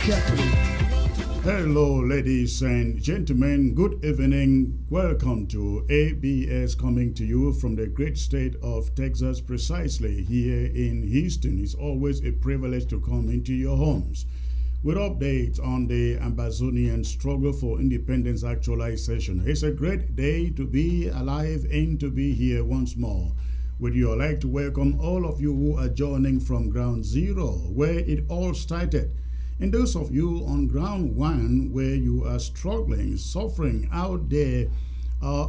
carefully. Hello, ladies and gentlemen. Good evening. Welcome to ABS, coming to you from the great state of Texas, precisely here in Houston. It's always a privilege to come into your homes with updates on the Amazonian struggle for independence actualization. It's a great day to be alive and to be here once more with you. I'd like to welcome all of you who are joining from ground zero, where it all started. And those of you on ground one, where you are struggling, suffering out there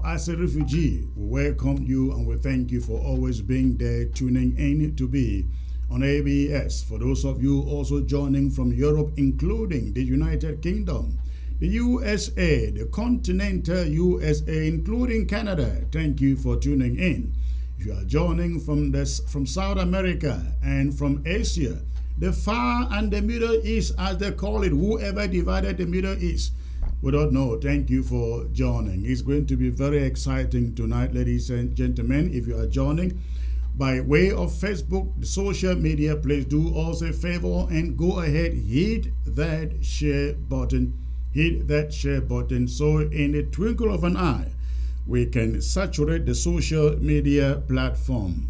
as a refugee, we welcome you and we thank you for always being there, tuning in to be on ABS. For those of you also joining from Europe, including the United Kingdom, the USA, the continental USA, including Canada, thank you for tuning in. If you are joining from South America and from Asia, the far and the Middle East, as they call it, whoever divided the Middle East, we don't know. Thank you for joining. It's going to be very exciting tonight, ladies and gentlemen. If you are joining by way of Facebook, the social media, please do us a favor and go ahead, hit that share button. Hit that share button so in the twinkle of an eye, we can saturate the social media platform.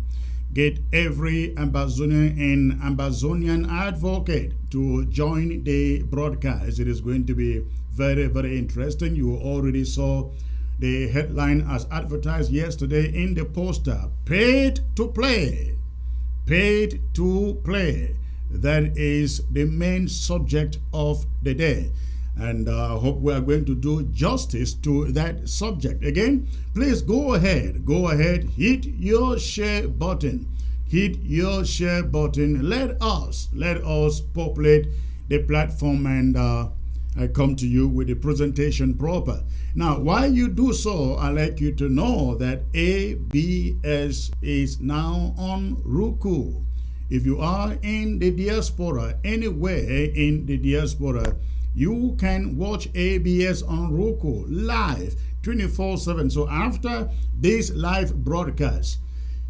Get every Amazonian and Amazonian advocate to join the broadcast. It is going to be very, very interesting. You already saw the headline as advertised yesterday in the poster. Paid to play. Paid to play. That is the main subject of the day. And I hope we are going to do justice to that subject. Again, please go ahead, hit your share button. Hit your share button. Let us populate the platform and I come to you with the presentation proper. Now, while you do so, I'd like you to know that ABS is now on Roku. If you are in the diaspora, anywhere in the diaspora, you can watch ABS on Roku live 24/7. So after this live broadcast,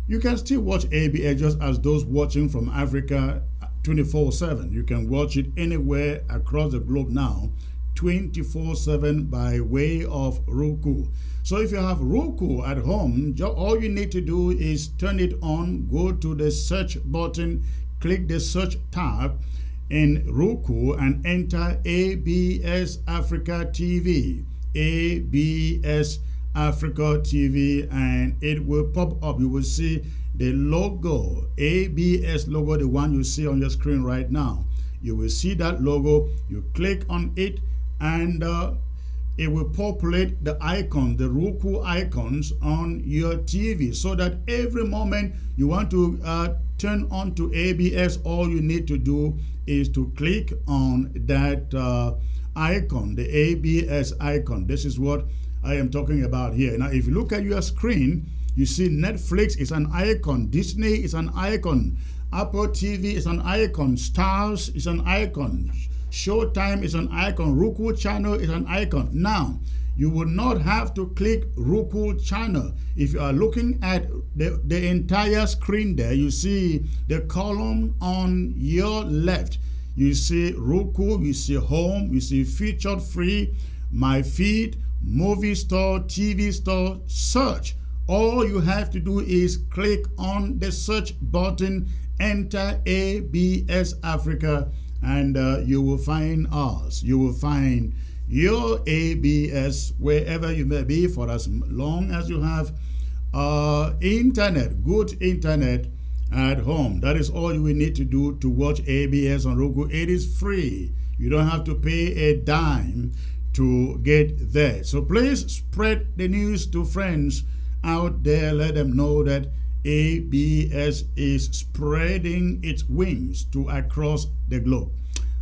you can still watch ABS just as those watching from Africa 24/7. You can watch it anywhere across the globe now 24/7 by way of Roku. So if you have Roku at home, all you need to do is turn it on, go to the search button, click the search tab in Roku and enter ABS Africa TV. ABS Africa TV, and it will pop up. You will see the logo, ABS logo, the one you see on your screen right now. You will see that logo. You click on it and it will populate the icon, the Roku icons on your TV, so that every moment you want to turn on to ABS, all you need to do is to click on that icon, the ABS icon. This is what I am talking about here. Now, if you look at your screen, you see Netflix is an icon, Disney is an icon, Apple TV is an icon, Stars is an icon, Showtime is an icon, Roku channel is an icon. Now, you will not have to click Roku channel. If you are looking at the entire screen there, you see the column on your left. You see Roku, you see home, you see featured free, my feed, movie store, TV store, search. All you have to do is click on the search button, enter ABS Africa, and you will find us. You will find your ABS wherever you may be, for as long as you have internet, good internet at home. That is all you will need to do to watch ABS on Roku. It is free. You don't have to pay a dime to get there. So please spread the news to friends out there. Let them know that ABS is spreading its wings to across the globe.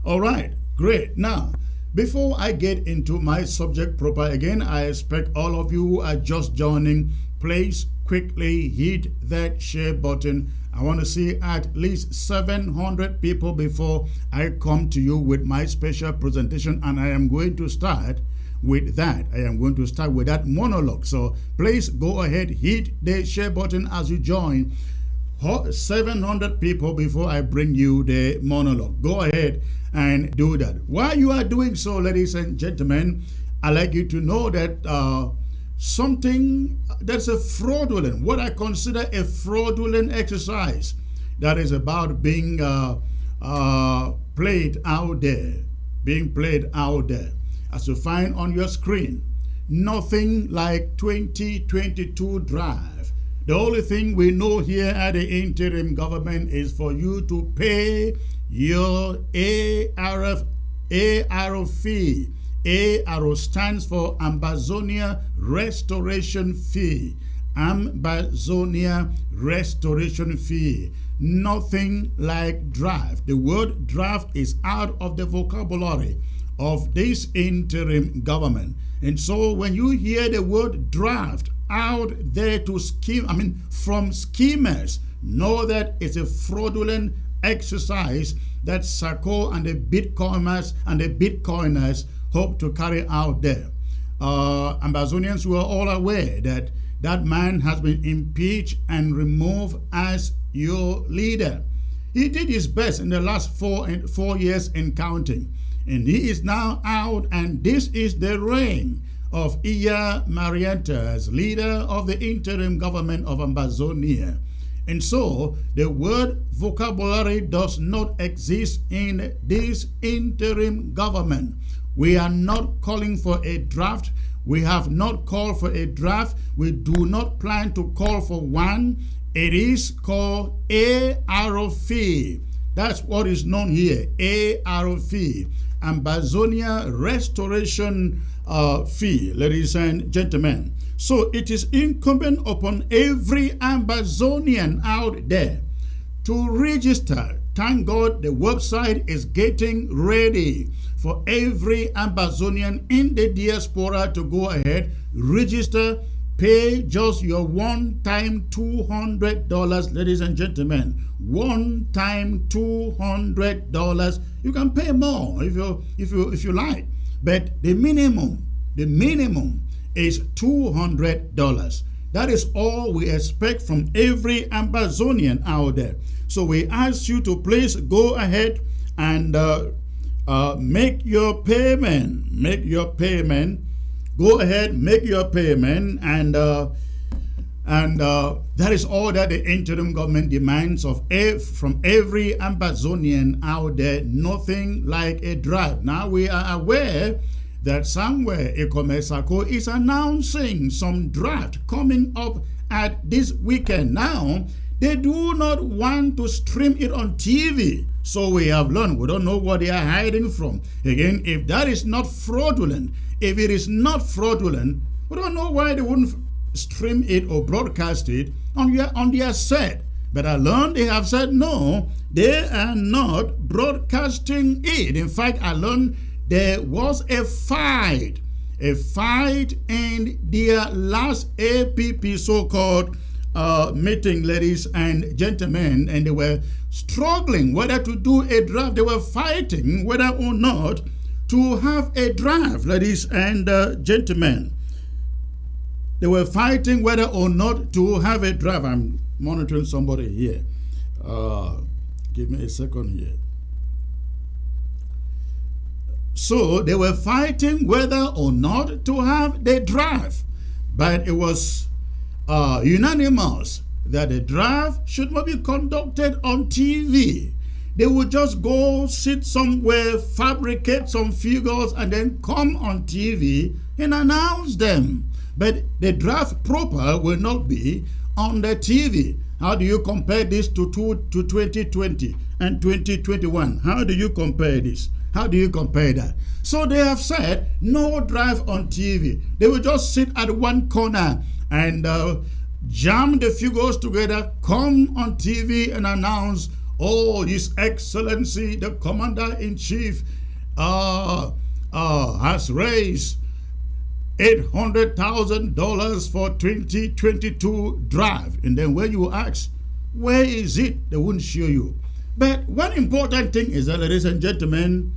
All right, great. Now, before I get into my subject proper, again, I expect all of you who are just joining, please quickly hit that share button. I want to see at least 700 people before I come to you with my special presentation, and I am going to start with that. I am going to start with that monologue. So please go ahead, hit the share button as you join. 700 people before I bring you the monologue. Go ahead and do that. While you are doing so, ladies and gentlemen, I'd like you to know that something that's a fraudulent, what I consider a fraudulent exercise that is about being played out there, as you find on your screen. Nothing like 2022 drive. The only thing we know here at the interim government is for you to pay your ARO fee. ARO stands for Ambazonia Restoration Fee. Ambazonia Restoration Fee. Nothing like draft. The word draft is out of the vocabulary of this interim government. And so when you hear the word draft out there to scheme, from schemers, know that it's a fraudulent exercise that Sako and the Bitcoiners hope to carry out there. Ambazonians were all aware that that man has been impeached and removed as your leader. He did his best in the last 4 years and counting. And he is now out, and this is the reign of Iya Marianta as leader of the interim government of Ambazonia. And so the word vocabulary does not exist in this interim government. We are not calling for a draft. We have not called for a draft. We do not plan to call for one. It is called ARO fee. That's what is known here, ARO fee. Ambazonia Restoration Fee, ladies and gentlemen. So it is incumbent upon every Ambazonian out there to register. Thank God the website is getting ready for every Ambazonian in the diaspora to go ahead, register, pay just your one-time $200, ladies and gentlemen. One-time $200. You can pay more if you like, but the minimum is $200. That is all we expect from every Ambazonian out there. So we ask you to please go ahead and make your payment. Go ahead, make your payment, and that is all that the interim government demands from every Ambazonian out there. Nothing like a draft. Now we are aware that somewhere Ekomesako is announcing some draft coming up at this weekend. Now they do not want to stream it on TV. So we have learned. We don't know what they are hiding from. Again, if that is not fraudulent, if it is not fraudulent, we don't know why they wouldn't stream it or broadcast it on their set. But I learned they have said no, they are not broadcasting it. In fact, I learned there was a fight in their last APP so-called meeting, ladies and gentlemen, and they were struggling whether to do a draft. They were fighting whether or not to have a draft, ladies and gentlemen. They were fighting whether or not to have a draft. I'm monitoring somebody here. Give me a second here. So they were fighting whether or not to have the draft, but it was unanimous that the draft should not be conducted on TV. They would just go sit somewhere, fabricate some figures, and then come on TV and announce them. But the draft proper will not be on the TV. How do you compare this to 2020 and 2021? How do you compare this? How do you compare that? So they have said no draft on TV. They will just sit at one corner and jam the figures together, come on TV and announce, oh, His Excellency, the Commander-in-Chief has raised $800,000 for 2022 draft. And then when you ask, where is it? They won't show you. But one important thing is that, ladies and gentlemen,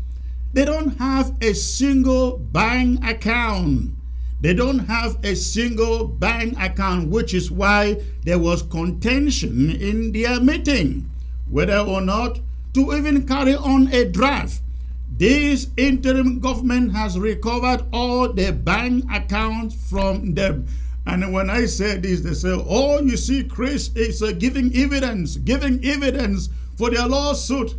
they don't have a single bank account. They don't have a single bank account, which is why there was contention in their meeting, whether or not to even carry on a draft. This interim government has recovered all the bank accounts from them. And when I say this, they say, oh, you see, Chris is giving evidence for their lawsuit.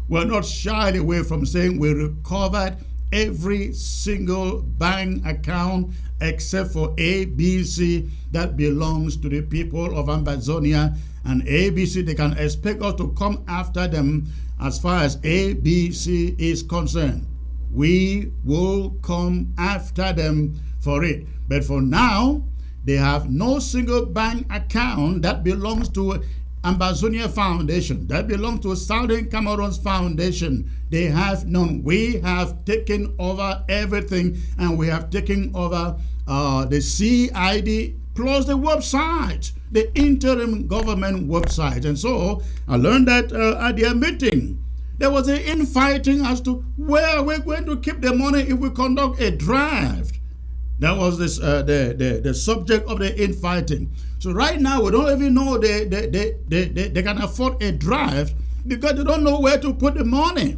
We're not shy away from saying we recovered every single bank account except for ABC that belongs to the people of Ambazonia. And ABC, they can expect us to come after them as far as ABC is concerned. We will come after them for it. But for now, they have no single bank account that belongs to Ambazonia Foundation, that belongs to Southern Cameroon's Foundation. They have none. We have taken over everything, and we have taken over the CID plus the website, the interim government website. And so I learned that at their meeting, there was an infighting as to where we're going to keep the money if we conduct a draft. That was this the subject of the infighting. So right now we don't even know they can afford a draft because they don't know where to put the money.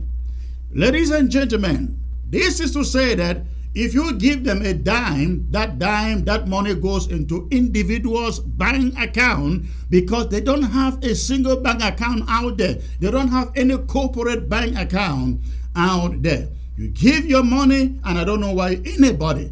Ladies and gentlemen, this is to say that if you give them a dime, that money goes into individuals' bank account because they don't have a single bank account out there. They don't have any corporate bank account out there. You give your money, and I don't know why anybody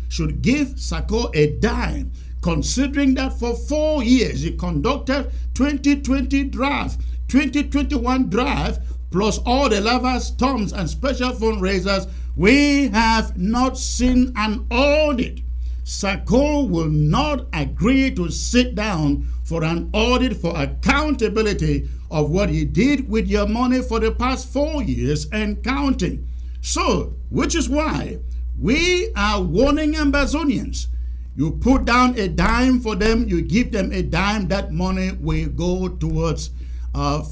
should give Sako a dime, considering that for 4 years he conducted 2020 draft, 2021 draft, plus all the lava storms and special fundraisers. We have not seen an audit. Sako will not agree to sit down for an audit for accountability of what he did with your money for the past 4 years and counting. So, which is why we are warning Ambazonians. You put down a dime for them, you give them a dime, that money will go towards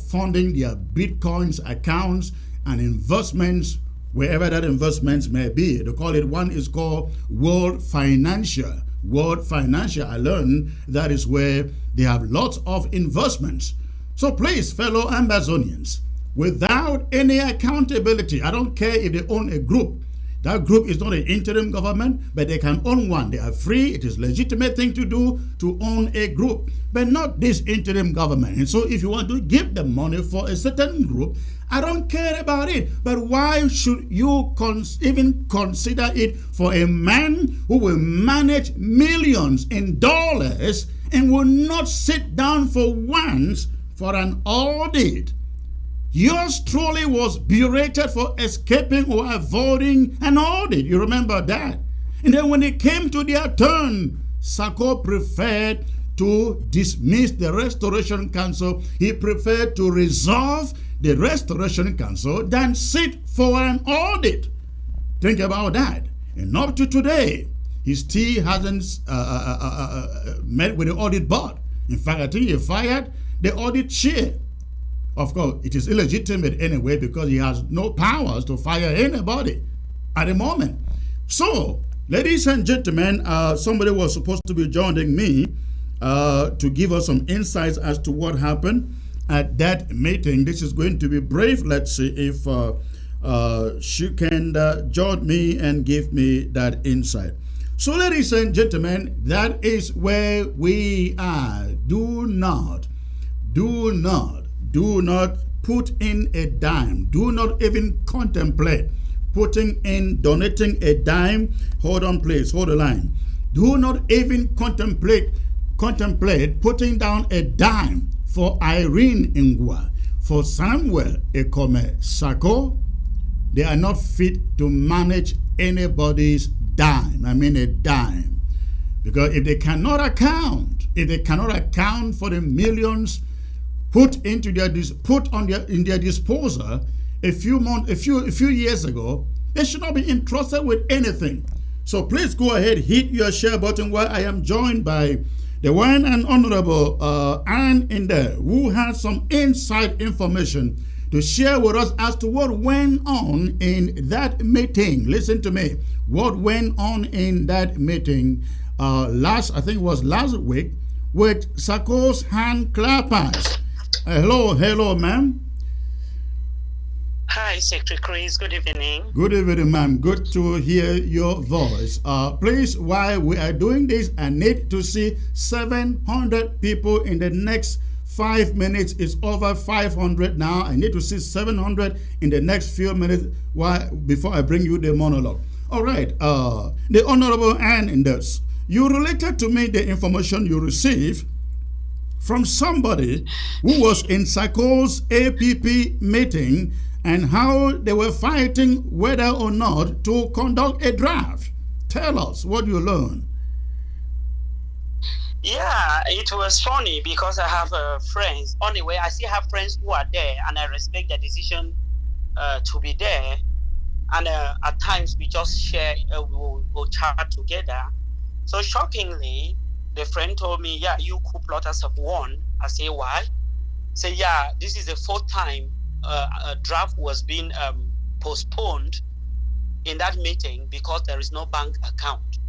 funding their Bitcoins accounts and investments, wherever that investments may be. They call it, one is called World Financial. World Financial, I learned that is where they have lots of investments. So please, fellow Ambazonians, without any accountability, I don't care if they own a group. That group is not an interim government, but they can own one. They are free. It is a legitimate thing to do to own a group, but not this interim government. And so if you want to give them money for a certain group, I don't care about it. But why should you even consider it for a man who will manage millions in dollars and will not sit down for once for an audit? Yours truly was berated for escaping or avoiding an audit. You remember that? And then when it came to their turn, Sako preferred to dismiss the Restoration Council. He preferred to resolve the Restoration Council than sit for an audit. Think about that. And up to today, he still hasn't met with the audit board. In fact, I think he fired the audit chair. Of course, it is illegitimate anyway because he has no powers to fire anybody at the moment. So, ladies and gentlemen, somebody was supposed to be joining me to give us some insights as to what happened at that meeting. This is going to be brief. Let's see if she can join me and give me that insight. So, ladies and gentlemen, that is where we are. Do not put in a dime. Do not even contemplate donating a dime. Hold on, please. Hold the line. Do not even contemplate putting down a dime for Irene Ngwa, for Samuel Ekome Sako. They are not fit to manage anybody's dime. I mean a dime. Because if they cannot account for the millions put in their disposal a few years ago, they should not be entrusted with anything. So please go ahead, hit your share button while I am joined by the one and honorable Ann in there, who has some inside information to share with us as to what went on in that meeting. Listen to me. What went on in that meeting I think it was last week, with Sako's hand clappers. Hello, ma'am. Hi, Secretary Chris. Good evening. Good evening, ma'am. Good to hear your voice. Please, while we are doing this, I need to see 700 people in the next 5 minutes. It's over 500 now. I need to see 700 in the next few minutes before I bring you the monologue. All right. The Honorable Anders, you related to me the information you received from somebody who was in Sako's APP meeting and how they were fighting whether or not to conduct a draft. Tell us what you learned. Yeah, it was funny because I have friends. Anyway, I still have friends who are there, and I respect the decision to be there. And at times we just share, we'll chat together. So shockingly, the friend told me, "Yeah, you coup plotters have won." I say, "Why?" Say, "Yeah, this is the fourth time a draft was being postponed in that meeting because there is no bank account."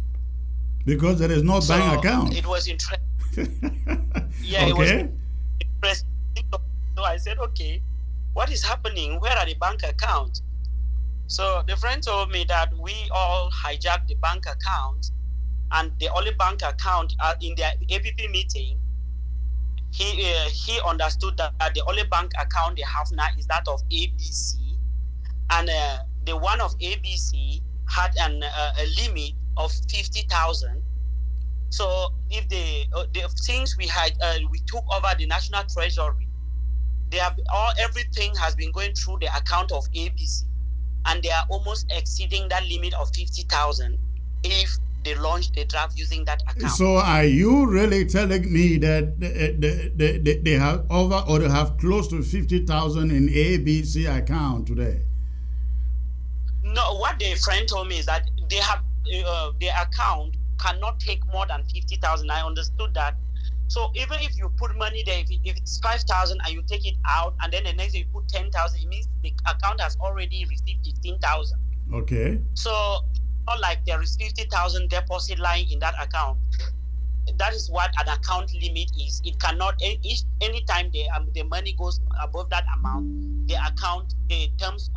Because there is no bank account. It was interesting. Yeah, okay. It was interesting. So I said, "Okay, what is happening? Where are the bank accounts?" So the friend told me that we all hijacked the bank account, and the only bank account in the APP meeting, he understood that the only bank account they have now is that of ABC, and the one of ABC had a limit of 50,000. So if the things we took over the National Treasury, everything has been going through the account of ABC, and they are almost exceeding that limit of 50,000 if they launch the draft using that account. So are you really telling me that they have over or they have close to 50,000 in ABC account today? No, what the friend told me is that they have their account cannot take more than 50,000. I understood that. So even if you put money there, if it's 5,000 and you take it out, and then the next day you put 10,000, it means the account has already received 15,000. Okay. So not like there is 50,000 deposit lying in that account. That is what an account limit is. It cannot anytime the money goes above that amount, the terms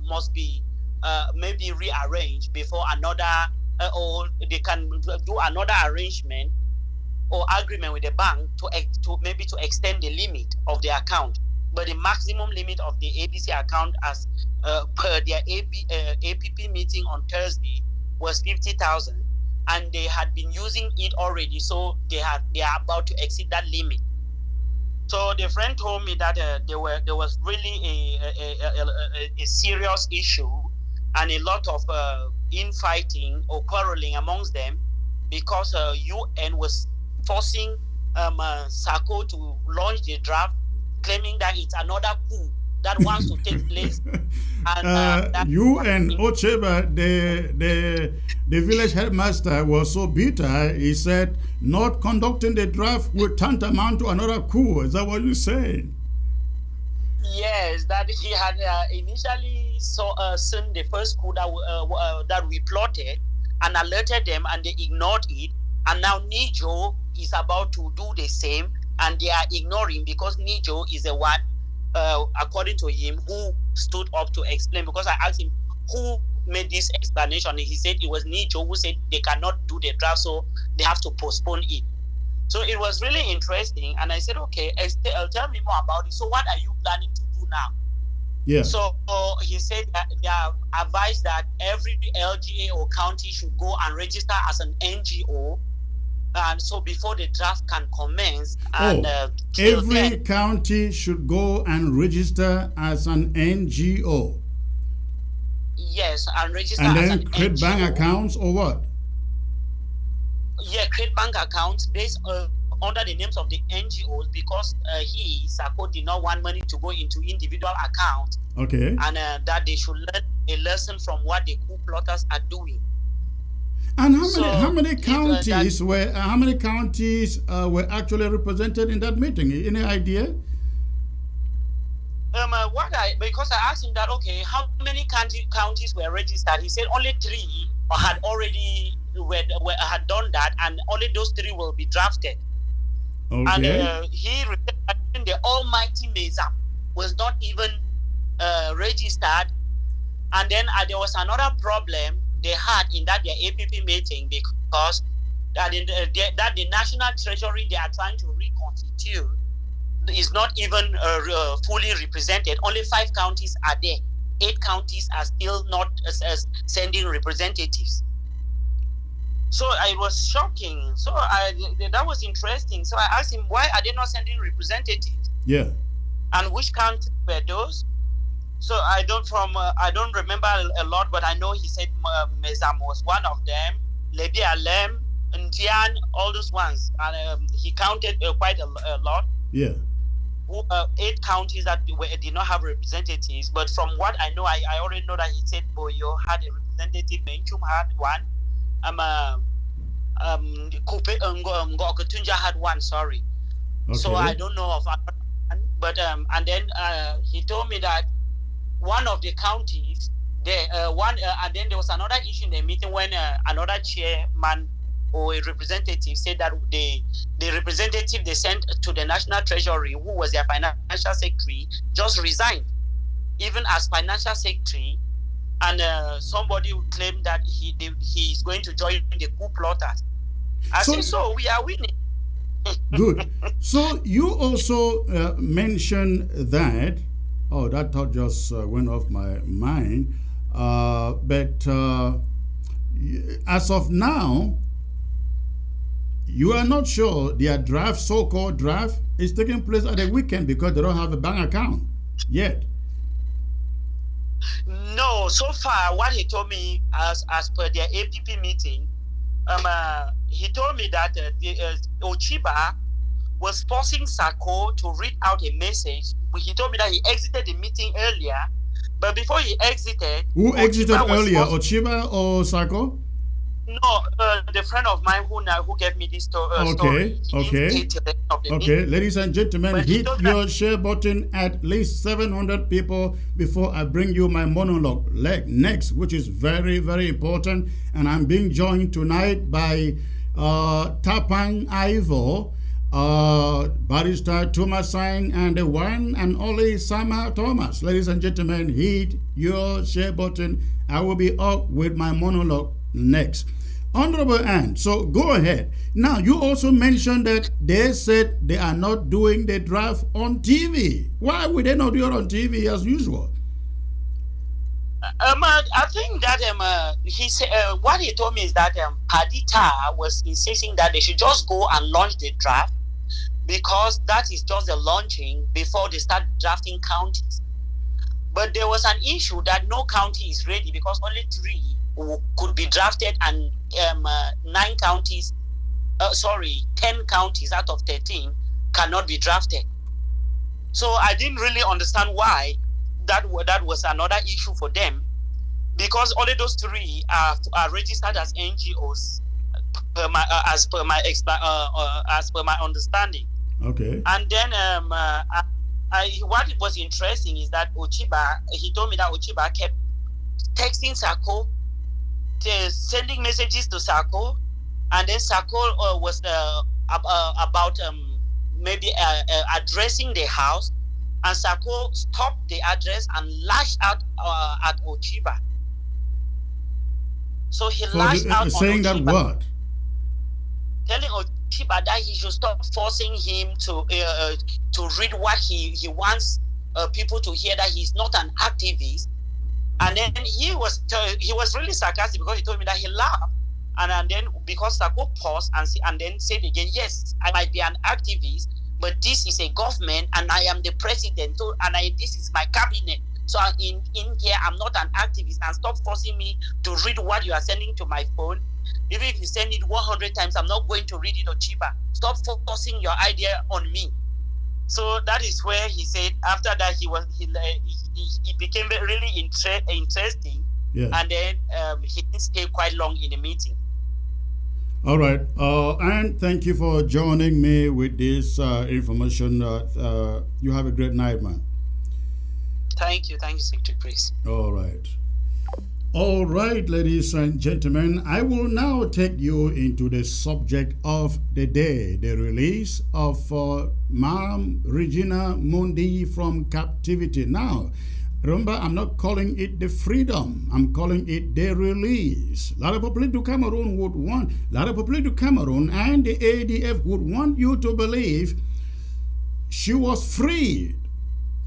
must be maybe rearranged before another, or they can do another arrangement or agreement with the bank to extend the limit of the account. But the maximum limit of the ABC account, as per their APP meeting on Thursday, was 50,000, and they had been using it already, so they are about to exceed that limit. So the friend told me that there was really a serious issue and a lot of infighting or quarreling amongst them because UN was forcing Sako to launch the draft, claiming that it's another coup that wants to take place. And you and Ocheba, the village headmaster, was so bitter. He said, "Not conducting the draft would tantamount to another coup." Is that what you saying? Yes, that he had initially seen the first coup that we plotted and alerted them, and they ignored it. And now Nijo is about to do the same, and they are ignoring because Nijo is the one, according to him, who stood up to explain. Because I asked him who made this explanation, and he said it was Nijo who said they cannot do the draft, so they have to postpone it. So it was really interesting, and I said, "Okay, tell me more about it. So what are you planning to do now?" Yeah. So he said that they have advised that every LGA or county should go and register as an NGO, and so before the draft can commence. And every county should go and register as an NGO. Yes, and register and as then an create NGO. bank accounts or what? Yeah, create bank accounts based under the names of the NGOs, because Sako did not want money to go into individual accounts. Okay. And that they should learn a lesson from what the coup plotters are doing. And how many counties were actually represented in that meeting? Any idea? Because I asked him that, okay, how many counties were registered? He said only three had already had done that, and only those three will be drafted. And Okay. he replied, the almighty Mesa was not even registered. And then there was another problem they had in that their APP meeting, because that the National Treasury they are trying to reconstitute is not even fully represented. Only 5 counties are there. 8 counties are still not sending representatives. So it was shocking. So that was interesting. So I asked him, why are they not sending representatives? Yeah. And which counties were those? So I don't remember a lot, but I know he said Mezam was one of them. Lebi Alem, Ndian, all those ones, and he counted quite a lot. Yeah. 8 counties that did not have representatives. But from what I know, I already know that he said Boyo had a representative, Menchum had one, Kupe Ngokotunja had one. Sorry. Okay. So I don't know of, but and then he told me that one of the counties there, and then there was another issue in the meeting when another chairman or a representative said that the representative they sent to the National Treasury, who was their financial secretary, just resigned, even as financial secretary, and somebody claimed that he is going to join the coup plotters. I said, so we are winning. Good. So you also mentioned that. Oh, that thought just went off my mind. But as of now, you are not sure their draft, so-called draft, is taking place at the weekend because they don't have a bank account yet. No, so far what he told me as per their APP meeting, he told me that Ochiba was forcing Sako to read out a message. He told me that he exited the meeting earlier, but before he exited, who exited earlier, Ochiba or Sako? No, the friend of mine who gave me this story. Okay, ladies and gentlemen, hit your share button at least 700 people before I bring you my monologue next, which is very, very important. And I'm being joined tonight by Tapang Ivo, Barrister Thomasine, and the one and only Sama Thomas. Ladies and gentlemen, hit your share button. I will be up with my monologue next. Honorable Anne, so go ahead. Now, you also mentioned that they said they are not doing the draft on TV. Why would they not do it on TV as usual? I think that he said what he told me is that Padita was insisting that they should just go and launch the draft, because that is just the launching before they start drafting counties. But there was an issue that no county is ready because only 3 could be drafted, and 10 counties out of 13 cannot be drafted. So I didn't really understand why that was another issue for them, because only those 3 are registered as NGOs as per my understanding. Okay. And then what was interesting is that he told me that Ochiba kept texting Sako, sending messages to Sako, and then Sako was about maybe addressing the house, and Sako stopped the address and lashed out at Ochiba. So he lashed out saying on Ochiba, that what? telling Ochiba that he should stop forcing him to read what he wants people to hear, that he's not an activist. And then he was really sarcastic, because he told me that he laughed, and then because Sako paused and then said again, yes, I might be an activist, but this is a government and I am the president, so this is my cabinet. So in here I'm not an activist, and stop forcing me to read what you are sending to my phone. Even if you send it 100 times, I'm not going to read it, Ochiba. Stop forcing your idea on me. So that is where he said after that he became really interesting, yeah. And then he didn't stay quite long in the meeting. All right, and thank you for joining me with this information. You have a great night, man. Thank you, Secretary Chris. All right. All right, ladies and gentlemen, I will now take you into the subject of the day, the release of Ma'am Regina Mundi from captivity. Now, remember, I'm not calling it the freedom, I'm calling it the release. A lot of people to Cameroon would want, a lot of people to Cameroon and the ADF would want you to believe she was freed.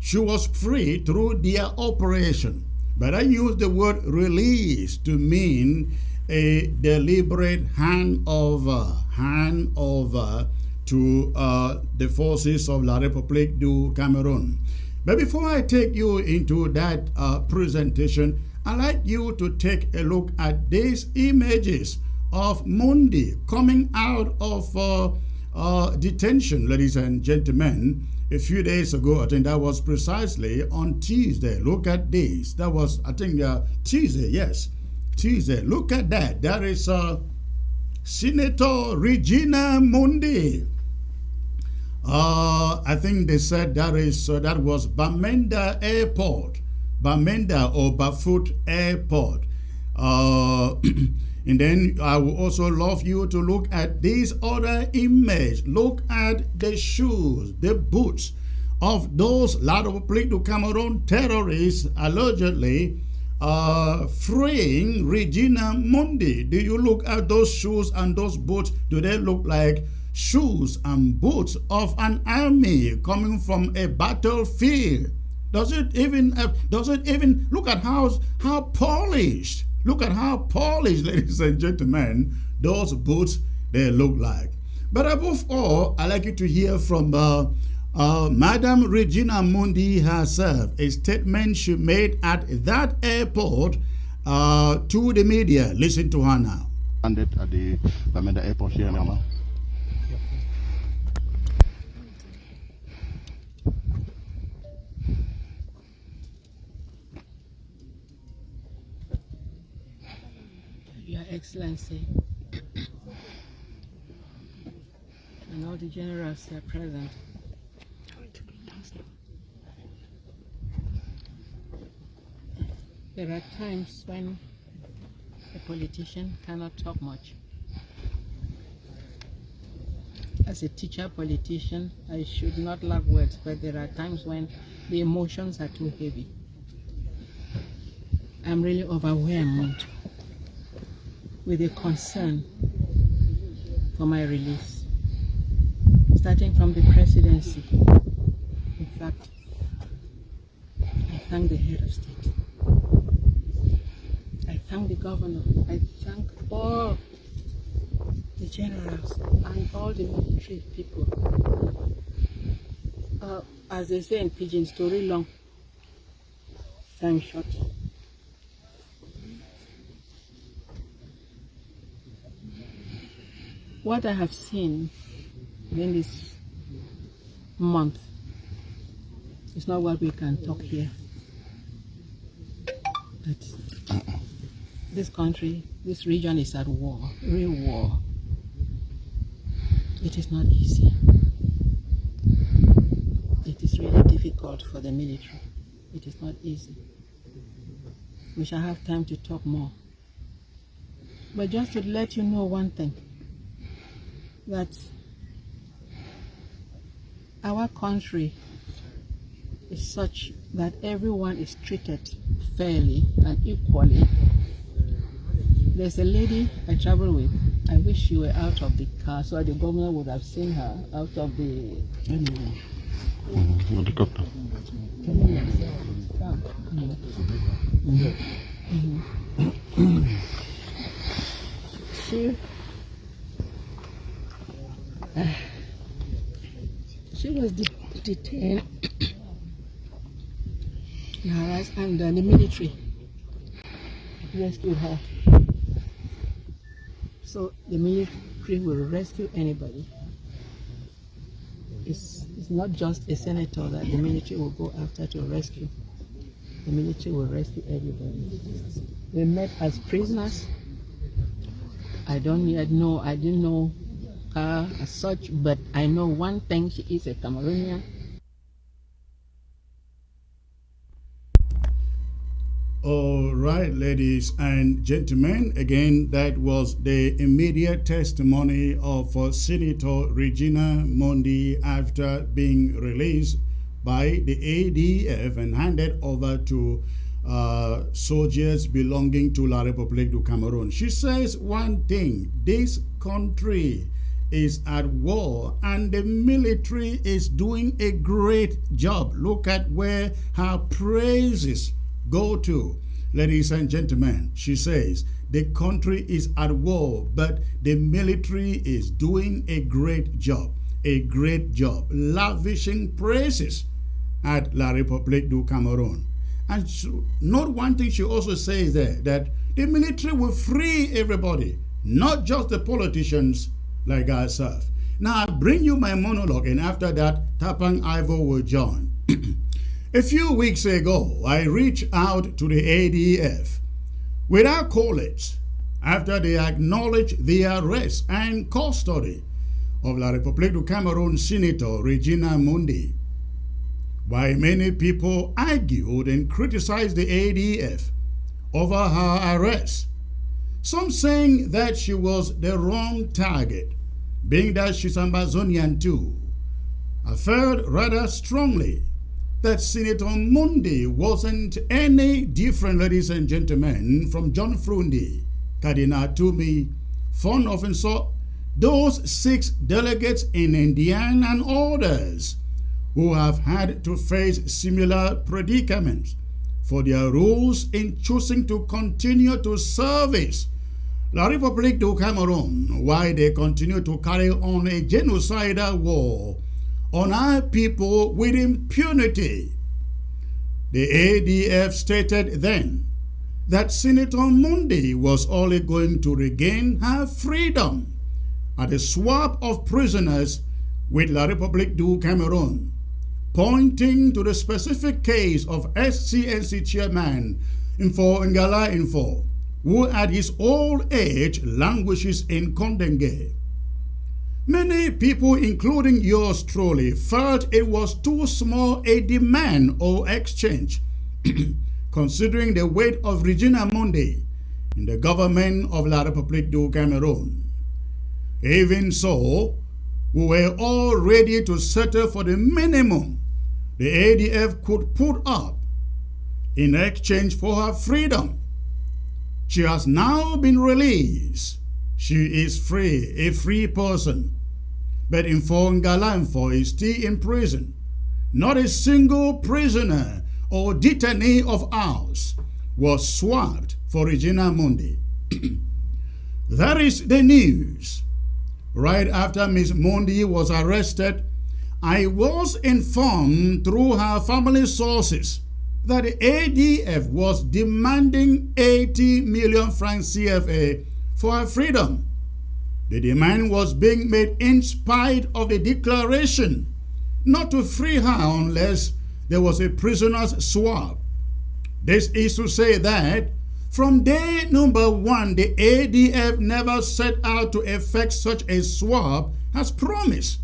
She was free through their operation. But I use the word release to mean a deliberate handover to the forces of La République du Cameroon. But before I take you into that presentation, I'd like you to take a look at these images of Mundi coming out of detention, ladies and gentlemen. A few days ago, I think that was precisely on Tuesday. Look at this. That was, I think, Tuesday. Yes, Tuesday. Look at that. That is Senator Regina Mundi. I think they said that was Bamenda Airport, Bamenda or Bafut Airport. And then I would also love you to look at this other image. Look at the shoes, the boots of those La République du Cameroon terrorists allegedly freeing Regina Mundi. Do you look at those shoes and those boots? Do they look like shoes and boots of an army coming from a battlefield? Does it even look at how polished? Look at how polished, ladies and gentlemen, those boots they look like. But above all, I'd like you to hear from Madam Regina Mundi herself, a statement she made at that airport to the media. Listen to her now. Landed at the Bamenda airport here now. Your Excellency, and all the generals are present. There are times when a politician cannot talk much. As a teacher politician, I should not lack words, but there are times when the emotions are too heavy. I'm really overwhelmed with a concern for my release, starting from the presidency. In fact, I thank the head of state. I thank the governor. I thank all the generals and all the military people. As they say in pidgin, story long, time short. What I have seen in this month is not what we can talk here. But this country, this region is at war, real war. It is not easy. It is really difficult for the military. It is not easy. We shall have time to talk more. But just to let you know one thing, that our country is such that everyone is treated fairly and equally. There's a lady I travel with. I wish she were out of the car so the governor would have seen her out of the Helicopter. She was detained and the military rescued her. So the military will rescue anybody. It's not just a senator that the military will go after to rescue. The military will rescue everybody. We met as prisoners. I didn't know her as such, but I know one thing: she is a Cameroonian. right, ladies and gentlemen, again, that was the immediate testimony of Senator Regina Mundi after being released by the ADF and handed over to soldiers belonging to La République du Cameroon. She says one thing: this country is at war and the military is doing a great job. Look at where her praises go to. Ladies and gentlemen, she says the country is at war, but the military is doing a great job, lavishing praises at La République du Cameroon. And not one thing she also says there, that the military will free everybody, not just the politicians like ourselves. Now I bring you my monologue, and after that, Tapang Ivo will join. A few weeks ago, I reached out to the ADF with our colleagues after they acknowledged the arrest and custody of La République du Cameroon Senator Regina Mundi. While many people argued and criticized the ADF over her arrest, some saying that she was the wrong target, being that she's Amazonian too. I felt rather strongly that Senator Mundi wasn't any different, ladies and gentlemen, from John Frundi, Cardinal Toomey, Fon Offensor, those 6 delegates in Indiana and others who have had to face similar predicaments for their rules in choosing to continue to service La République du Cameroon while they continue to carry on a genocidal war on our people with impunity. The ADF stated then that Senator Mundi was only going to regain her freedom at a swap of prisoners with La République du Cameroon, pointing to the specific case of SCNC chairman Info Ngala Info, who at his old age languishes in Condenghe. Many people, including yours truly, felt it was too small a demand or exchange, considering the weight of Regina Mundi in the government of La République du Cameroon. Even so, we were all ready to settle for the minimum the ADF could put up in exchange for her freedom. She has now been released. She is free, a free person. But Info Ngalanfo is still in prison. Not a single prisoner or detainee of ours was swapped for Regina Mundi. That is the news. Right after Ms. Mundi was arrested, I was informed through her family sources that the ADF was demanding 80 million francs CFA for her freedom. The demand was being made in spite of the declaration not to free her unless there was a prisoner's swap. This is to say that from day number 1, the ADF never set out to effect such a swap as promised.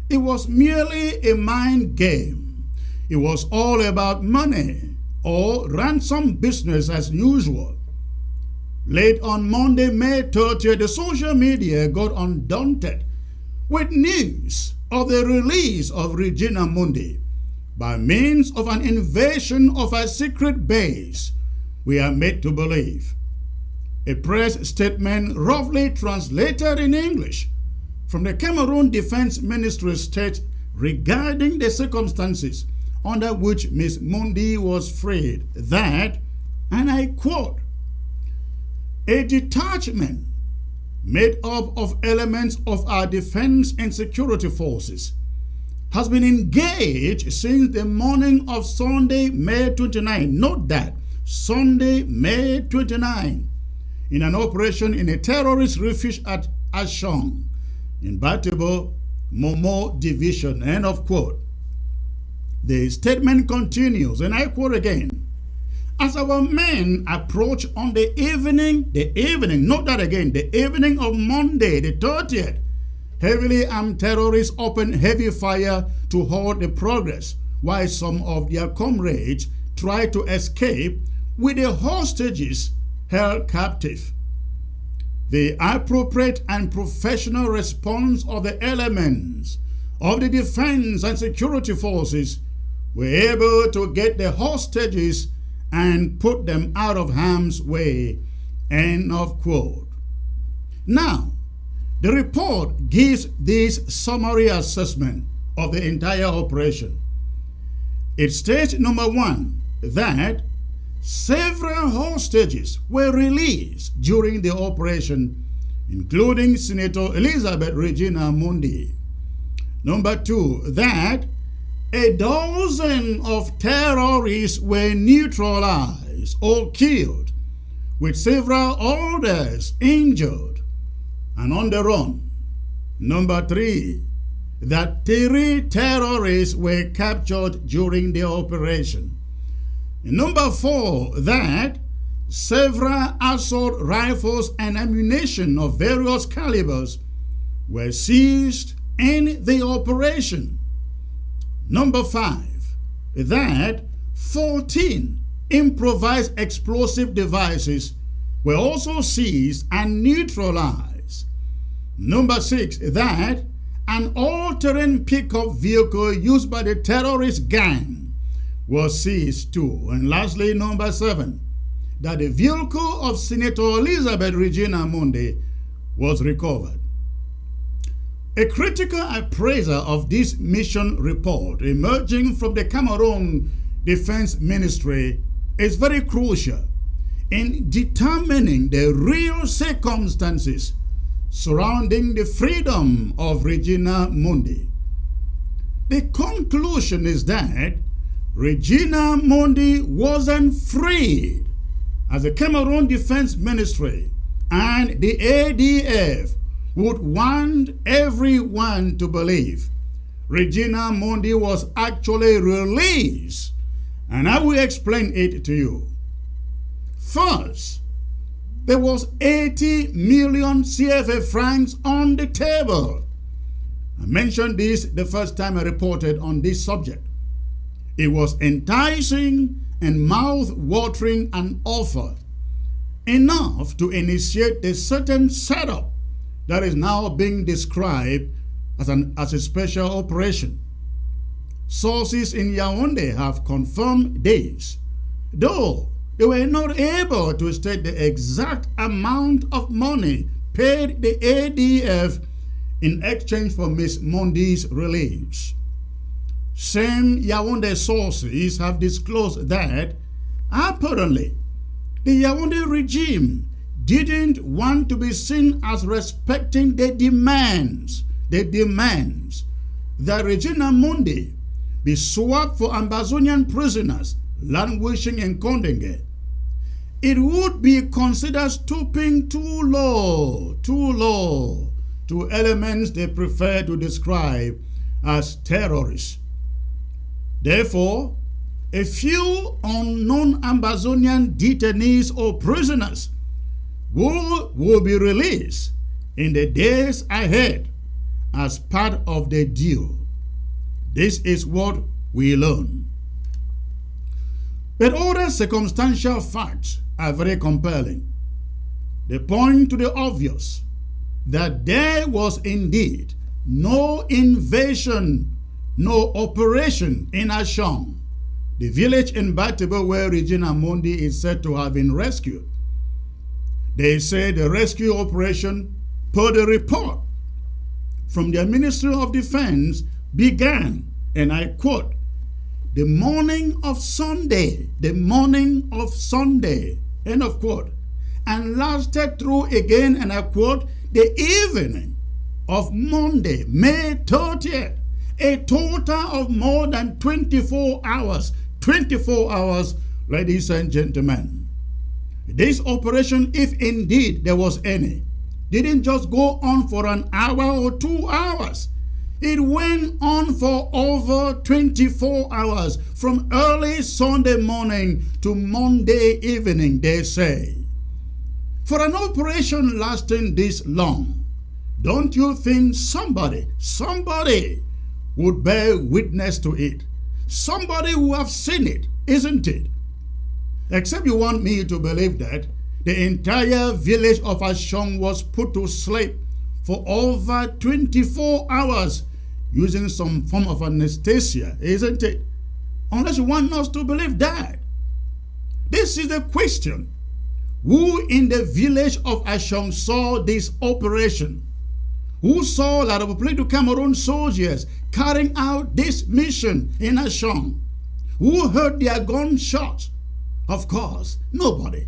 It was merely a mind game. It was all about money or ransom business as usual. Late on Monday, May 30th, the social media got undaunted with news of the release of Regina Mundi by means of an invasion of a secret base, we are made to believe. A press statement roughly translated in English from the Cameroon Defense Ministry states regarding the circumstances under which Ms. Mundi was freed that, and I quote, "A detachment made up of elements of our defense and security forces has been engaged since the morning of Sunday, May 29. Note that, Sunday, May 29, in an operation in a terrorist refuge at Ashong, in Batibo, Momo Division," end of quote. The statement continues, and I quote again, "As our men approach on the evening, note that again, the evening of Monday, the 30th, heavily armed terrorists opened heavy fire to halt the progress, while some of their comrades tried to escape with the hostages held captive. The appropriate and professional response of the elements of the defense and security forces were able to get the hostages and put them out of harm's way. End of quote. Now, the report gives this summary assessment of the entire operation. It states, number one, that several hostages were released during the operation, including Senator Elizabeth Regina Mundi. Number two, that a dozen of terrorists were neutralized or killed, with several others injured and on the run. Number three, that 3 terrorists were captured during the operation. Number 4, that several assault rifles and ammunition of various calibers were seized in the operation. Number 5, that 14 improvised explosive devices were also seized and neutralized. Number 6, that an all-terrain pickup vehicle used by the terrorist gang was seized too. And lastly, number 7, that the vehicle of Senator Elizabeth Regina Mundi was recovered. A critical appraiser of this mission report emerging from the Cameroon Defense Ministry is very crucial in determining the real circumstances surrounding the freedom of Regina Mundi. The conclusion is that Regina Mundi wasn't freed, as the Cameroon Defense Ministry and the ADF would want everyone to believe. Regina Mundi was actually released, and I will explain it to you. First, there was 80 million CFA francs on the table. I mentioned this the first time I reported on this subject. It was enticing and mouth-watering an offer, enough to initiate a certain setup that is now being described as a special operation. Sources in Yaoundé have confirmed this, though they were not able to state the exact amount of money paid the ADF in exchange for Ms. Mundi's release. Same Yaoundé sources have disclosed that apparently the Yaoundé regime didn't want to be seen as respecting the demands that Regina Mundi be swapped for Ambazonian prisoners languishing in Kondenge. It would be considered stooping too low to elements they prefer to describe as terrorists. Therefore, a few unknown Ambazonian detainees or prisoners will be released in the days ahead as part of the deal. This is what we learn. But other circumstantial facts are very compelling. They point to the obvious, that there was indeed no invasion, no operation in Ashong, the village in Batebo where Regina Mundi is said to have been rescued. They say the rescue operation, per the report from the Ministry of Defense, began, and I quote, the morning of Sunday, end of quote, and lasted through again, and I quote, the evening of Monday, May 30th, a total of more than 24 hours, ladies and gentlemen. This operation, if indeed there was any, didn't just go on for an hour or 2 hours. It went on for over 24 hours, from early Sunday morning to Monday evening, they say. For an operation lasting this long, don't you think somebody would bear witness to it? Somebody who have seen it, isn't it? Except you want me to believe that the entire village of Ashong was put to sleep for over 24 hours using some form of anesthesia, isn't it? Unless you want us to believe that. This is the question. Who in the village of Ashong saw this operation? Who saw La République du Cameroon soldiers carrying out this mission in Ashong? Who heard their gunshots? Of course, nobody.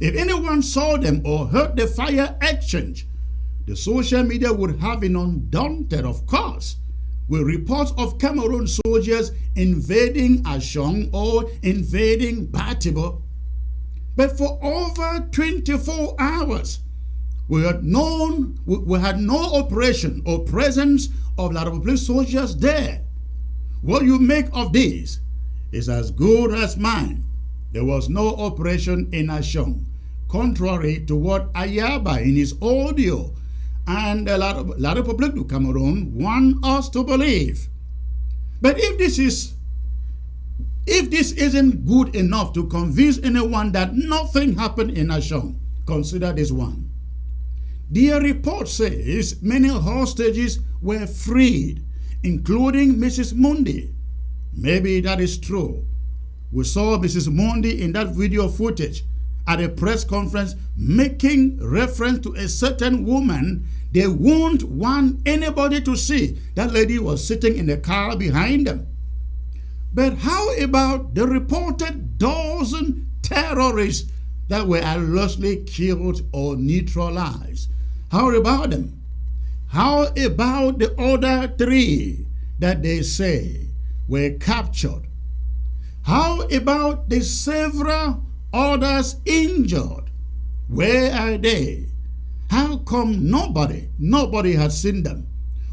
If anyone saw them or heard the fire exchange, the social media would have been undaunted, of course, with reports of Cameroon soldiers invading Ashong or invading Batibo. But for over 24 hours, we had no operation or presence of La République soldiers there. What you make of this is as good as mine. There was no operation in Ashong, contrary to what Ayaba in his audio and La République du Cameroon want us to believe. But if this isn't good enough to convince anyone that nothing happened in Ashong, consider this one. Their report says many hostages were freed, including Mrs. Mundi. Maybe that is true. We saw Mrs. Mundi in that video footage at a press conference making reference to a certain woman they won't want anybody to see. That lady was sitting in the car behind them. But how about the reported dozen terrorists that were allegedly killed or neutralized? How about them? How about the other 3 that they say were captured? How about the several others injured? Where are they? How come nobody had seen them?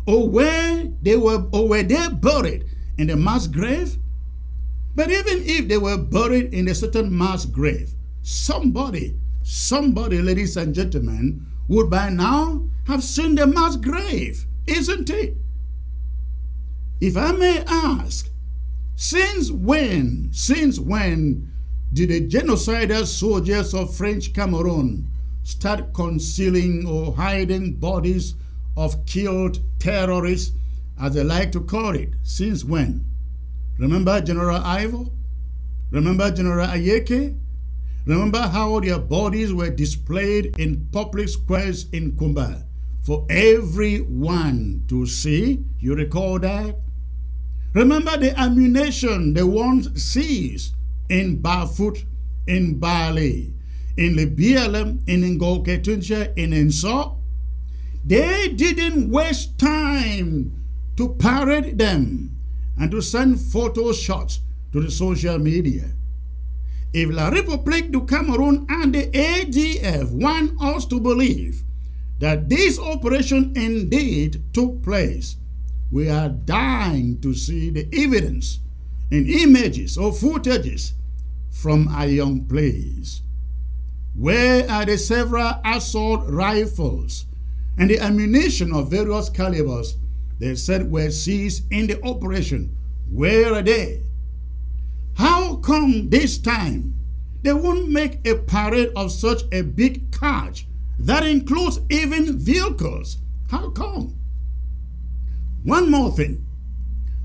Or were they buried in the mass grave? But even if they were buried in a certain mass grave, somebody, ladies and gentlemen, would by now have seen the mass grave, isn't it? If I may ask, since when did the genocidal soldiers of French Cameroon start concealing or hiding bodies of killed terrorists, as they like to call it? Since when? Remember General Ivo? Remember General Ayeke? Remember how their bodies were displayed in public squares in Kumba for everyone to see? You recall that? Remember the ammunition they once seized in Bafut, in Bali, in Libialem, in Ngolketunche, in Enso? They didn't waste time to parade them and to send photo shots to the social media. If La République du Cameroon and the ADF want us to believe that this operation indeed took place, we are dying to see the evidence in images or footages from a young place. Where are the several assault rifles and the ammunition of various calibers they said were seized in the operation? Where are they? How come this time they won't make a parade of such a big catch that includes even vehicles? How come? One more thing.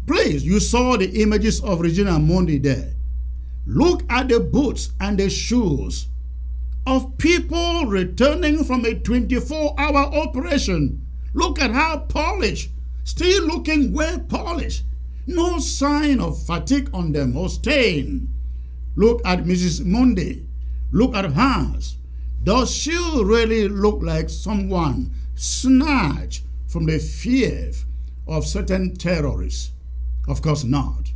Please, you saw the images of Regina Mundi there. Look at the boots and the shoes of people returning from a 24-hour operation. Look at how polished, still looking well polished. No sign of fatigue on them or stain. Look at Mrs. Mundi. Look at hers. Does she really look like someone snatched from the fear of certain terrorists? Of course not.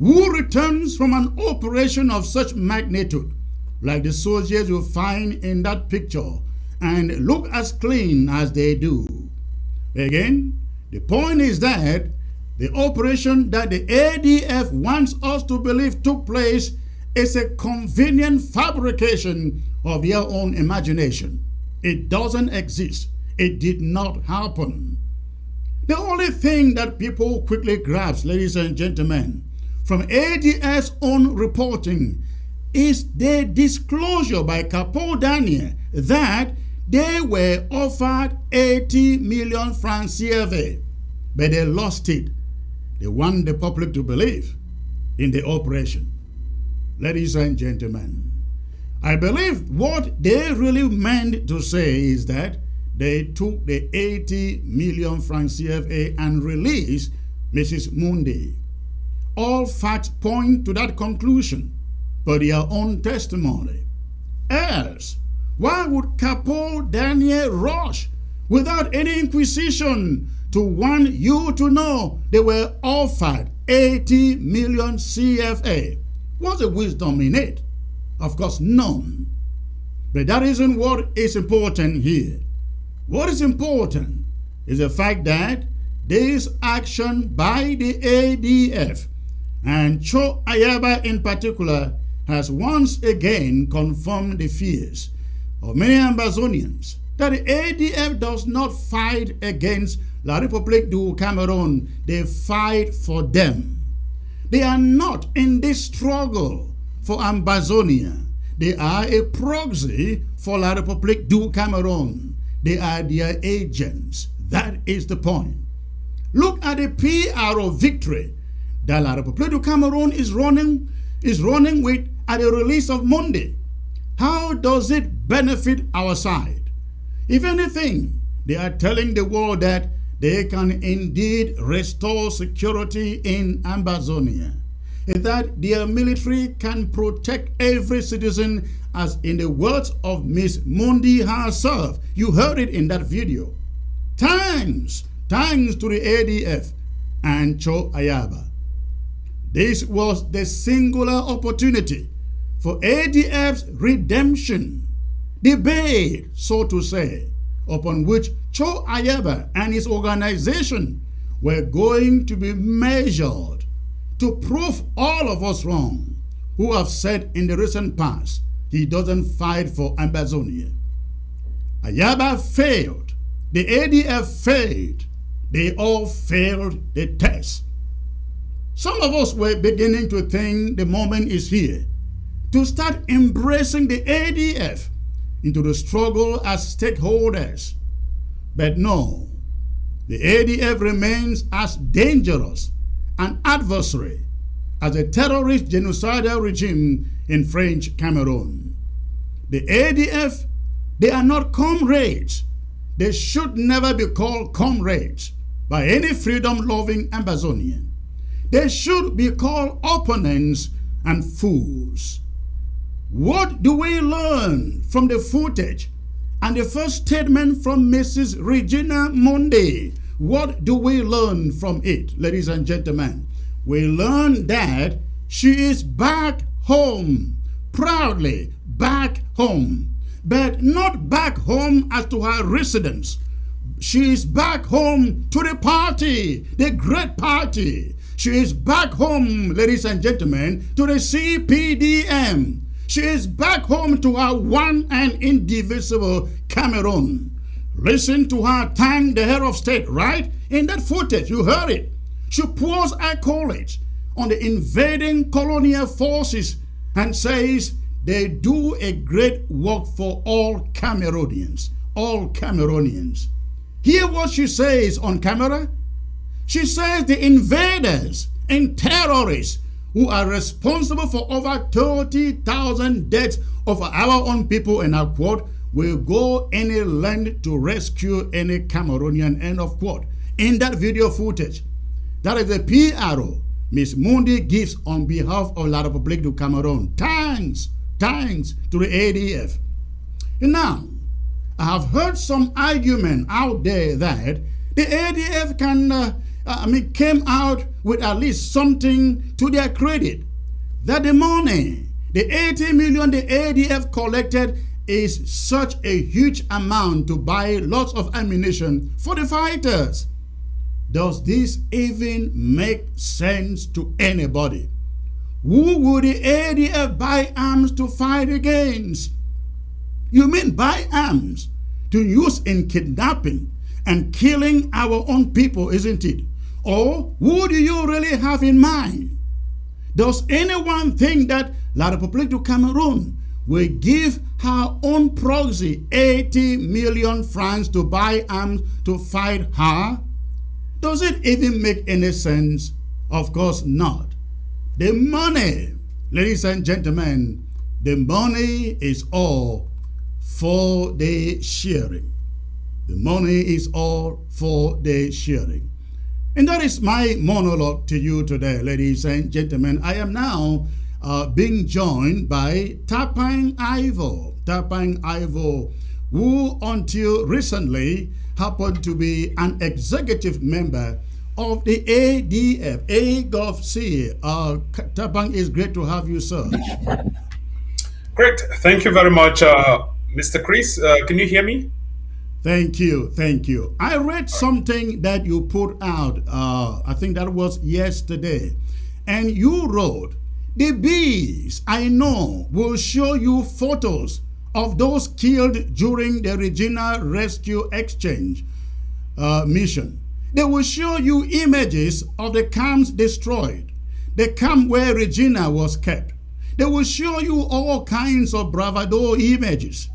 Who returns from an operation of such magnitude, like the soldiers you find in that picture, and look as clean as they do? Again, the point is that the operation that the ADF wants us to believe took place is a convenient fabrication of their own imagination. It doesn't exist. It did not happen. The only thing that people quickly grasp, ladies and gentlemen, from ADF's own reporting is the disclosure by Capo Daniel that they were offered 80 million francs CFA, but they lost it. They want the public to believe in the operation. Ladies and gentlemen, I believe what they really meant to say is that they took the 80 million francs CFA and released Mrs. Mundi. All facts point to that conclusion, but their own testimony. Else, why would Capo Daniel rush without any inquisition to want you to know they were offered 80 million CFA? What's the wisdom in it? Of course, none. But that isn't what is important here. What is important is the fact that this action by the ADF and Cho Ayaba in particular has once again confirmed the fears of many Ambazonians that the ADF does not fight against La République du Cameroon, they fight for them. They are not in this struggle for Ambazonia. They are a proxy for La République du Cameroon. They are their agents. That is the point. Look at the PRO victory that La République du Cameroon is running with at the release of Mundi. How does it benefit our side? If anything, they are telling the world that they can indeed restore security in Ambazonia, that their military can protect every citizen, as in the words of Miss Mundi herself. You heard it in that video. Thanks to the ADF and Cho Ayaba. This was the singular opportunity for ADF's redemption, debate, so to say, upon which Cho Ayaba and his organization were going to be measured to prove all of us wrong who have said in the recent past he doesn't fight for Ambazonia. Ayaba failed. The ADF failed. They all failed the test. Some of us were beginning to think the moment is here to start embracing the ADF into the struggle as stakeholders. But no, the ADF remains as dangerous an adversary as a terrorist genocidal regime in French Cameroon. The ADF, they are not comrades. They should never be called comrades by any freedom-loving Ambazonian. They should be called opponents and fools. What do we learn from the footage and the first statement from Mrs. Regina Mundi? What do we learn from it, ladies and gentlemen? We learn that she is back home, proudly back home, but not back home as to her residence. She is back home to the party, the great party. She is back home, ladies and gentlemen, to the CPDM. She is back home to her one and indivisible Cameroon. Listen to her thank the head of state, right? In that footage, you heard it. She pours accolades on the invading colonial forces and says they do a great work for all Cameroonians. All Cameroonians. Hear what she says on camera. She says the invaders and terrorists who are responsible for over 30,000 deaths of our own people, and I quote, will go any length to rescue any Cameroonian, end of quote. In that video footage, that is the PRO Miss Mundi gives on behalf of La République du Cameroon. Thanks to the ADF. And now, I have heard some argument out there that the ADF came out with at least something to their credit. That the money, the 80 million the ADF collected, is such a huge amount to buy lots of ammunition for the fighters. Does this even make sense to anybody? Who would the ADF buy arms to fight against? You mean buy arms to use in kidnapping and killing our own people, isn't it? Or who do you really have in mind? Does anyone think that La République du Cameroon will give her own proxy 80 million francs to buy arms to fight her? Does it even make any sense? Of course not. The money, ladies and gentlemen, the money is all for the sharing. The money is all for the sharing. And that is my monologue to you today, ladies and gentlemen. I am now being joined by Tapang Ivo. Tapang Ivo, who until recently happened to be an executive member of the ADF, AGOVC. Tapang, is great to have you, sir. Great. Thank you very much, Mr. Chris. Can you hear me? Thank you, thank you. I read something that you put out, I think that was yesterday, and you wrote, the bees I know will show you photos of those killed during the Regina Rescue Exchange mission. They will show you images of the camps destroyed, the camp where Regina was kept. They will show you all kinds of bravado images.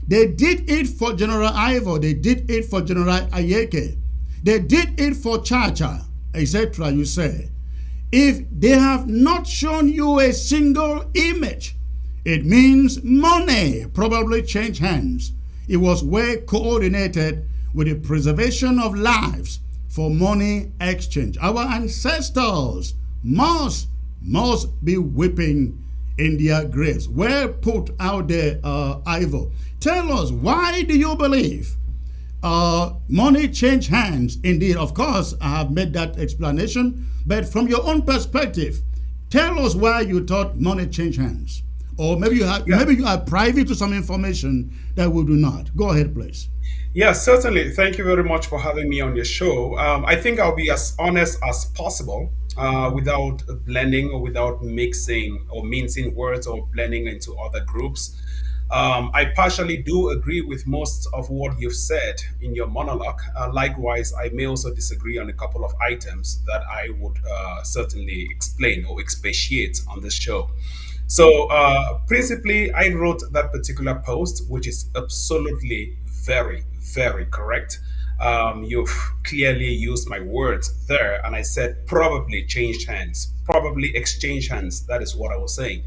They did it for General Ivo. They did it for General Ayeke. They did it for Chacha, etc. You say. If they have not shown you a single image, it means money probably changed hands. It was well coordinated with the preservation of lives for money exchange. Our ancestors must be weeping in their graves. Well put out there, Ivo. Tell us, why do you believe money change hands? Indeed, of course, I have made that explanation, but from your own perspective, tell us why you thought money change hands. Or maybe maybe you are privy to some information that we do not. Go ahead, please. Yeah, certainly. Thank you very much for having me on your show. I think I'll be as honest as possible without blending or without mixing or mincing words or blending into other groups. I partially do agree with most of what you've said in your monologue. Likewise, I may also disagree on a couple of items that I would certainly explain or expatiate on this show. So, principally, I wrote that particular post, which is absolutely very, very correct. You've clearly used my words there, and I said probably changed hands, probably exchanged hands. That is what I was saying.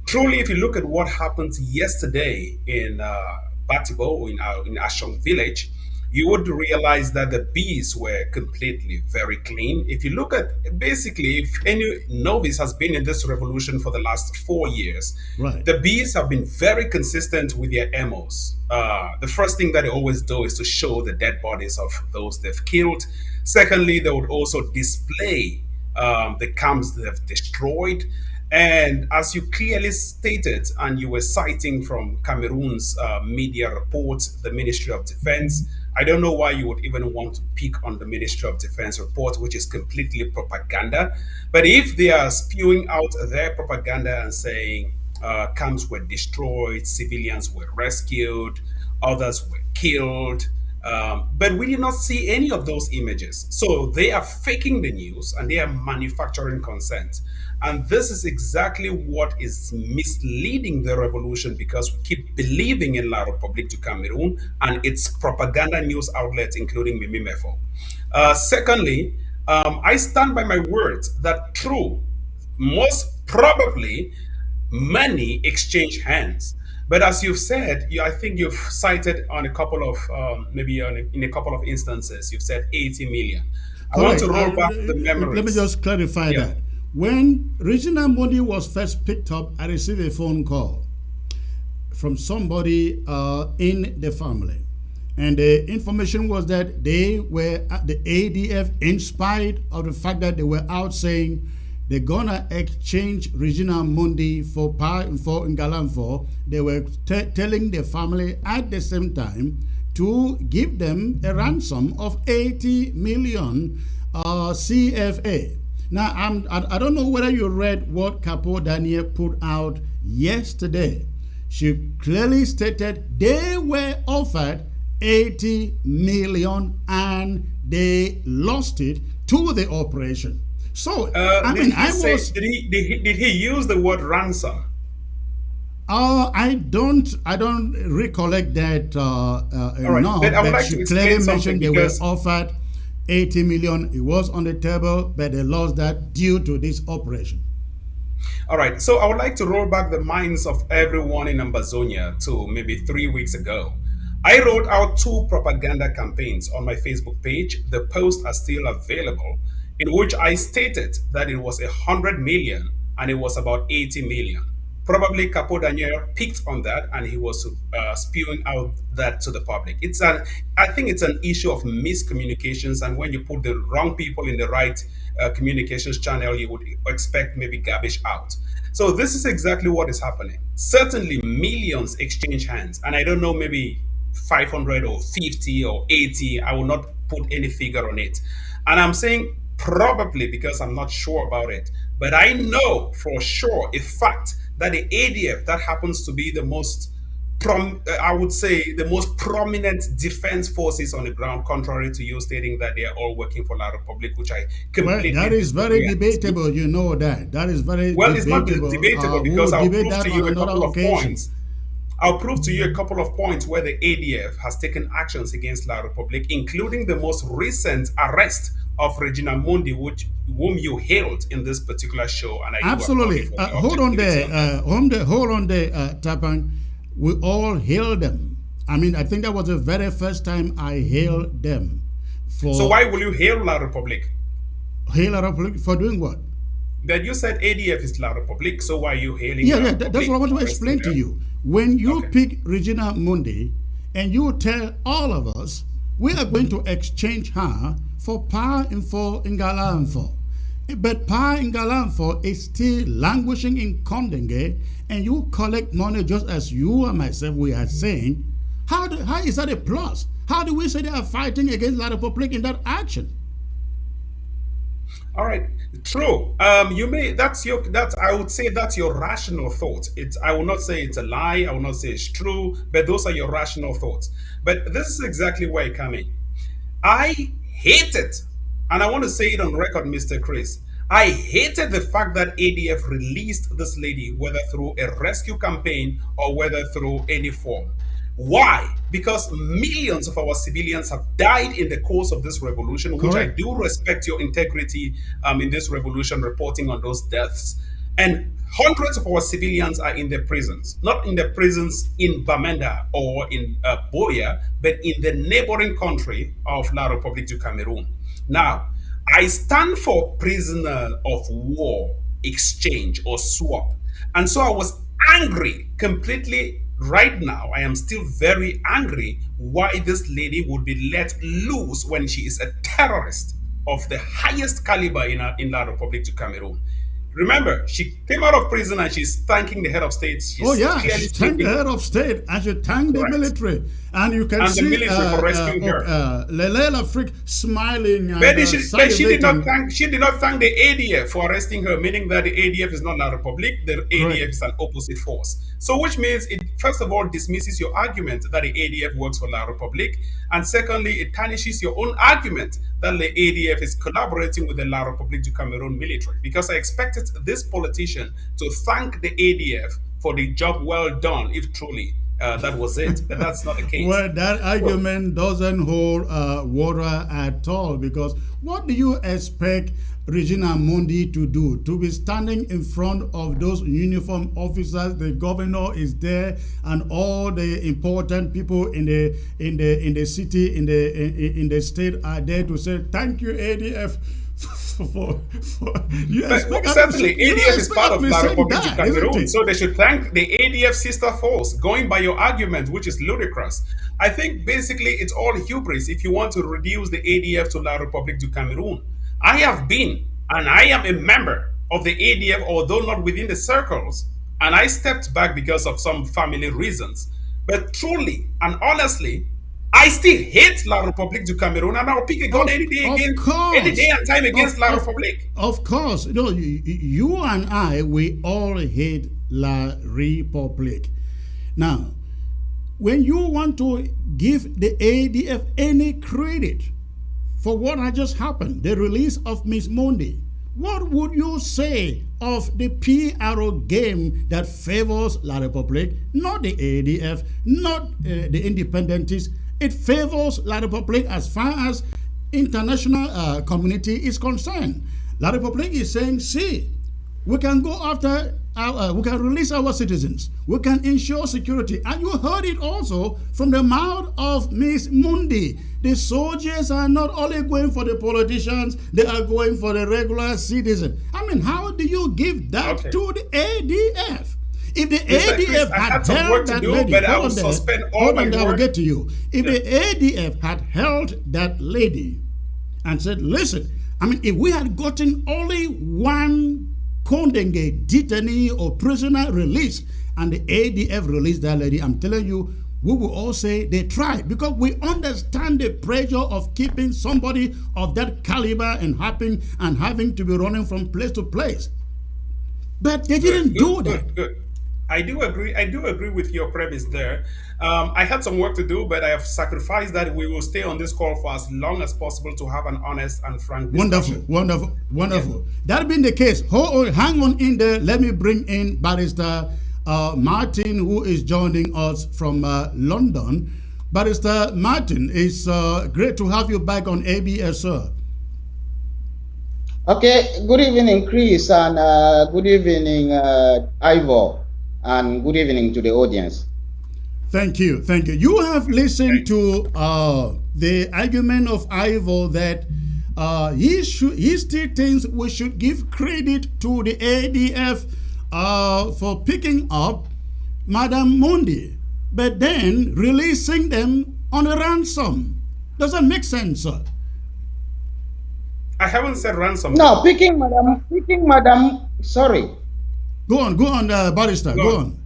Truly, if you look at what happened yesterday in Batibo, in Ashong village, you would realize that the bees were completely very clean. If you look at basically, if any novice has been in this revolution for the last 4 years, Right. the bees have been very consistent with their MOs. The first thing that they always do is to show the dead bodies of those they've killed. Secondly, they would also display the camps they've destroyed. And as you clearly stated, and you were citing from Cameroon's media report, the Ministry of Defense, I don't know why you would even want to pick on the Ministry of Defense report, which is completely propaganda. But if they are spewing out their propaganda and saying camps were destroyed, civilians were rescued, others were killed, but we did not see any of those images. So they are faking the news and they are manufacturing consent. And this is exactly what is misleading the revolution, because we keep believing in La République du Cameroon and its propaganda news outlets, including Mimimefo. Secondly, I stand by my words that true, most probably money exchange hands. But as you've said, I think you've cited on a couple of, in a couple of instances, you've said 80 million. I want Correct. to roll back the memories. Let me just clarify Yeah. that. When Regina Mundi was first picked up, I received a phone call from somebody in the family. And the information was that they were at the ADF, in spite of the fact that they were out saying they're gonna exchange Regina Mundi for Ngalamfo. They were telling the family at the same time to give them a ransom of 80 million CFA. Now, I don't know whether you read what Capo Daniel put out yesterday. She clearly stated they were offered 80 million and they lost it to the operation. So, I Did mean, he I say? was Did he use the word ransom? I don't recollect that All right, but enough, I would but like she to clearly explain something mentioned they were because offered 80 million. It was on the table, but they lost that due to this operation. all right, so I would like to roll back the minds of everyone in Ambazonia to maybe 3 weeks ago. I wrote out two propaganda campaigns on my Facebook page. The posts are still available, in which I stated that it was 100 million and it was about 80 million. Probably Capo Daniel picked on that and he was spewing out that to the public. I think it's an issue of miscommunications, and when you put the wrong people in the right communications channel, you would expect maybe garbage out. So this is exactly what is happening. Certainly, millions exchange hands, and I don't know, maybe 500 or 50 or 80. I will not put any figure on it. And I'm saying probably because I'm not sure about it. But I know for sure a fact that the ADF, that happens to be the most I would say the most prominent defense forces on the ground, contrary to you stating that they are all working for La Republic, which I Well, that completely is very disagree and dispute. debatable. You know that. That is very Well, it's not debatable. debatable We because will I'll debate prove that to on you a another couple of occasion. points. I'll prove to you a couple of points where the ADF has taken actions against La Republic, including the most recent arrest of Regina Mundi, whom you hailed in this particular show, and I do applaud you Absolutely. for the Hold on objectivity there. on that. Hold on there, Tapan. We all hailed them. I mean, I think that was the very first time I hailed them So for why will you hail La Republic? hail a republic for doing what? That you said ADF is La Republic, so why are you hailing Yeah, La yeah, that's Republic what I want to for arresting explain to them? you. When you Okay. pick Regina Mundi and you tell all of us we are going to exchange her for power info in Galanfo. But power in Galanfo is still languishing in Kondenge, and you collect money just as you and myself we are saying. How is that a plus? How do we say they are fighting against La Republic in that action? All right, true. You may that's I would say that's your rational thought. I will not say it's a lie. I will not say it's true, but those are your rational thoughts. But this is exactly where I come in. I hate it, and I want to say it on record, Mr. Chris. I hated the fact that ADF released this lady, whether through a rescue campaign or whether through any form. Why? Because millions of our civilians have died in the course of this revolution, which I Correct. do respect your integrity in this revolution, reporting on those deaths. And hundreds of our civilians are in the prisons, not in the prisons in Bamenda or in Boya, but in the neighboring country of La République du Cameroon. Now, I stand for prisoner of war exchange or swap. And so I was angry completely. Right now, I am still very angry why this lady would be let loose when she is a terrorist of the highest caliber in La Republic du Cameroon. Remember, she came out of prison and she's thanking the head of state. Oh She's yeah, clearly she thanked the stating, head of state and she thanked the correct, military, and you can and the see military for rescuing her. Lelela Frick smiling and But salivating. she did not thank the ADF for arresting her, meaning that the ADF is not La Republic, the ADF Correct. is an opposite force. So which means it first of all dismisses your argument that the ADF works for La Republic, and secondly, it tarnishes your own argument that the ADF is collaborating with the La Republique du Cameroon military. Because I expected this politician to thank the ADF for the job well done, if truly that was it. But that's not the case. Well, that So, argument doesn't hold water at all, because what do you expect Regina Mundi to do? To be standing in front of those uniform officers, the governor is there, and all the important people in the city, in the state are there to say thank you, ADF. You expect us to certainly, say, you ADF is expect part us of to be La saying Republique du that, isn't Cameroon, it? so they should thank the ADF sister force. Going by your argument, which is ludicrous, I think basically it's all hubris if you want to reduce the ADF to La Republique du Cameroon. I have been, and I am a member of the ADF, although not within the circles, and I stepped back because of some family reasons. But truly and honestly, I still hate La Republique du Cameroon, and I'll pick a gun any day Of again, any day course, and time against La of Republique. of course. No, you and I, we all hate La Republique. Now, when you want to give the ADF any credit for what had just happened, the release of Miss Mundi, what would you say of the PRO game that favors La Republique, not the ADF, not the independentists? It favors La Republique as far as international community is concerned. La Republique is saying, see, we can go after, we can release our citizens. We can ensure security. And you heard it also from the mouth of Miss Mundi. The soldiers are not only going for the politicians, they are going for the regular citizen. I mean, how do you give that Okay. to the ADF? If the Mr. Chris, ADF I had had some work held to that do, lady, but I hold will on there, suspend all hold my on there, I will work. get to you. If Yeah. the ADF had held that lady and said, listen, I mean, if we had gotten only one Kondenge detainee or prisoner released and the ADF released that lady, I'm telling you, we will all say they tried because we understand the pressure of keeping somebody of that caliber and having to be running from place to place. But they didn't do that. Good. I do agree. I do agree with your premise there. I had some work to do, but I have sacrificed that. We will stay on this call for as long as possible to have an honest and frank Wonderful, discussion. wonderful, Yeah. wonderful. That being the case, hang on in there. Let me bring in Barrister Martin, who is joining us from London. Barrister Martin, it's great to have you back on ABS, sir. Okay, good evening, Chris, and good evening, Ivor, and good evening to the audience. Thank you, thank you. You have listened Thank you. to the argument of Ivor that he still thinks we should give credit to the ADF for picking up Madam Mundi, but then releasing them on a ransom. Doesn't make sense, sir. I haven't said ransom. No, picking Madam, sorry, Go on, Barrister, Go go on. on.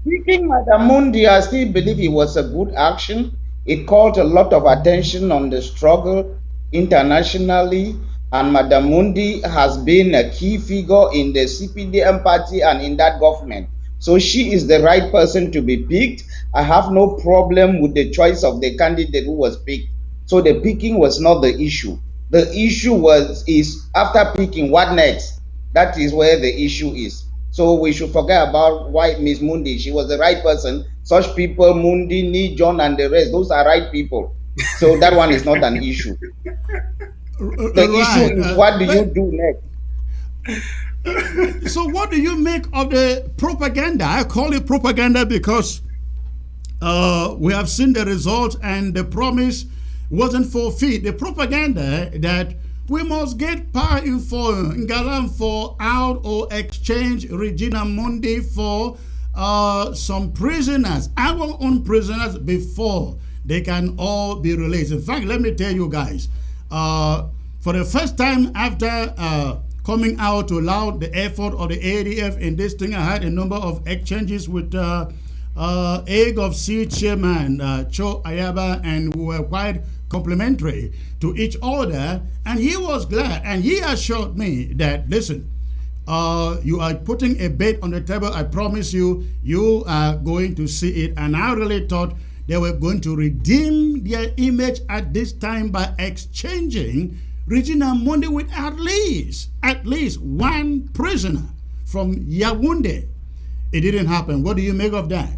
picking Madam Mundi, I still believe it was a good action. It called a lot of attention on the struggle internationally, and Madam Mundi has been a key figure in the CPDM party and in that government. So she is the right person to be picked. I have no problem with the choice of the candidate who was picked. So the picking was not the issue. The issue is after picking, what next? That is where the issue is. So we should forget about why Miss Mundi. She was the right person. Such people, Mundi, Ni, John, and the rest, those are right people. So that one is not an issue. The Right. issue is what do you do next? So, what do you make of the propaganda? I call it propaganda because we have seen the results and the promise wasn't fulfilled. The propaganda that we must get power info Ngalam for out or exchange Regina Mundi for some prisoners, our own prisoners, before they can all be released. In fact, let me tell you guys, for the first time after coming out to allow the effort of the ADF in this thing, I had a number of exchanges with egg of sea chairman Cho Ayaba, and we were quite complimentary to each other, and he was glad, and he assured me that, listen, you are putting a bet on the table. I promise you, you are going to see it. And I really thought they were going to redeem their image at this time by exchanging Regina Mundi with at least one prisoner from Yaoundé. It didn't happen. What do you make of that?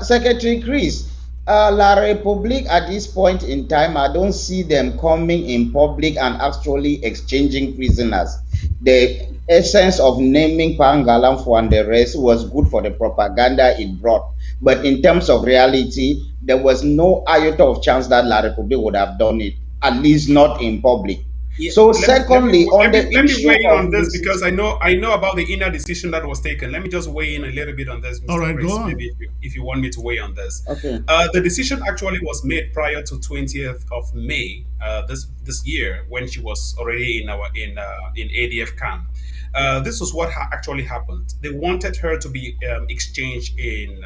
Secretary Chris, La Republique at this point in time, I don't see them coming in public and actually exchanging prisoners. The essence of naming Pangalamfo and the rest was good for the propaganda it brought. But in terms of reality, there was no iota of chance that La Republique would have done it, at least not in public. Yeah, So let me secondly, on the let me issue weigh in of on this Mrs. because I know about the inner decision that was taken. Let me just weigh in a little bit on this, All Mr. right, Chris. go on. Maybe if you want me to weigh on this. Okay. The decision actually was made prior to 20th of May this year when she was already in ADF camp. This was what actually happened. They wanted her to be exchanged in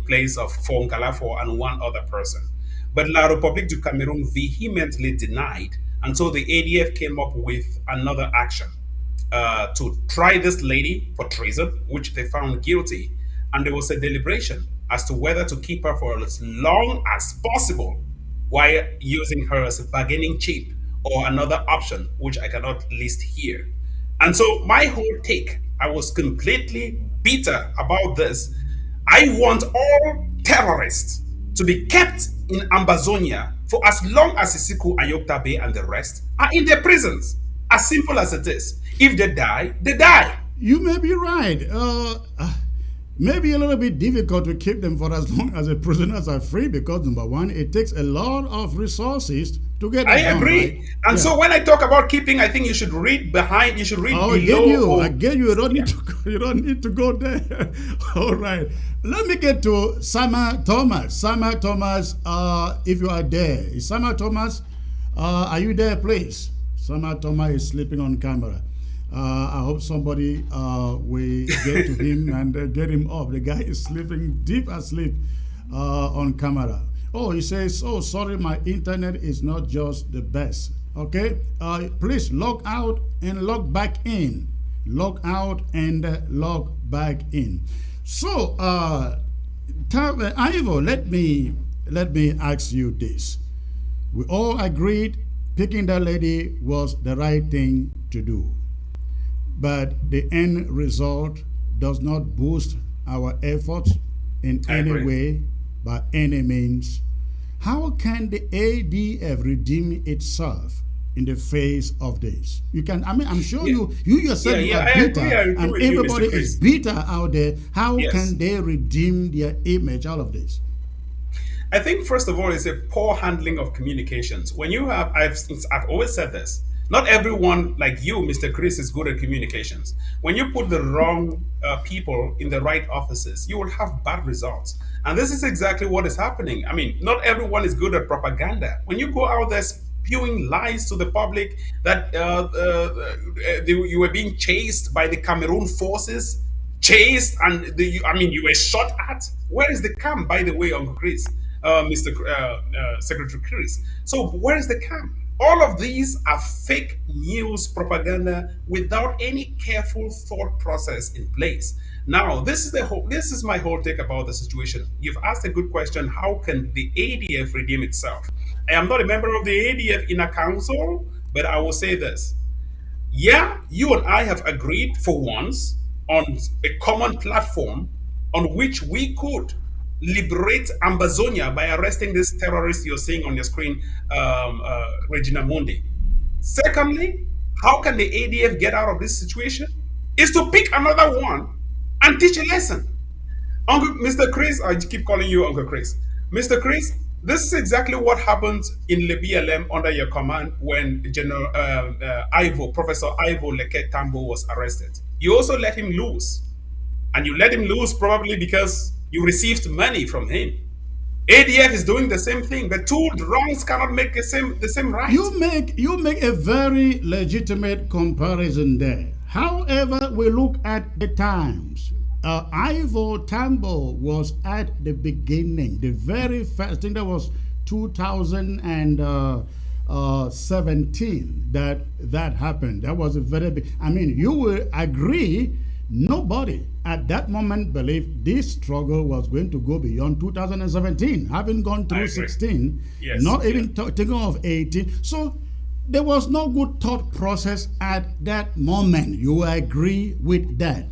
place of Fongalafo and one other person. But La République du Cameroon vehemently denied, and so the ADF came up with another action to try this lady for treason, which they found guilty. And there was a deliberation as to whether to keep her for as long as possible while using her as a bargaining chip or another option, which I cannot list here. And so my whole take, I was completely bitter about this. I want all terrorists to be kept in Ambazonia for as long as Isiku, Ayoktabe, and the rest are in their prisons. As simple as it is. If they die, they die. You may be right. Maybe a little bit difficult to keep them for as long as the prisoners are free because number one, it takes a lot of resources to get I it done, agree. right? And Yeah. so when I talk about keeping, I think you should read behind, you should read Oh, I below. get you. or- I get you. You don't need to go, you don't need to go there. All right. Let me get to Sama Thomas. Sama Thomas, if you are there. Is Sama Thomas, are you there, please? Sama Thomas is sleeping on camera. I hope somebody will get to him and get him up. The guy is sleeping deep asleep on camera. Oh, he says, oh, sorry, my internet is not just the best. Okay, please log out and log back in. Log out and log back in. So, Ivo, let me ask you this. We all agreed picking that lady was the right thing to do. But the end result does not boost our efforts in I any agree. way, by any means. How can the ADF redeem itself in the face of this? You can. I mean, I'm sure Yeah. you yourself Yeah, are I bitter, agree. I agree and with you, Mr. everybody Chris. is bitter out there. How Yes. can they redeem their image out of this? I think first of all, it's a poor handling of communications. When you have, I've always said this. Not everyone like you, Mr. Chris, is good at communications. When you put the wrong people in the right offices, you will have bad results. And this is exactly what is happening. I mean, not everyone is good at propaganda. When you go out there spewing lies to the public that you were being chased by the Cameroon forces, chased, and you were shot at. Where is the camp, by the way, Uncle Chris, Secretary Chris? So where is the camp? All of these are fake news propaganda without any careful thought process in place. Now, this is my whole take about the situation. You've asked a good question. How can the ADF redeem itself? I am not a member of the ADF in a council, but I will say this. Yeah, you and I have agreed for once on a common platform on which we could liberate Ambazonia by arresting this terrorist you're seeing on your screen, Regina Mundi. Secondly, how can the ADF get out of this situation? Is to pick another one and teach a lesson. Uncle Mr. Chris, I keep calling you Uncle Chris. Mr. Chris, this is exactly what happened in the BLM under your command when General Professor Ivo Leket Tambo was arrested. You also let him loose. And you let him loose probably because you received money from him. ADF is doing the same thing. The two wrongs cannot make the same right. You make a very legitimate comparison there. However, we look at the times. Ivo Tambo was at the beginning, the very first. I think that was 2017 that happened. That was a very big. I mean, you will agree. Nobody at that moment believed this struggle was going to go beyond 2017, having gone through 16, Yes, not even thinking of 18. So there was no good thought process at that moment. You agree with that.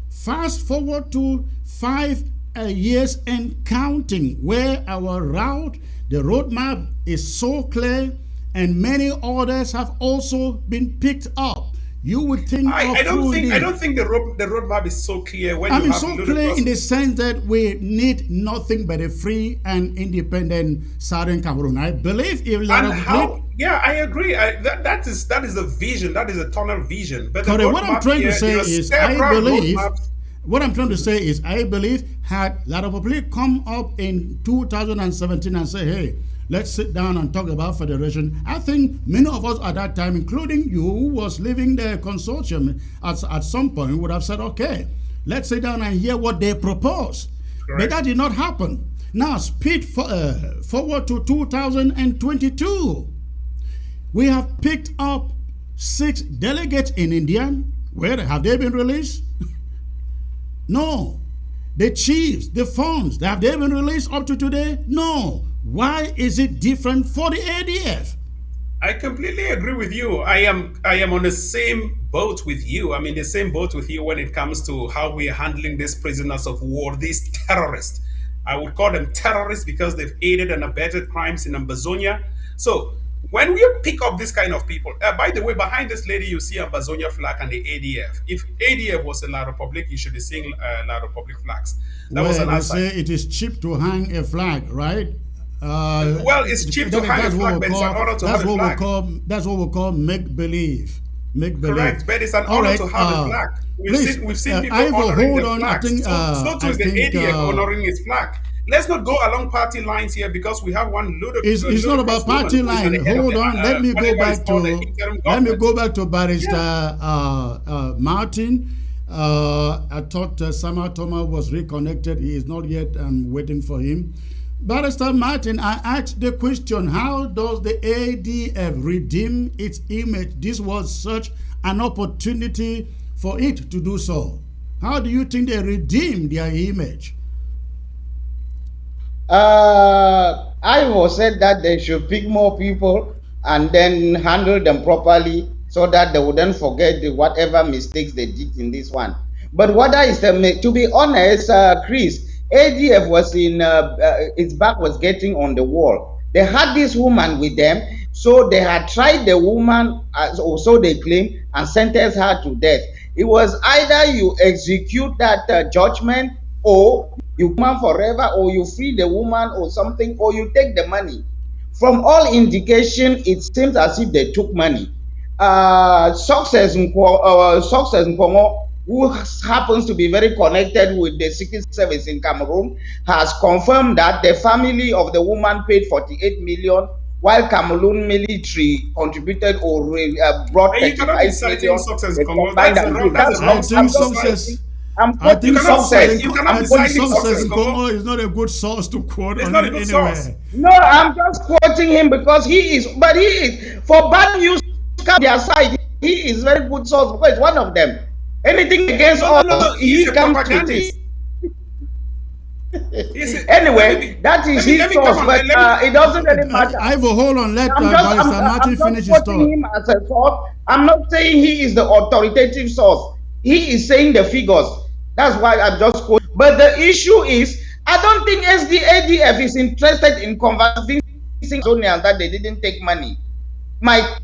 Fast forward to 5 years and counting, where our route, the roadmap is so clear, and many others have also been picked up. You would think I don't think the roadmap is so clear when I you mean, have so little clear in the process. sense that we need nothing but a free and independent Southern Cameroon. I believe if And how? Yeah, I agree. That is the vision. That is a tunnel vision. But the correct. What I'm roadmap trying to here, say there are is, several roadmaps. what I'm trying to say is, I believe had Lada Public come up in 2017 and say, hey, let's sit down and talk about federation. I think many of us at that time, including you, who was leaving the consortium at some point, would have said, okay, let's sit down and hear what they propose. Correct. But that did not happen. Now, speed forward to 2022. We have picked up 6 delegates in India. Where have they been released? No. The chiefs, the funds, have they been released up to today? No. Why is it different for the ADF? I completely agree with you. I am on the same boat with you. I'm in the same boat with you when it comes to how we are handling these prisoners of war, these terrorists. I would call them terrorists because they've aided and abetted crimes in Ambazonia. So when we pick up this kind of people, by the way, behind this lady you see Ambazonia flag and the ADF. If ADF was a La Republic, you should be seeing La Republic flags. That was Where an they outside. say it is cheap to hang a flag, right? Well, it's cheap to hang a That's what flag, we but it's an call honor to have a flag. that's what we call make believe. Make believe. Correct, but it's an All honor right. to have a flag. We've Please, seen people Ivo, honoring hold the on. flag. So too I is the think ADF honoring its flag. Let's not go along party lines here because we have one it's not ludicrous about woman party who is at line. the head of Hold the on. Let me go whatever is back called the to interim government. Barrister Yeah. Martin. I thought Sama Toma was reconnected. He is not yet. I'm waiting for him. Barrister Martin, I asked the question, how does the ADF redeem its image? This was such an opportunity for it to do so. How do you think they redeem their image? Ivo said that they should pick more people and then handle them properly so that they wouldn't forget whatever mistakes they did in this one. But what is to be honest, Chris, ADF was its back was getting on the wall. They had this woman with them, so they had tried the woman, or so they claim, and sentenced her to death. It was either you execute that judgment or you man forever, or you free the woman or something, or you take the money. From all indication, it seems as if they took money. Success Nkongo, who happens to be very connected with the secret service in Cameroon, has confirmed that the family of the woman paid 48 million, while Cameroon military contributed or brought And you cannot be 35 citing million. success They Congo. combined That's a and wrong. gave. That's That's a I wrong wrong. think source I'm to just cite. success. quoting. I'm I quoting think You cannot success cite. in success. You cannot I be I'm think quoting citing success success in success. Congo Congo. is not a good source to quote It's on not a good source. anywhere. No, I'm just quoting him because he is, but he is, for bad news come their side, he is very good source because it's one of them. Anything against No, no, no, us, no. He's he a comes with propagandist. it. He's a, let me Anyway, be. that is Let his me come source, on. but Let me. it doesn't really matter. Ivo, hold on. Let Barrister I'm Martin just finish his quoting thought. him as a source. I'm not saying he is the authoritative source. He is saying the figures. That's why I'm just quoting. But the issue is, I don't think SDADF is interested in convincing Zonians that they didn't take money. My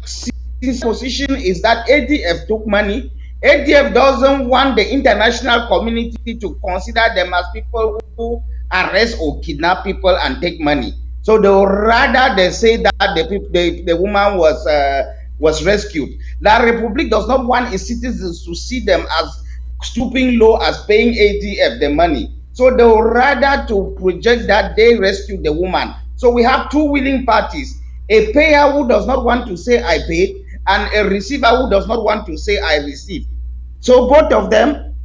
position is that ADF took money. ADF doesn't want the international community to consider them as people who arrest or kidnap people and take money. So they would rather they say that the woman was rescued. La Republic does not want its citizens to see them as stooping low as paying ADF the money. So they would rather to project that they rescued the woman. So we have two willing parties: a payer who does not want to say I paid, and a receiver who does not want to say I received. So both of them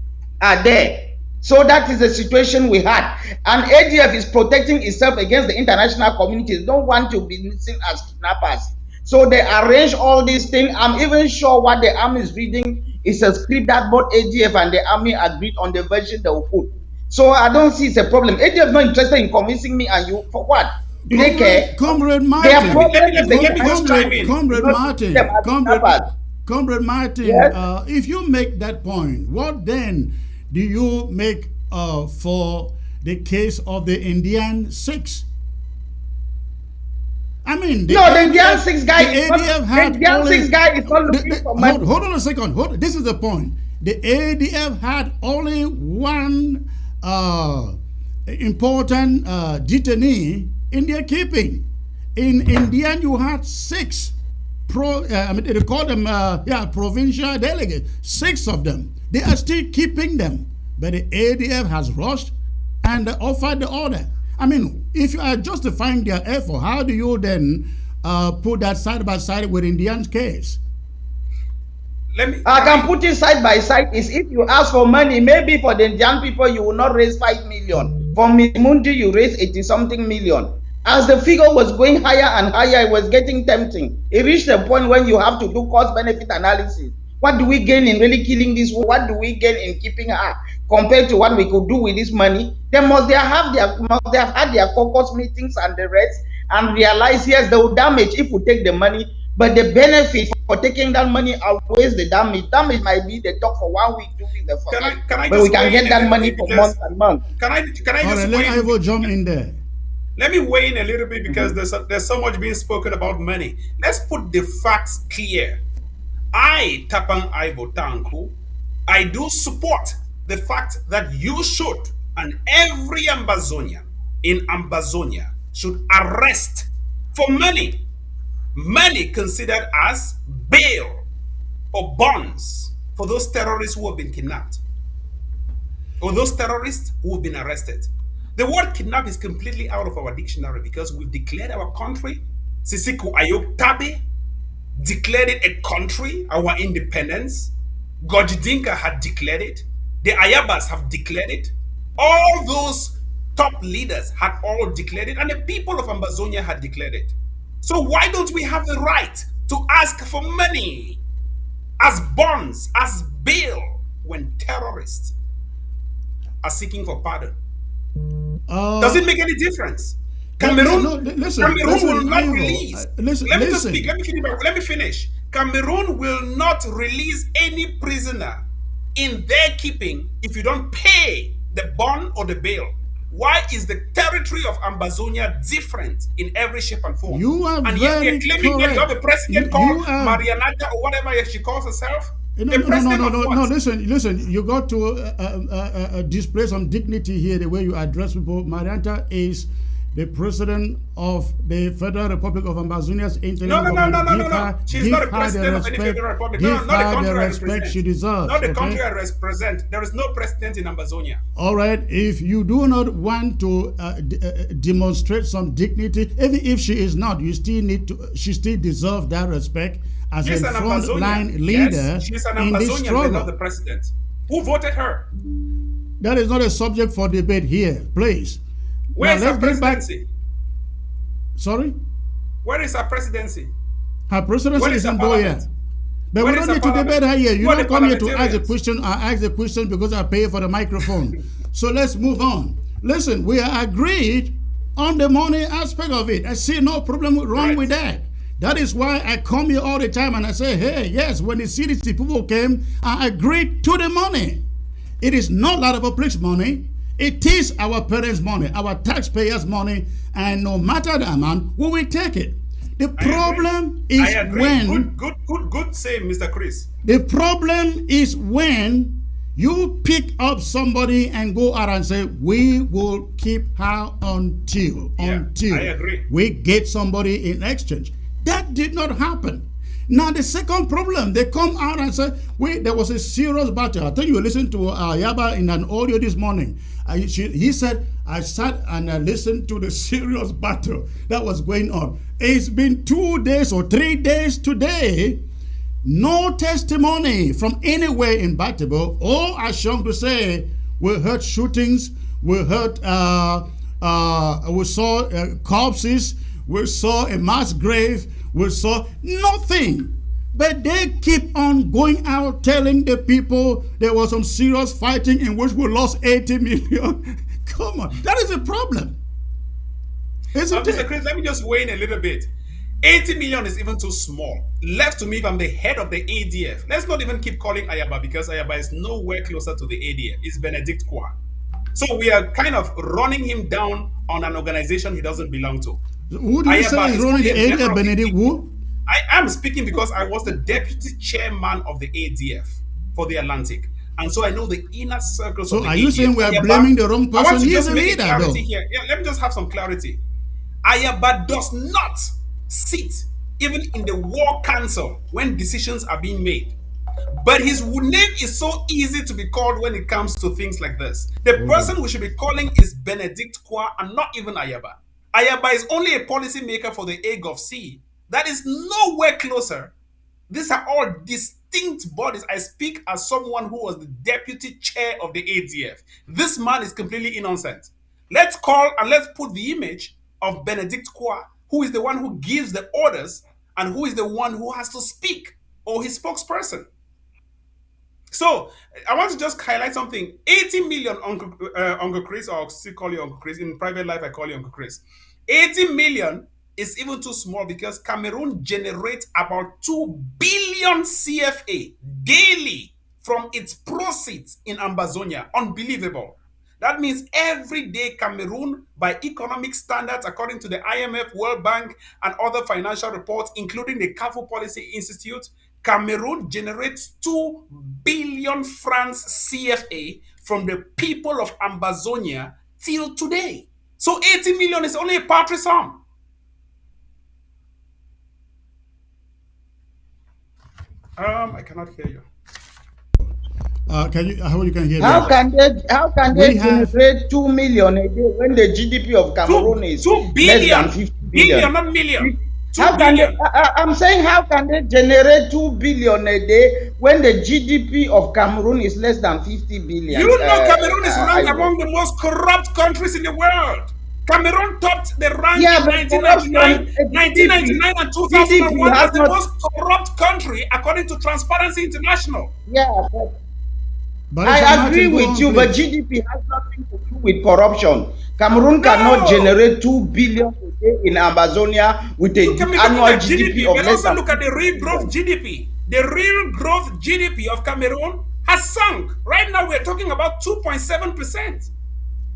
are there. So that is the situation we had. And ADF is protecting itself against the international community. They don't want to be seen as kidnappers. So they arrange all these things. I'm even sure what the army is reading is a script that both ADF and the army agreed on the version they will put. So I don't see it's a problem. ADF is not interested in convincing me and you for what? Do they care? Comrade Their Martin, problem is the let me just international chime in. community Comrade does not see them Martin, as kidnappers. Comrade Martin, Yes. if you make that point, what then do you make for the case of the Indian 6? I mean, The Indian 6 guy the is not, ADF the had Indian only 6 guy is not looking for money. hold on a second. This is the point. The ADF had only one important detainee in their keeping. In Indian, you had 6 they call them provincial delegates. 6 of them. They are still keeping them, but the ADF has rushed and offered the order. I mean, if you are justifying their effort, how do you then put that side by side with Indian's case? I can put it side by side. Is if you ask for money, maybe for the young people you will not raise 5 million. For Mundi, you raise 80 something million. As the figure was going higher and higher, it was getting tempting. It reached a point when you have to do cost benefit analysis. What do we gain in really killing this? What do we gain in keeping her compared to what we could do with this money? They must have had their caucus meetings and the rest and realize yes, they will damage if we take the money. But the benefit for taking that money outweighs the damage. Damage might be they talk for 1 week, 2 weeks, they forget. Can I But we just can weigh in get a that little money bit for because months and months. can I All right, just let weigh in? Ivo jump in there. Let me weigh in a little bit because Mhm. there's so much being spoken about money. Let's put the facts clear. I, Tapan Ivo Tanku, I do support the fact that you should, and every Ambazonian in Ambazonia should arrest for money considered as bail or bonds for those terrorists who have been kidnapped or those terrorists who have been arrested. The word kidnap is completely out of our dictionary because we've declared our country. Sisiku Ayok Tabe declared it a country, our independence. Gojidinka had declared it. The Ayabas have declared it. All those top leaders had all declared it, and the people of Ambazonia had declared it. So why don't we have the right to ask for money as bonds, as bail, when terrorists are seeking for pardon? Does Uh, it make any difference? no, Cameroon, listen, Cameroon will listen, not Ivo. release. Listen, Let me just speak. listen. Let me finish. Cameroon will not release any prisoner in their keeping if you don't pay the bond or the bail. Why is the territory of Ambazonia different in every shape and form? You are And yet they're very claiming that you have correct. a president called You are. Marianata or whatever she calls herself. No, A no, no, no, president no, of no, no. what? Listen. You got to display some dignity here. The way you address people. Marianta is the president of the Federal Republic of Ambazonia's No, interim no, no, no, government. no, no, no. She's not a The president of any respect. federal republic. No, Give no, not the her the country I respect represent. she deserves. Not the country Okay. I represent. There is no president in Ambazonia. All right. If you do not want to demonstrate some dignity, even if she is not, you still need to. She still deserves that respect as She's a an front line Ambazonian. Yes, leader she's an in this Ambazonian, but not the struggle. president. Who voted her? That is not a subject for debate here, please. Where Now is her let's get back. presidency? Sorry, Where is her presidency? her presidency Where is is her in parliament? Boya. But we Where is don't her need to debate parliament? her here. You Who are the don't come here to ask a parliamentarians? question. I ask the question because I pay for the microphone. So let's move on. Listen, we are agreed on the money aspect of it. I see no problem wrong Right. with that. That is why I come here all the time and I say, hey, yes, when the CDC people came, I agreed to the money. It is not lot of public's money. It is our parents' money, our taxpayers' money, and no matter the amount, we will take it. The I agree. problem I is agree. when Good save, Mr. Chris. the problem is when you pick up somebody and go out and say, we will keep her Yeah, until I agree. we get somebody in exchange. That did not happen. Now the second problem, they come out and say, wait, there was a serious battle. I think you listened to Yaba in an audio this morning. He said, I sat and I listened to the serious battle that was going on. It's been 2 days or 3 days today. No testimony from anywhere in Batabo. All I shown to say, we heard shootings, we heard, we saw corpses, we saw a mass grave, we saw nothing. But they keep on going out telling the people there was some serious fighting in which we lost 80 million. Come on, that is a problem, isn't Mr. it? Chris, let me just weigh in a little bit. 80 million is even too small. Left to me, if I'm the head of the ADF, let's not even keep calling Ayaba because Ayaba is nowhere closer to the ADF. It's Benedict Kwa. So we are kind of running him down on an organization he doesn't belong to. Who do you say Ayaba is is running only the a member area, of the Benedict? Who? I am speaking because I was the deputy chairman of the ADF for the Atlantic. And so I know the inner circles of So the are you ADF. saying we are Ayaba, blaming the wrong I want person? to He is just a make a leader, clarity though. here. Yeah, let me just have some clarity. Ayaba does not sit even in the war council when decisions are being made. But his name is so easy to be called when it comes to things like this. The Hold on. person we should be calling is Benedict Kwa and not even Ayaba. Ayaba is only a policy maker for the AGOV-C. That is nowhere closer. These are all distinct bodies. I speak as someone who was the deputy chair of the ADF. This man is completely innocent. Let's call and let's put the image of Benedict Kwa, who is the one who gives the orders and who is the one who has to speak, or his spokesperson. So I want to just highlight something. 80 million, Uncle Chris, or I still call you Uncle Chris. In private life, I call you Uncle Chris. 80 million is even too small because Cameroon generates about 2 billion CFA daily from its proceeds in Ambazonia. Unbelievable. That means every day Cameroon, by economic standards, according to the IMF, World Bank, and other financial reports, including the CAFU Policy Institute, Cameroon generates 2 billion francs CFA from the people of Ambazonia till today. So 80 million is only a paltry sum. I cannot hear you. Can you? How you can hear How me? can they We have generate 2 million a day when the GDP of Cameroon is 2 less than billion. 50 Billion, billion? not million. 2 How can they? billion. I'm saying, how can they generate 2 billion a day when the GDP of Cameroon is less than 50 You billion? know Cameroon is ranked Ivo. among the most corrupt countries in the world. Cameroon topped the rank Yeah, in but corruption, 1999 and GDP 2001 has as the not. most corrupt country according to Transparency International. Yeah, Barrister I agree Martin, go with on, you, but please. GDP has nothing to do with corruption. Cameroon cannot No! generate 2 billion a day in Amazonia with You an can be looking annual at GDP GDP, of but less also than look at the 50 real growth billion. GDP. The real growth GDP of Cameroon has sunk. Right now, we're talking about 2.7%.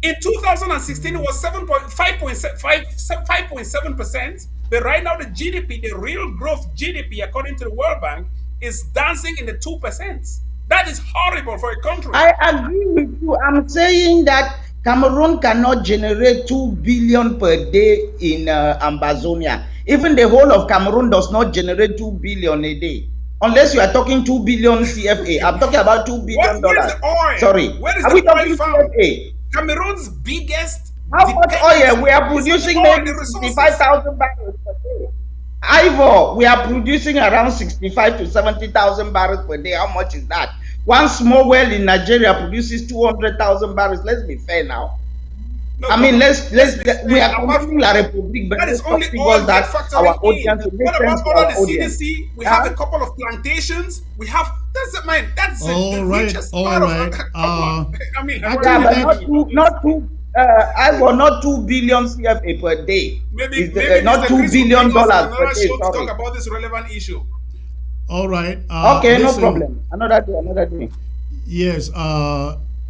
In 2016, it was 5.7%. But right now, the GDP, the real growth GDP, according to the World Bank, is dancing in the 2%. That is horrible for a country. I agree with you. I'm saying that Cameroon cannot generate 2 billion per day in Amazonia. Even the whole of Cameroon does not generate 2 billion a day. Unless you are talking 2 billion CFA. I'm talking about $2 billion. Where is the oil? Sorry. Where is Are the we oil talking found? CFA? Cameroon's biggest How much oil? dependency We are is on the producing oil, maybe the resources. 65,000 barrels per day. Ivor, we are producing around 65 to 70,000 barrels per day. How much is that? One small well in Nigeria produces 200,000 barrels. Let's be fair now. No, I come mean, on. Let's be we fair. are condemning La Republique, but That is let's only talk figures oil we are that our factoring in. audience will make What about sense to under our the audience. CDC? We have Huh? a couple of plantations. We have that's the All right, richest all part of. right. Come on. I mean, what are Yeah, Actually, you but telling that me about this? I want not 2 billion CFA per day. Maybe Is Mr. not $2 Chris will billion bring us on per another day. show to talk Sorry. about this relevant issue. all right. Okay, no Listen. problem. Another day, another day. Yes.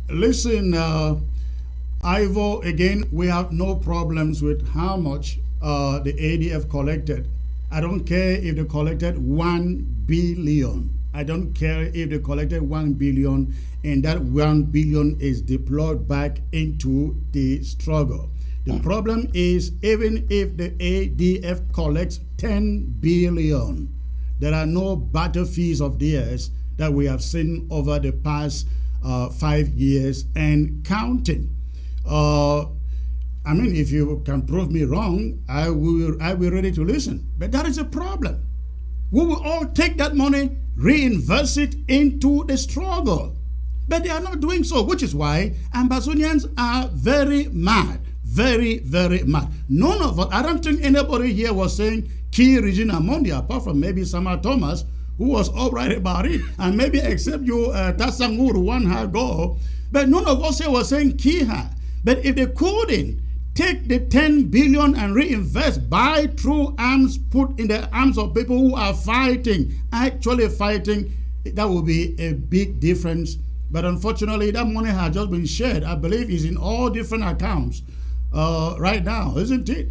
Listen, Ivo. Again, we have no problems with how much the ADF collected. I don't care if they collected 1 billion. I don't care if they collected 1 billion and that 1 billion is deployed back into the struggle. The problem is, even if the ADF collects 10 billion, there are no battle fees of theirs that we have seen over the past 5 years and counting. I mean, if you can prove me wrong, I will be ready to listen. But that is a problem. We will all take that money, reinvest it into the struggle. But they are not doing so, which is why Ambazonians are very mad. Very, very mad. None of us, I don't think anybody here was saying kill Regina Mundi, apart from maybe Sama Thomas, who was all right about it. And maybe except you, Tasanguru, one her go. But none of us here was saying kill her. But if they couldn't take the 10 billion and reinvest, buy true arms, put in the arms of people who are fighting, actually fighting, that would be a big difference. But unfortunately, that money has just been shared. I believe is in all different accounts right now, isn't it?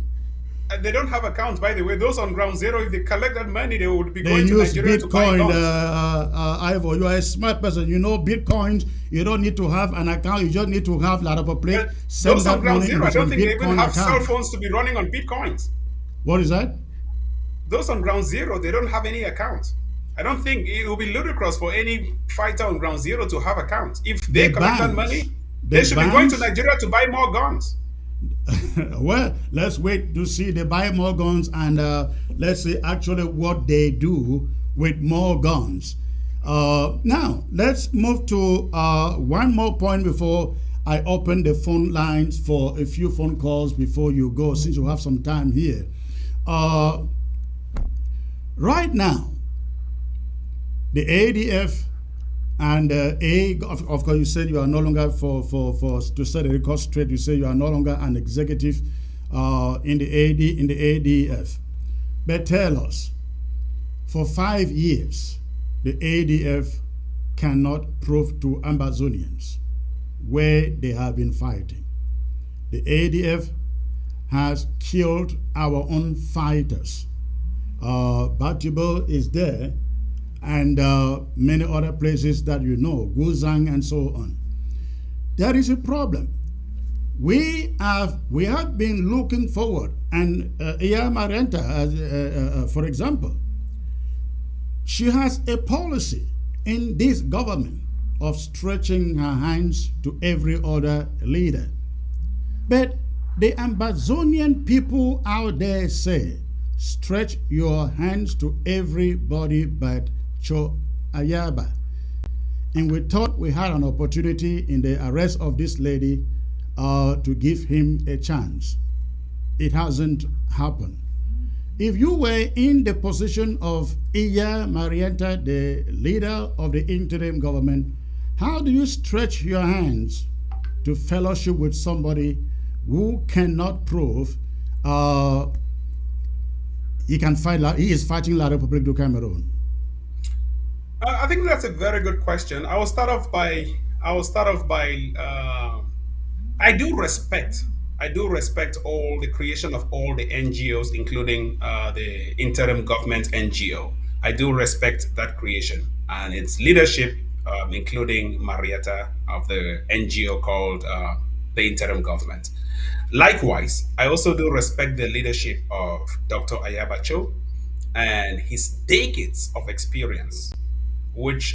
They don't have accounts, by the way. Those on ground zero, if they collect that money, they would be They going to use Nigeria to buy Bitcoin, guns. Ivo. You are a smart person. You know Bitcoins. You don't need to have an account. You just need to have a lot of plate. Send Those on that ground money zero, I into don't some think they even Bitcoin have cell account. phones to be running on Bitcoins. What is that? Those on ground zero, they don't have any accounts. I don't think it will be ludicrous for any fighter on ground zero to have accounts. If they collect that money, they should be going to Nigeria to buy more guns. Well, let's wait to see they buy more guns and let's see actually what they do with more guns. Now, let's move to one more point before I open the phone lines for a few phone calls before you go, since you have some time here. Right now, the ADF and of course, you said you are no longer to set the record straight. You say you are no longer an executive in the ADF. But tell us, for 5 years, the ADF cannot prove to Amazonians where they have been fighting. The ADF has killed our own fighters. Batubel is there, and many other places that you know, Guzang and so on. There is a problem. We have been looking forward, and Iya Marenta, for example, she has a policy in this government of stretching her hands to every other leader. But the Amazonian people out there say, stretch your hands to everybody but Cho Ayaba. And we thought we had an opportunity in the arrest of this lady to give him a chance. It hasn't happened. If you were in the position of Iya Marienta, the leader of the interim government, how do you stretch your hands to fellowship with somebody who cannot prove he is fighting La République du Cameroon? I think that's a very good question. I will start off by I do respect all the creation of all the NGOs, including the interim government NGO. I do respect that creation and its leadership, including Marietta of the NGO called the interim government. Likewise, I also do respect the leadership of Dr. Ayabacho and his decades of experience, which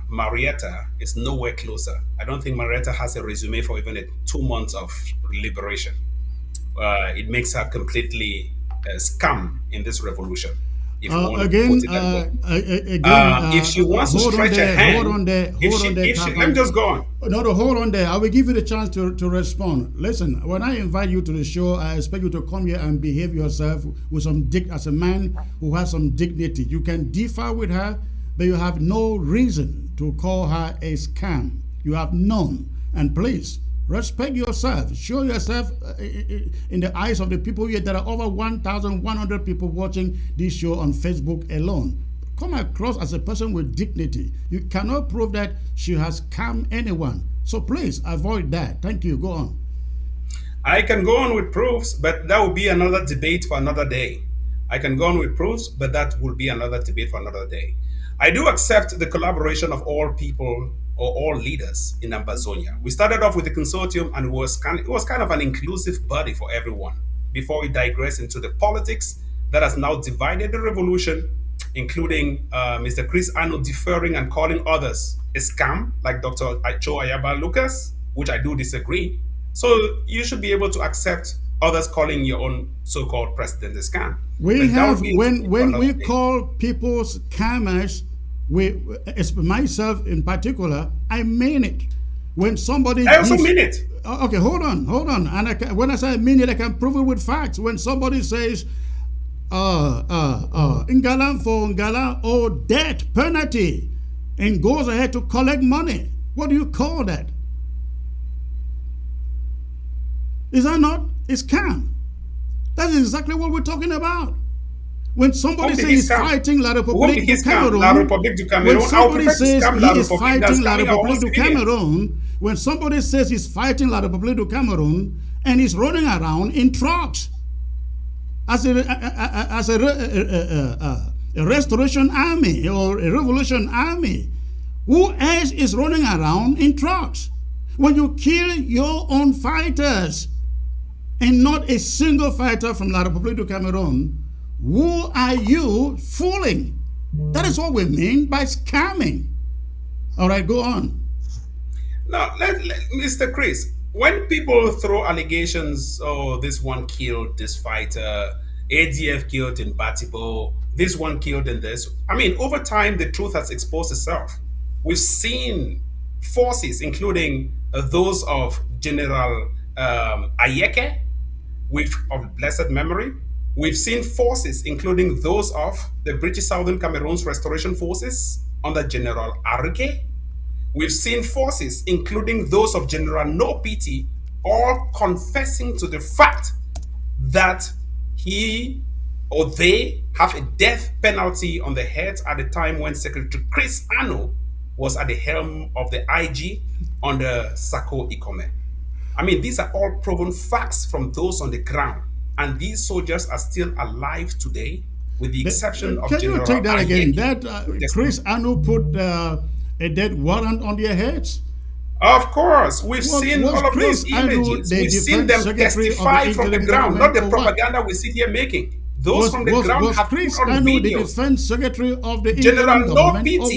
Marietta is nowhere closer. I don't think Marietta has a resume for even 2 months of liberation. It makes her completely scum in this revolution. If you want to put it that way. If she wants to stretch her hand, let me just go on. No, hold on there. I will give you the chance to respond. Listen, when I invite you to the show, I expect you to come here and behave yourself with as a man who has some dignity. You can differ with her, but you have no reason to call her a scam. You have none. And please, respect yourself. Show yourself in the eyes of the people here. There are over 1,100 people watching this show on Facebook alone. Come across as a person with dignity. You cannot prove that she has scammed anyone. So please, avoid that. Thank you. Go on. I can go on with proofs, but that will be another debate for another day. I can go on with proofs, but that will be another debate for another day. I do accept the collaboration of all people or all leaders in Ambazonia. We started off with the consortium, and it was kind of an inclusive body for everyone before we digress into the politics that has now divided the revolution, including Mr. Chris Ano deferring and calling others a scam, like Dr. Cho Ayaba Lucas, which I do disagree. So you should be able to accept others calling your own so-called president a scam. When we call people scammers, myself in particular, I mean it. When somebody I also mean it. Okay, hold on. And when I say I mean it, I can prove it with facts. When somebody says, Ngalan for Ngalan or debt penalty, and goes ahead to collect money, what do you call that? Is that not a scam? That's exactly what we're talking about. When somebody says he's fighting La République du Cameroon, when somebody says he is fighting La République du Cameroon, when somebody says he's fighting La République du Cameroon and he's running around in trucks as a restoration army or a revolution army, who else is running around in trucks? When you kill your own fighters and not a single fighter from La République du Cameroon, who are you fooling? That is what we mean by scamming. All right, go on. Now, Mr. Chris, when people throw allegations, oh, this one killed this fighter, ADF killed in Batibo, this one killed in this, I mean, over time, the truth has exposed itself. We've seen forces, including those of General Ayeke, of blessed memory. We've seen forces, including those of the British Southern Cameroon's Restoration Forces under General Arike. We've seen forces, including those of General No Pity, all confessing to the fact that he or they have a death penalty on their heads at the time when Secretary Chris Ano was at the helm of the IG under Sako Ikome. I mean, these are all proven facts from those on the ground. And these soldiers are still alive today, with the exception of Can General you take that again? Ayeki. That Chris Anu put a dead warrant on their heads? Of course, we've seen all of Chris those Anu images. the We've seen defense them secretary testify from the ground, not the propaganda we sit here making. Those from the ground was have Chris put on Anu the videos. defense secretary of the General interim No government or what?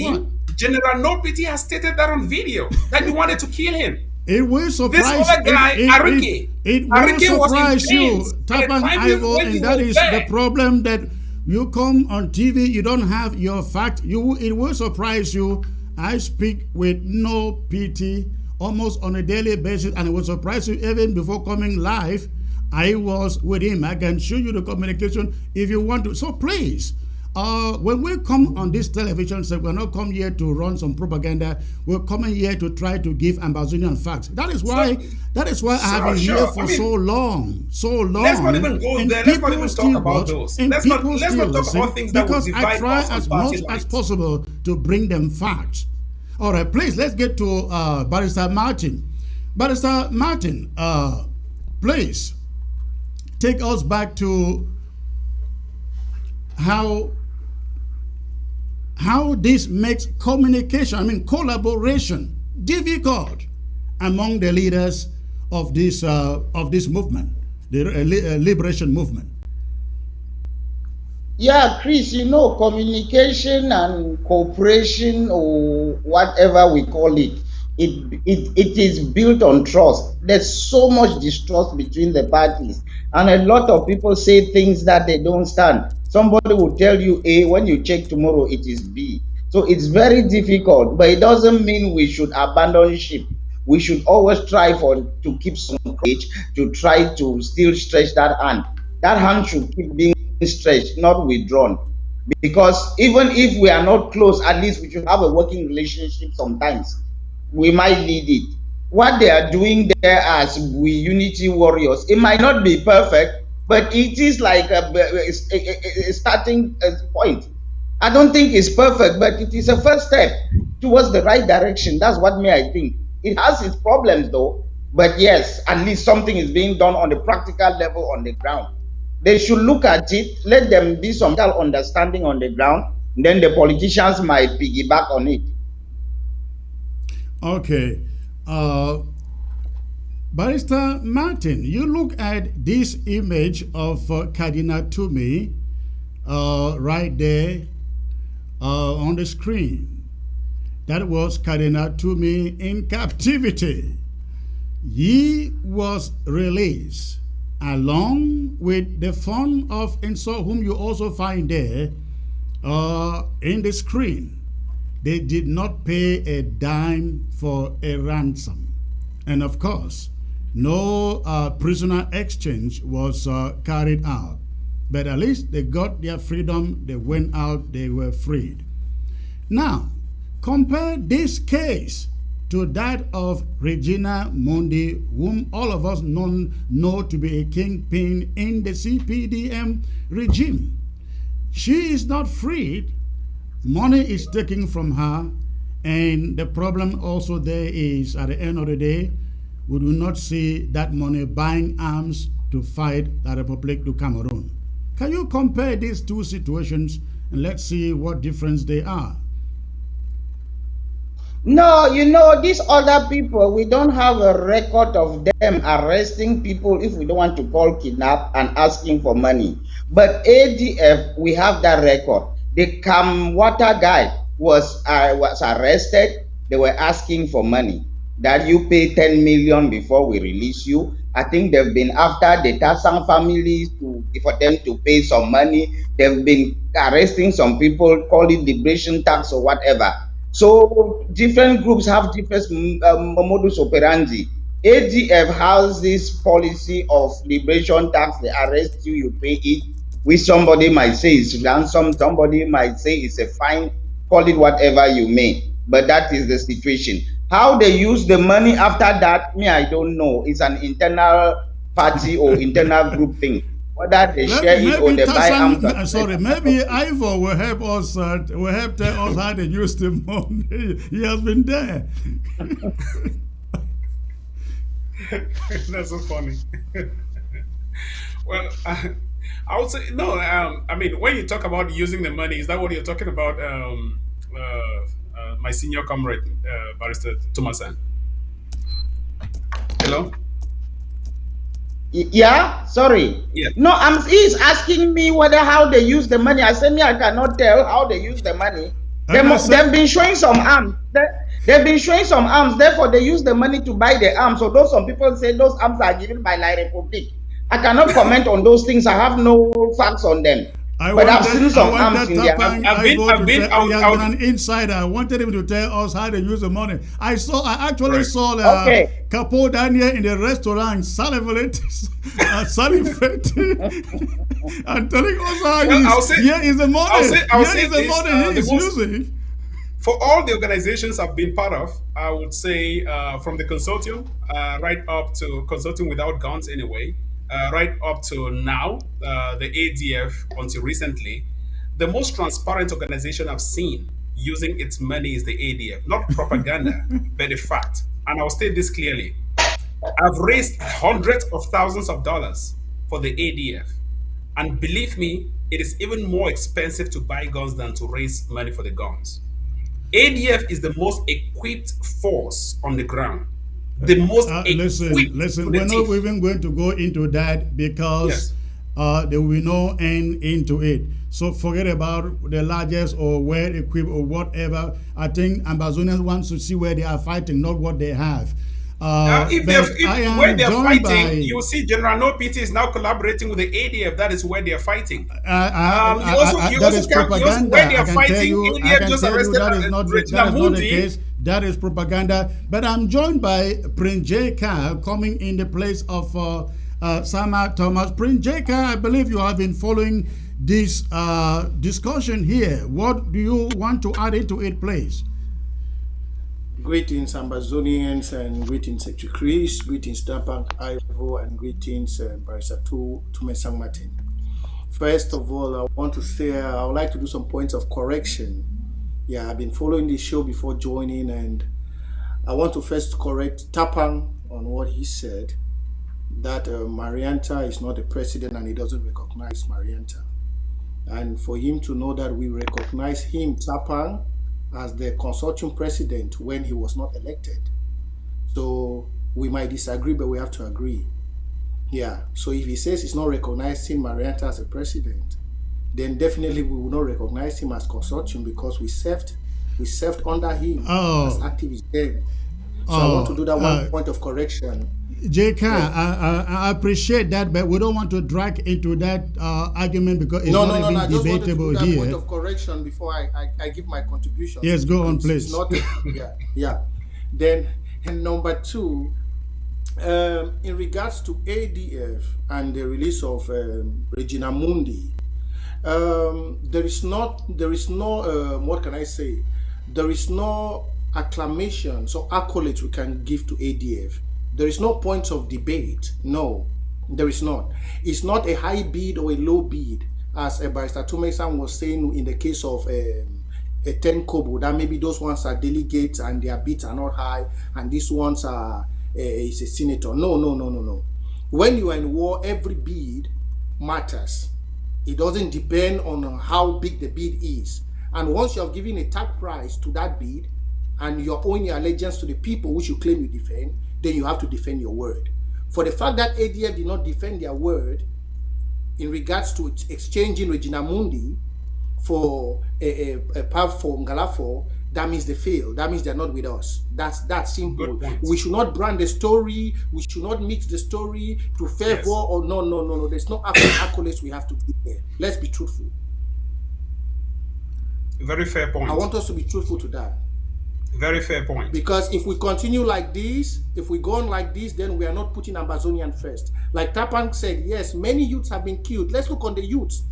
Pity, General No Pity has stated that on video that you wanted to kill him. It will surprise This other guy, Arike, it will Arike was in surprise you, chains by the Tapan time he Ivo, went and to that is the there. problem that you come on TV, you don't have your fact. It will surprise you. I speak with no pity almost on a daily basis, and it will surprise you even before coming live. I was with him. I can show you the communication if you want to. So please, when we come on this television set, we're not come here to run some propaganda. We're coming here to try to give Amazonian facts. That is why I have been here for so long. Let's not even go there. Let's not even talk about those. Let's not talk about things that will divide because I us try on as party much lines. as possible to bring them facts. All right, please, let's get to Barrister Martin. Barrister Martin, please take us back to how this makes communication, I mean collaboration, difficult among the leaders of this movement, the liberation movement. Yeah, Chris, communication and cooperation, or whatever we call it, it is built on trust. There's so much distrust between the parties, and a lot of people say things that they don't stand. Somebody will tell you A, when you check tomorrow, it is B. So it's very difficult, but it doesn't mean we should abandon ship. We should always try to keep some courage, to try to still stretch that hand. That hand should keep being stretched, not withdrawn. Because even if we are not close, at least we should have a working relationship sometimes. We might need it. What they are doing there as we unity warriors, it might not be perfect, but it is like a starting point. I don't think it's perfect, but it is a first step towards the right direction. That's what I think. It has its problems though, but yes, at least something is being done on the practical level on the ground. They should look at it, let them be some understanding on the ground, then the politicians might piggyback on it. Okay. Barrister Martin, you look at this image of Cardinal Toomey right there on the screen. That was Cardinal Toomey in captivity. He was released along with the fund of Insult, whom you also find there in the screen. They did not pay a dime for a ransom. And of course, no prisoner exchange was carried out. But at least they got their freedom, they went out, they were freed. Now, compare this case to that of Regina Mundi, whom all of us know to be a kingpin in the CPDM regime. She is not freed. Money is taken from her, and the problem also there is, at the end of the day, we do not see that money buying arms to fight the Republic du Cameroon. Can you compare these two situations and let's see what difference they are? No, these other people, we don't have a record of them arresting people, if we don't want to call kidnap, and asking for money. But ADF, we have that record. The Kamwata guy was arrested. They were asking for money, that you pay 10 million before we release you. I think they've been after the Tassang families for them to pay some money. They've been arresting some people, call it liberation tax or whatever. So different groups have different modus operandi. ADF has this policy of liberation tax. They arrest you, you pay it. Which somebody might say is ransom, somebody might say it's a fine, call it whatever you may. But that is the situation. How they use the money after that, I don't know. It's an internal party or internal group thing. whether they share it or Maybe they buy arms and sorry, maybe Ivor will help us, will help tell us how to use the money. He has been there. That's so funny. Well, I would say no. I mean, when you talk about using the money, is that what you're talking about? My senior comrade, Barrister Thomason. Hello. Yeah, sorry. Yeah. No, he's asking me whether how they use the money. I said me, I cannot tell how they use the money. And I said, They've been showing some arms. They've been showing some arms. Therefore, they use the money to buy the arms. So those some people say those arms are given by La Republic. I cannot comment on those things. I have no facts on them. But I've seen some arms in their hands. He has been an insider. I wanted him to tell us how to use the money. I actually saw Capo Daniel in the restaurant salivating and telling us how here is the money. Here is the money he's using. For all the organizations I've been part of, I would say from the consortium, right up to Consortium Without Guns anyway, right up to now, the ADF until recently, the most transparent organization I've seen using its money is the ADF. Not propaganda, but a fact. And I'll state this clearly. I've raised hundreds of thousands of dollars for the ADF. And believe me, it is even more expensive to buy guns than to raise money for the guns. ADF is the most equipped force on the ground. The most listen. We're not even going to go into that because there will be no end into it. So forget about the largest or well equipped or whatever. I think Ambazonians want to see where they are fighting, not what they have. Where they're fighting, you see General No PT is now collaborating with the ADF. That is where they're fighting. That is propaganda. Where they are fighting, ADF just arrested Regina Mundi. That is propaganda. But I'm joined by Prince J.K. coming in the place of Sama Thomas. Prince J.K., I believe you have been following this discussion here. What do you want to add into it, please? Greetings, Ambazonians, and greetings, Secretary Chris, greetings, Tapank Ivo, and greetings, Barrister Tumesang Martin. First of all, I want to say I would like to do some points of correction. Yeah, I've been following this show before joining, and I want to first correct Tapang on what he said, that Marianta is not the president and he doesn't recognize Marianta. And for him to know that we recognize him, Tapang, as the consortium president when he was not elected. So we might disagree, but we have to agree. Yeah, so if he says he's not recognizing Marianta as a president, then definitely we will not recognize him as consortium because we served under him as activists then. So I want to do that one point of correction. JK, I appreciate that, but we don't want to drag into that argument because it's not even debatable here. I just want to do that here. Point of correction before I give my contribution. Yes, go on, please. Yeah. Then, and number two, in regards to ADF and the release of Regina Mundi, there is no what can I say? There is no acclamations or accolades we can give to ADF. There is no points of debate. No, there is not. It's not a high bid or a low bid, as Barrister Tumesan was saying in the case of a 10 Kobo, that maybe those ones are delegates and their bids are not high, and these ones are is a senator. No. When you are in war, every bid matters. It doesn't depend on how big the bid is. And once you have given a tag price to that bid, and you're owing your allegiance to the people which you claim you defend, then you have to defend your word. For the fact that ADF did not defend their word in regards to exchanging Regina Mundi for a path for Ngalafo, that means they failed. That means they're not with us. That's simple. We should not brand the story. We should not mix the story to favor or no. There's no accolades we have to give there. Let's be truthful. Very fair point. I want us to be truthful to that. Very fair point. Because if we continue like this, if we go on like this, then we are not putting Ambazonian first. Like Tapang said, yes, many youths have been killed. Let's look on the youths.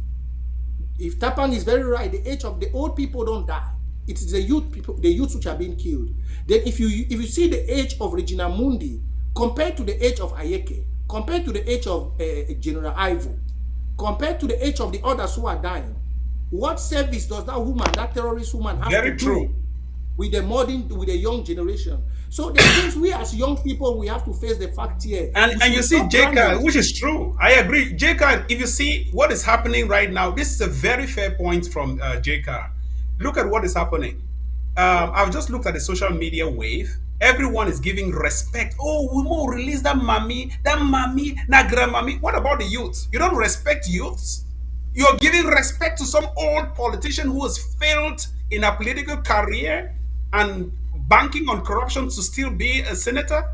If Tapang is very right, the age of the old people don't die. It is the youths which are being killed. Then if you see the age of Regina Mundi compared to the age of Ayeke, compared to the age of General Ivo, compared to the age of the others who are dying. What service does that woman, that terrorist woman, have Very to true. do with the young generation? So there are things we as young people, we have to face the fact here. And We you should see, stop branding. Jeka, which is true. I agree. Jeka, if you see what is happening right now, this is a very fair point from Jeka. Look at what is happening. I've just looked at the social media wave. Everyone is giving respect. Oh, we will release that mommy, that grandmammy. What about the youth? You don't respect youths? You're giving respect to some old politician who has failed in a political career and banking on corruption to still be a senator?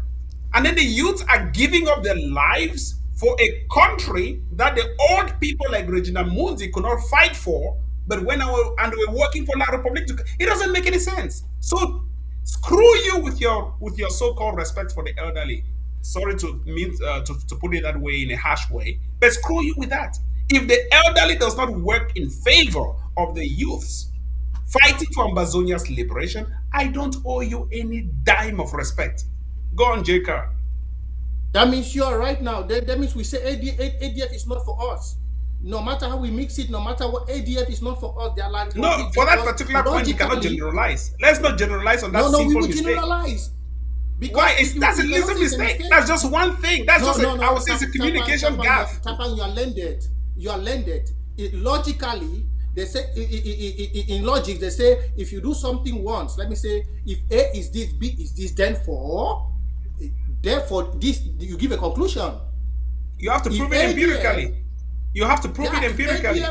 And then the youth are giving up their lives for a country that the old people like Regina Mundi could not fight for, but when we're working for La Republique, it doesn't make any sense. So screw you with your so-called respect for the elderly. Sorry to mean to put it that way in a harsh way, but screw you with that. If the elderly does not work in favor of the youths fighting for Ambazonia's liberation, I don't owe you any dime of respect. Go on, J-Car. That means you are right now. That means we say ADF is not for us. No matter how we mix it, no matter what, ADF is not for us. They are like No, for that particular point, we cannot generalize. Let's not generalize on that no, we simple will mistake. generalize. Because why? That's a little mistake. That's just one thing. That's I would say it's a communication gap. Tapan, you are landed. You are landed. Logically, they say in logic they say if you do something once, let me say if A is this, B is this, then therefore this, you give a conclusion. You have to prove it empirically. You have to prove it empirically.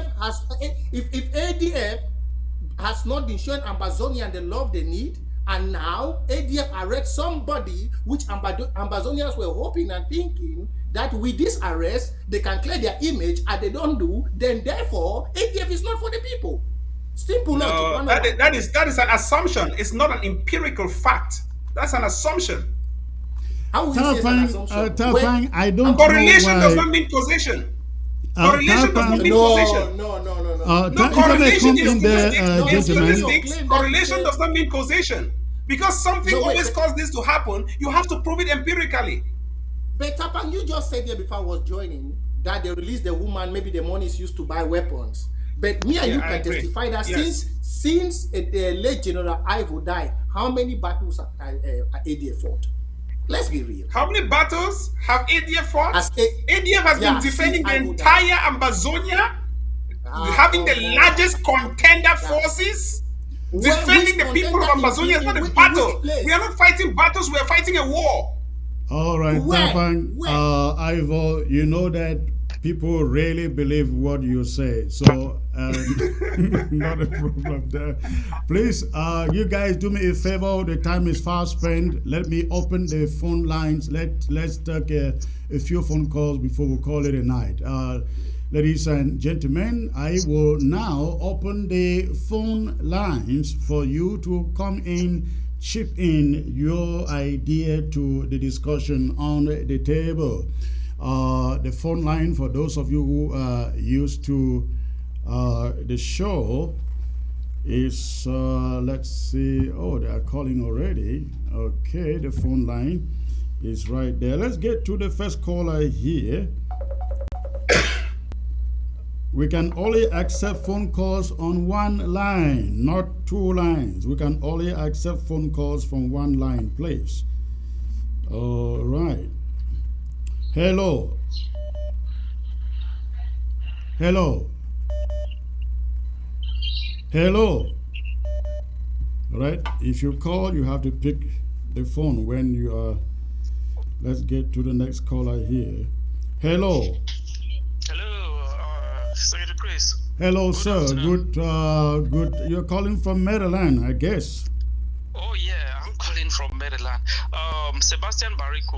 If ADF has not been showing Ambazonian the love they need, and now ADF arrests somebody which Ambazonians were hoping and thinking that with this arrest they can clear their image, and they don't do, then therefore ADF is not for the people. Simple logic. That is an assumption. It's not an empirical fact. That's an assumption. How will you say it's an assumption? I don't correlation know why. does not mean causation. Correlation does not mean causation. No. Correlation is gentlemen. Correlation does not mean causation. Because something always caused this to happen, you have to prove it empirically. But Tapan, you just said there before I was joining that they released the woman, maybe the money is used to buy weapons. But me and you can testify that since the late General Ivo died, how many battles have ADF fought? Let's be real. How many battles have ADF fought? ADF has been defending the entire Ambazonia, having the largest contender forces, defending the people of Ambazonia. It's not a battle. We are not fighting battles, we are fighting a war. All right, Tapan, Ivo, you know that people really believe what you say, so not a problem there. Please, you guys do me a favor. The time is fast spent. Let me open the phone lines. Let's take a few phone calls before we call it a night. Ladies and gentlemen, I will now open the phone lines for you to come in, chip in your idea to the discussion on the table. The phone line for those of you who are used to the show is let's see. Oh, they are calling already. Okay, the phone line is right there. Let's get to the first caller here. We can only accept phone calls on one line, not two lines. We can only accept phone calls from one line, please. All right. Hello. Hello. Hello. All right. If you call, you have to pick the phone when you are. Let's get to the next caller here. Hello. Senator Chris. Hello, sir. Good. You're calling from Maryland, I guess. Oh yeah, I'm calling from Maryland. Sebastian Barrico.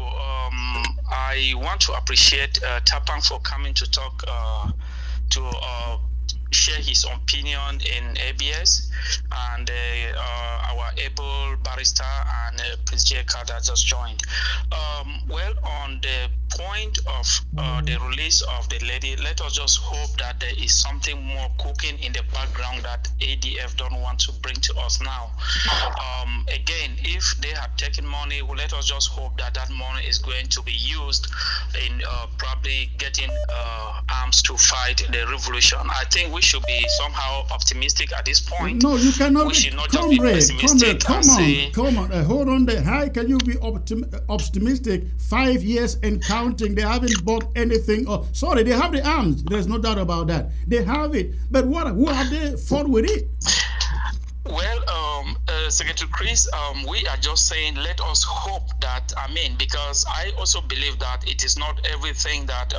I want to appreciate Tapan for coming to talk to share his opinion in ABS, and our able barrister and Prince J. that just joined. Well, on the point of the release of the lady, let us just hope that there is something more cooking in the background that ADF don't want to bring to us now. Again, if they have taken money, well, let us just hope that that money is going to be used in probably getting arms to fight the revolution. I think we should be somehow optimistic at this point. No, you cannot We be, should not just be pessimistic come and say, on, hold on there. How can you be optimistic? 5 years and counting, they haven't bought anything. Oh, sorry, they have the arms. There's no doubt about that. They have it, but who have they fought with it? Well, Secretary Chris, we are just saying let us hope that, because I also believe that it is not everything that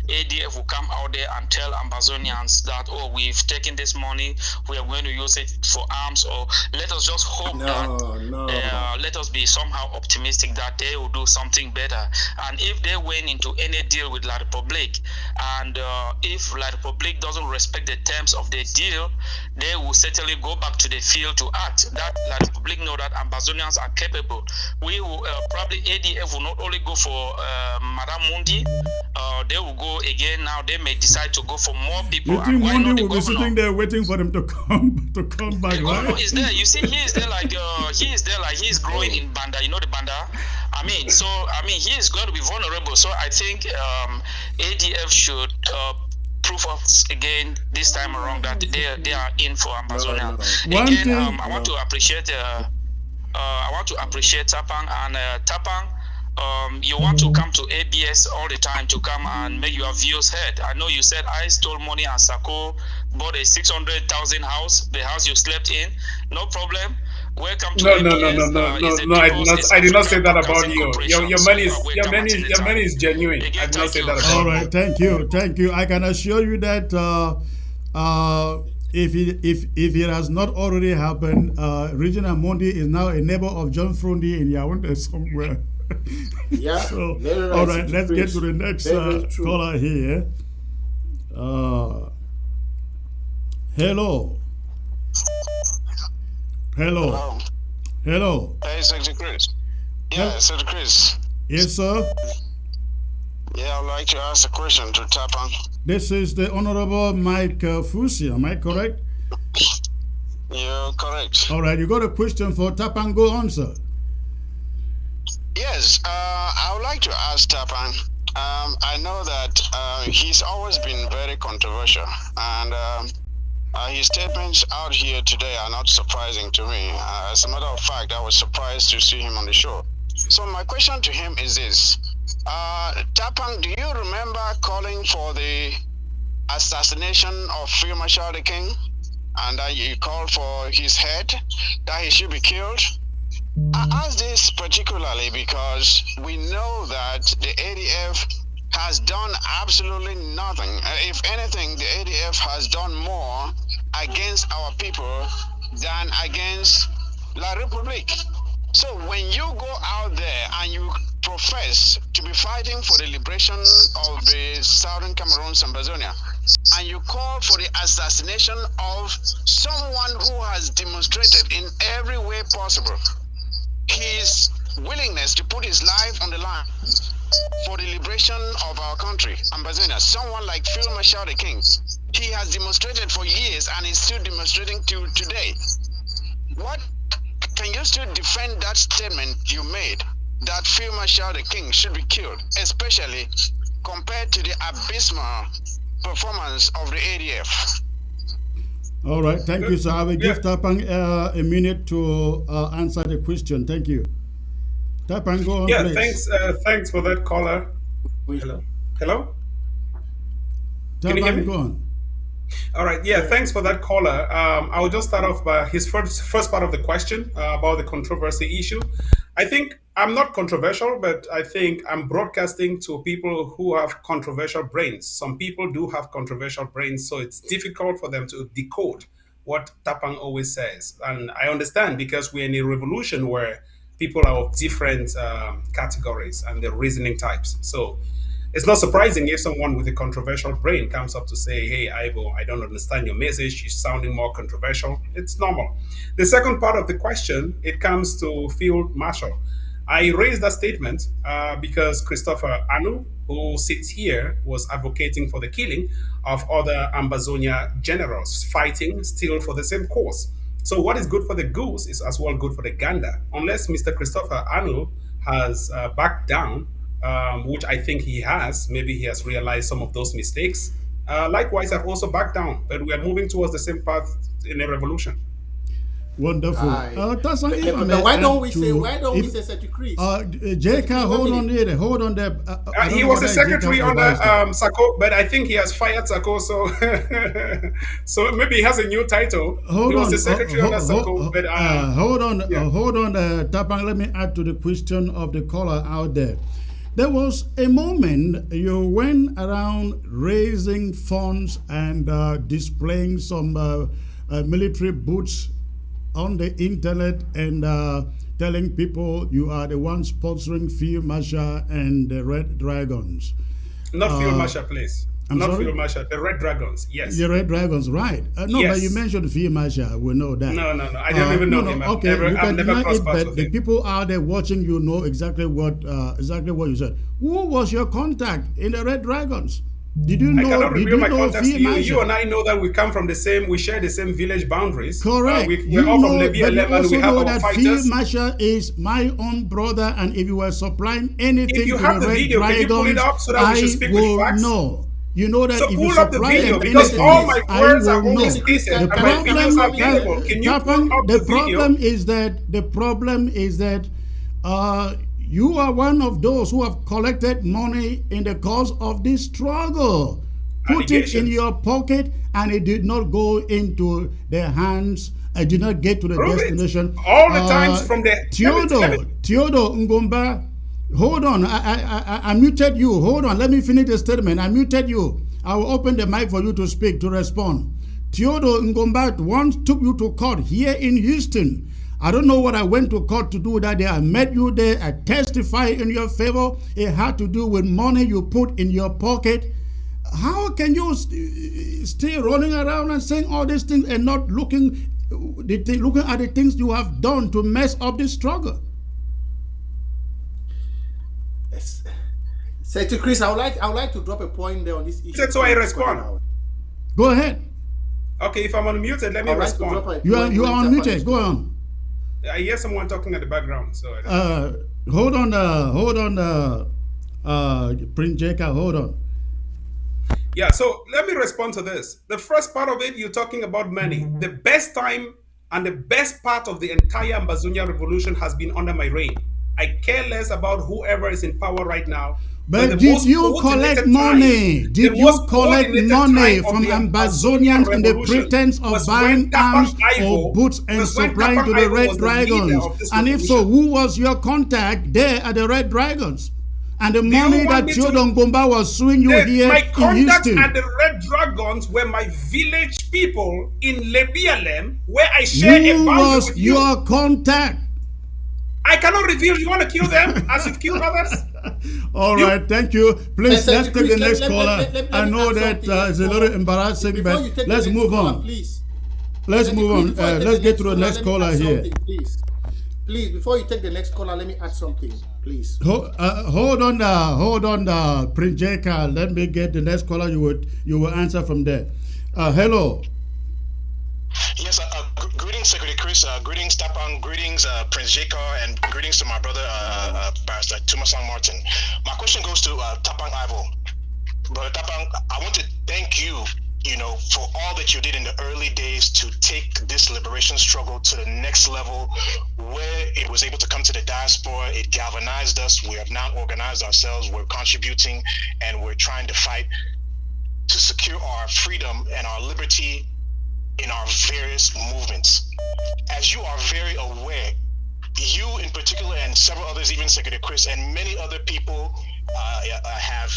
ADF will come out there and tell Amazonians that, oh, we've taken this money, we are going to use it for arms, or let us just hope let us be somehow optimistic that they will do something better. And if they went into any deal with La Republique, and if La Republique doesn't respect the terms of the deal, they will certainly go back to the field to act. That La Republique know that Amazonians are capable. We will probably ADF will not only go for Madame Mundi, they will go again. Now they may decide to go for more people. You think Mundi will be sitting there waiting for them to come back? The governor is there. You see, he is there like he is growing in Banda. You know the Banda. He is going to be vulnerable. So I think ADF should prove us again this time around that they are in for Amazonia. Again, I want to appreciate Tapang and Tapang. You want to come to ABS all the time to come and make your views heard. I know you said I stole money and Sako bought a 600,000 house, the house you slept in. No problem. Welcome to ABS. No, I did not say that about you. Your money is genuine. I did not say that about you. All right, thank you. I can assure you that if it has not already happened, Regina Mundi is now a neighbor of John Frundi in Yaoundé somewhere. Yeah. So, all right, let's get to the next caller here. Hello. Hey, Secretary Chris. Yeah, Secretary Chris. Yes, sir. Yeah, I'd like to ask a question to Tapang. This is the Honorable Mike Fusi. Am I correct? You're correct. All right, you got a question for Tapang? Go on, sir. Yes, I would like to ask Tapang. I know that he's always been very controversial, and his statements out here today are not surprising to me. As a matter of fact, I was surprised to see him on the show. So my question to him is this. Tapang, do you remember calling for the assassination of Field Marshal the King? And that you called for his head, that he should be killed? I ask this particularly because we know that the ADF has done absolutely nothing. If anything, the ADF has done more against our people than against La Republique. So when you go out there and you profess to be fighting for the liberation of the southern Cameroon, Sambazonia, and you call for the assassination of someone who has demonstrated in every way possible his willingness to put his life on the line for the liberation of our country, Ambazonia, someone like Field Marshal the King, he has demonstrated for years and is still demonstrating to today. What can you still defend that statement you made that Field Marshal the King should be killed, especially compared to the abysmal performance of the ADF? All right, thank you, sir. I will give Tapang a minute to answer the question. Thank you. Tapang, go on, please. Thanks for that caller. Hello? Can you hear me? Tapang, go on. All right, thanks for that caller. I will just start off by his first part of the question about the controversy issue. I think I'm not controversial, but I think I'm broadcasting to people who have controversial brains. Some people do have controversial brains, so it's difficult for them to decode what Tapang always says. And I understand because we're in a revolution where people are of different categories and their reasoning types. So it's not surprising if someone with a controversial brain comes up to say, hey, Ivo, I don't understand your message. You're sounding more controversial. It's normal. The second part of the question, it comes to Field Marshal. I raised that statement because Christopher Anu, who sits here, was advocating for the killing of other Ambazonia generals fighting still for the same cause. So, what is good for the goose is as well good for the gander. Unless Mr. Christopher Anu has backed down, which I think he has, maybe he has realized some of those mistakes. Likewise, I've also backed down, but we are moving towards the same path in a revolution. Wonderful. Tasan, if I may But why add don't we to, say if, Secretary Chris? JK, hold on there. Hold on there. I don't He know was the whether secretary JK under advised that. Sako, but I think he has fired Sako, so so maybe he has a new title. He Hold was the on. secretary under Sako, but Hold on. yeah. Hold on, Tapang. Let me add to the question of the caller out there. There was a moment you went around raising funds and displaying some military boots on the internet and telling people you are the one sponsoring Field Marshal and the Red Dragons. Not Field Marshal, please. I'm Not sorry? Field Marshal, the Red Dragons, yes. The Red Dragons, right? No, Yes. but you mentioned Field Marshal. We know that. No, I don't even know him. Okay, you I've can never deny crossed it, paths but with the him. people out there watching you know exactly what you said. Who was your contact in the Red Dragons? Did you I know? cannot Did reveal you my know contacts to Field you. Marshal? You and I know that we share the same village boundaries. Correct. We're all from Libya But you 11. also We have know our that Field fighters. Marshal is my own brother, and if you were supplying If anything you to have the the Red video, can you pull it Dragons, up so that we should I speak with will facts? know. You know that So if you pull up the supply video them because anything, all my I words are will only know. stated The and my videos are problem, available. Can you pull Tapan, up the video? is that you are one of those who have collected money in the course of this struggle. Put it in Allegations. your pocket, and it did not go into their hands. I did not get to the Prove it. destination. All the times from the Theodore Ngomba, hold on. I muted you. Hold on. Let me finish the statement. I muted you. I will open the mic for you to speak, to respond. Theodore Ngomba once took you to court here in Houston. I don't know what I went to court to do that day. I met you there. I testified in your favor. It had to do with money you put in your pocket. How can you stay running around and saying all these things and not looking at the things you have done to mess up this struggle? Secretary Chris, I would like to drop a point there on this issue. So I respond. Go ahead. Okay, if I'm unmuted, let me respond. You are unmuted. Go on. I hear someone talking at the background. So hold on, Prince Jacob, hold on. Yeah, so let me respond to this. The first part of it, you're talking about money. The best time and the best part of the entire Ambazonia revolution has been under my reign. I care less about whoever is in power right now. But did you collect money? Did you collect money from Ambazonians in the pretense of buying arms or boots and supplying to the Red Dragons? And if so, who was your contact there at the Red Dragons? And the money that Theodore Ngomba was suing you here my in contacts Houston. at the Red Dragons were my village people in Lebialem, where I share a Who boundary was with you. your contact? I cannot reveal. You want to kill them as you've killed others? All right, thank you. Please, let's take the next caller. I know that it's a little embarrassing, but let's move on. Let's move on. Let's get to the next caller here. Please, before you take the next caller, let me add something, please. Hold on, Prince Jacob. Let me get the next caller. You will answer from there. Hello. Yes, greetings, Secretary Chris. Greetings, Tapan. Greetings, Prince Jacob, and greetings to my brother, Barrister Tumasang Martin. My question goes to Tapan Ivo. Brother Tapan, I want to thank you, for all that you did in the early days to take this liberation struggle to the next level, where it was able to come to the diaspora. It galvanized us. We have now organized ourselves. We're contributing, and we're trying to fight to secure our freedom and our liberty in our various movements. As you are very aware, you in particular and several others, even Secretary Chris and many other people have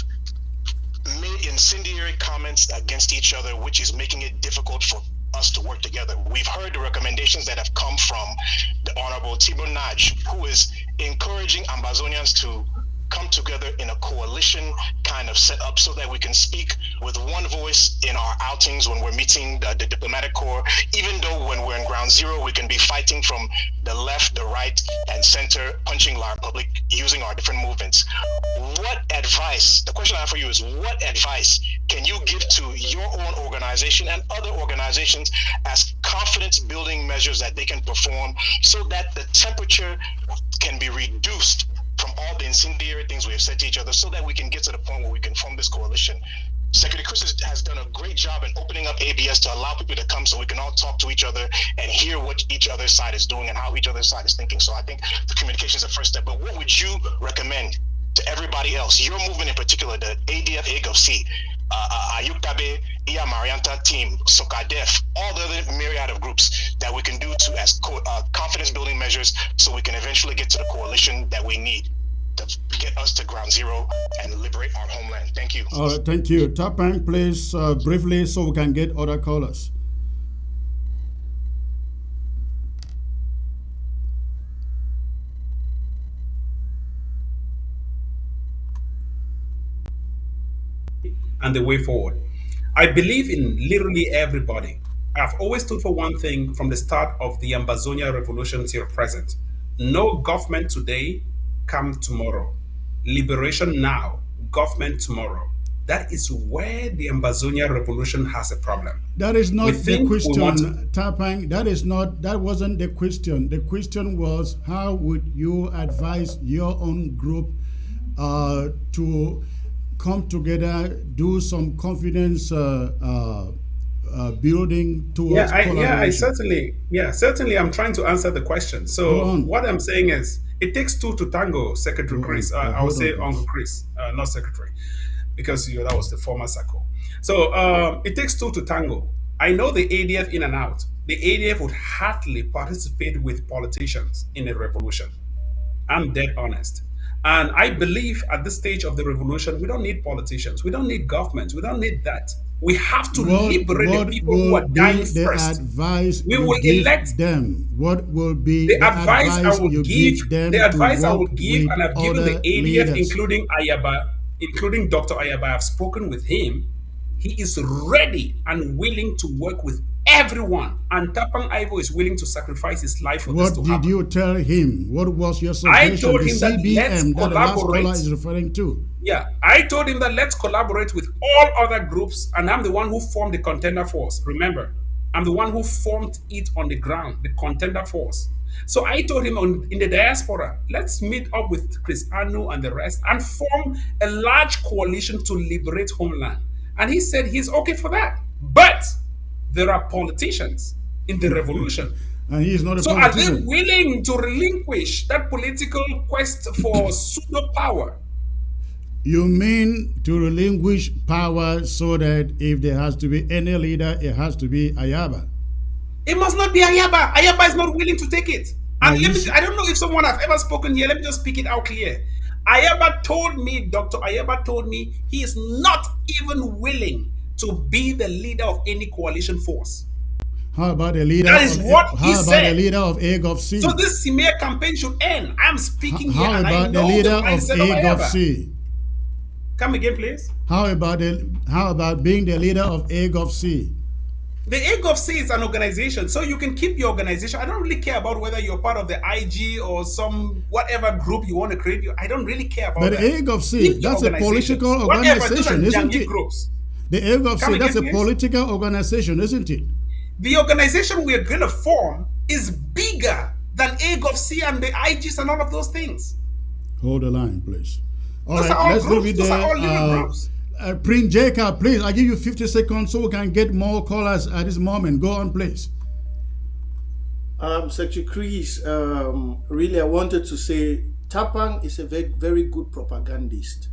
made incendiary comments against each other, which is making it difficult for us to work together. We've heard the recommendations that have come from the Honorable Tibo Naj, who is encouraging Ambazonians to come together in a coalition kind of set up so that we can speak with one voice in our outings when we're meeting the diplomatic corps, even though when we're in ground zero, we can be fighting from the left, the right, and center, punching our public using our different movements. What advice, the question I have for you is, what advice can you give to your own organization and other organizations as confidence building measures that they can perform so that the temperature can be reduced from all the incendiary things we have said to each other so that we can get to the point where we can form this coalition? Secretary Chris has done a great job in opening up ABS to allow people to come so we can all talk to each other and hear what each other's side is doing and how each other's side is thinking. So I think the communication is the first step. But what would you recommend to everybody else, your movement in particular, the ADF AGOC, Ayuktabe, Iya Marianta team, Sokadef, all the other myriad of groups that we can do to as confidence building measures so we can eventually get to the coalition that we need to get us to ground zero and liberate our homeland. Thank you. All right, thank you. Tapang, please, briefly, so we can get other callers. And the way forward. I believe in literally everybody. I've always stood for one thing from the start of the Ambazonia revolution till present. No government today, come tomorrow. Liberation now, government tomorrow. That is where the Ambazonia revolution has a problem. That is not the question, to... Tapang. That wasn't the question. The question was, how would you advise your own group to come together, do some confidence building towards collaboration? Certainly I'm trying to answer the question. So what I'm saying is, it takes two to tango, Secretary Chris. I would say Uncle Chris, not Secretary, because that was the former SACO. So it takes two to tango. I know the ADF in and out. The ADF would hardly participate with politicians in a revolution. I'm dead honest. And I believe at this stage of the revolution, we don't need politicians. We don't need governments. We don't need that. We have to liberate the people who are dying first. Advice we will elect them. What will be the advice I will give them? The advice I will give, and I've given the ADF, leaders, including Ayaba, including Dr. Ayaba. I've spoken with him. He is ready and willing to work with everyone, and Tapang Ivo is willing to sacrifice his life for this to happen. What did you tell him? What was your suggestion? I told him that let's that the last collaborate. caller is referring to. Yeah, I told him that let's collaborate with all other groups, and I'm the one who formed the contender force. Remember, I'm the one who formed it on the ground, the contender force. So I told him in the diaspora, let's meet up with Chris Anu and the rest and form a large coalition to liberate homeland. And he said he's okay for that. But there are politicians in the revolution. And he is not a so politician. Are they willing to relinquish that political quest for pseudo power? You mean to relinquish power so that if there has to be any leader, it has to be Ayaba? It must not be Ayaba. Ayaba is not willing to take it. And I don't know if someone has ever spoken here. Let me just speak it out clear. Ayaba told me, Dr. Ayaba told me, he is not even willing to be the leader of any coalition force. How about the leader? That is what he said. How about the leader of AGOC? So this smear campaign should end. I'm speaking here, and I know the leader the mindset of AGOC. Come again, please. How about being the leader of AGOC? The AGOC is an organization, so you can keep your organization. I don't really care about whether you're part of the IG or some whatever group you want to create. I don't really care about that. But AGOC, that's a political organization, isn't it? Groups. The AGOC, that's a political organization, isn't it? The organization we're going to form is bigger than AGOC and the IGs and all of those things. Hold the line, please. All those right, let's leave it there. Those are all little groups. Prince Jacob, please, I give you 50 seconds so we can get more callers at this moment. Go on, please. Secretary Chris, really, I wanted to say Tapang is a very, very good propagandist.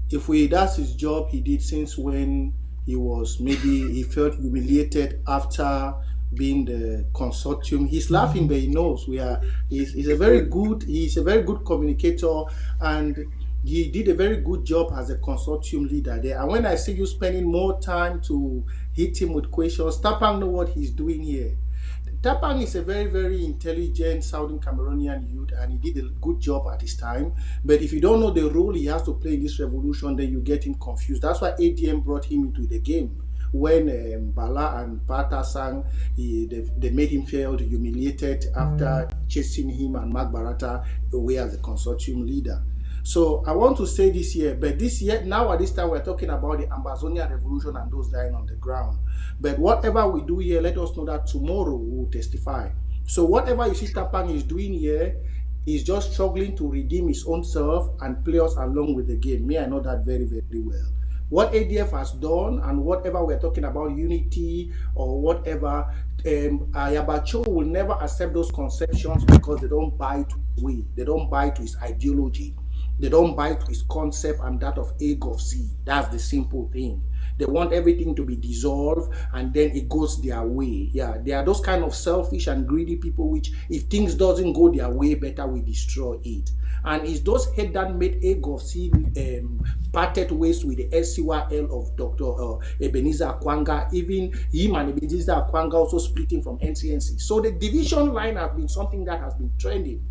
That's his job he did since when he felt humiliated after being the consortium. He's laughing, but he knows he's a very good communicator, and he did a very good job as a consortium leader there. And when I see you spending more time to hit him with questions, Tapang know what he's doing here. Tapang is a very, very intelligent Southern Cameroonian youth, and he did a good job at his time. But if you don't know the role he has to play in this revolution, then you get him confused. That's why ADM brought him into the game. When Bala and Pata sang, they made him feel humiliated after chasing him and Mark Barata away as the consortium leader. So I want to say this year, but this year, now at this time, we're talking about the Amazonian revolution and those dying on the ground. But whatever we do here, let us know that tomorrow we will testify. So whatever you see Tapang is doing here, he's just struggling to redeem his own self and play us along with the game. Me, I know that very, very well. What ADF has done and whatever we're talking about, unity or whatever, Ayabacho will accept those conceptions because they don't buy to his way. They don't buy to his ideology. They don't buy to his concept and that of A of C. That's the simple thing. They want everything to be dissolved and then it goes their way. Yeah, they are those kind of selfish and greedy people which if things doesn't go their way, better we destroy it. And it's those head that made A of C parted ways with the SCYL of Dr. Ebenezer Akwanga. Even him and Ebenezer Akwanga also splitting from NCNC. So the division line has been something that has been trending.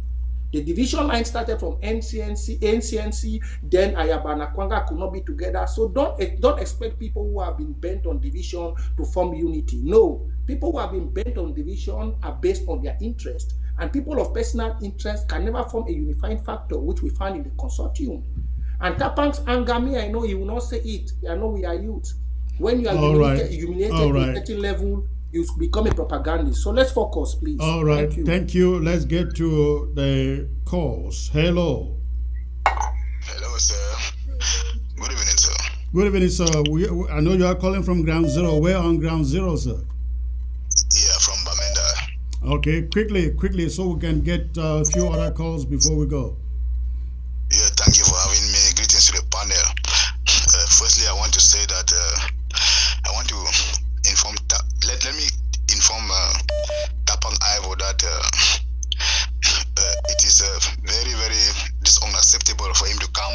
The division line started from NCNC, then Ayaba and Akwanga could not be together. So don't expect people who have been bent on division to form unity. No, people who have been bent on division are based on their interest. And people of personal interest can never form a unifying factor, which we find in the consortium. And Tapang's anger, me, I know he will not say it. I know we are youth. When you are humiliated to a certain level, you become a propagandist. So let's focus, please. All right. Thank you. Let's get to the calls. Hello. Hello, sir. Good evening, sir. Good evening, sir. I know you are calling from Ground Zero. Where on Ground Zero, sir? Yeah, from Bamenda. Okay, quickly, so we can get a few other calls before we go. Yeah, thank you for having me. Greetings to the panel. Firstly, I want to say that I want to inform. Let me inform Tapang Ivo that it is very, very unacceptable for him to come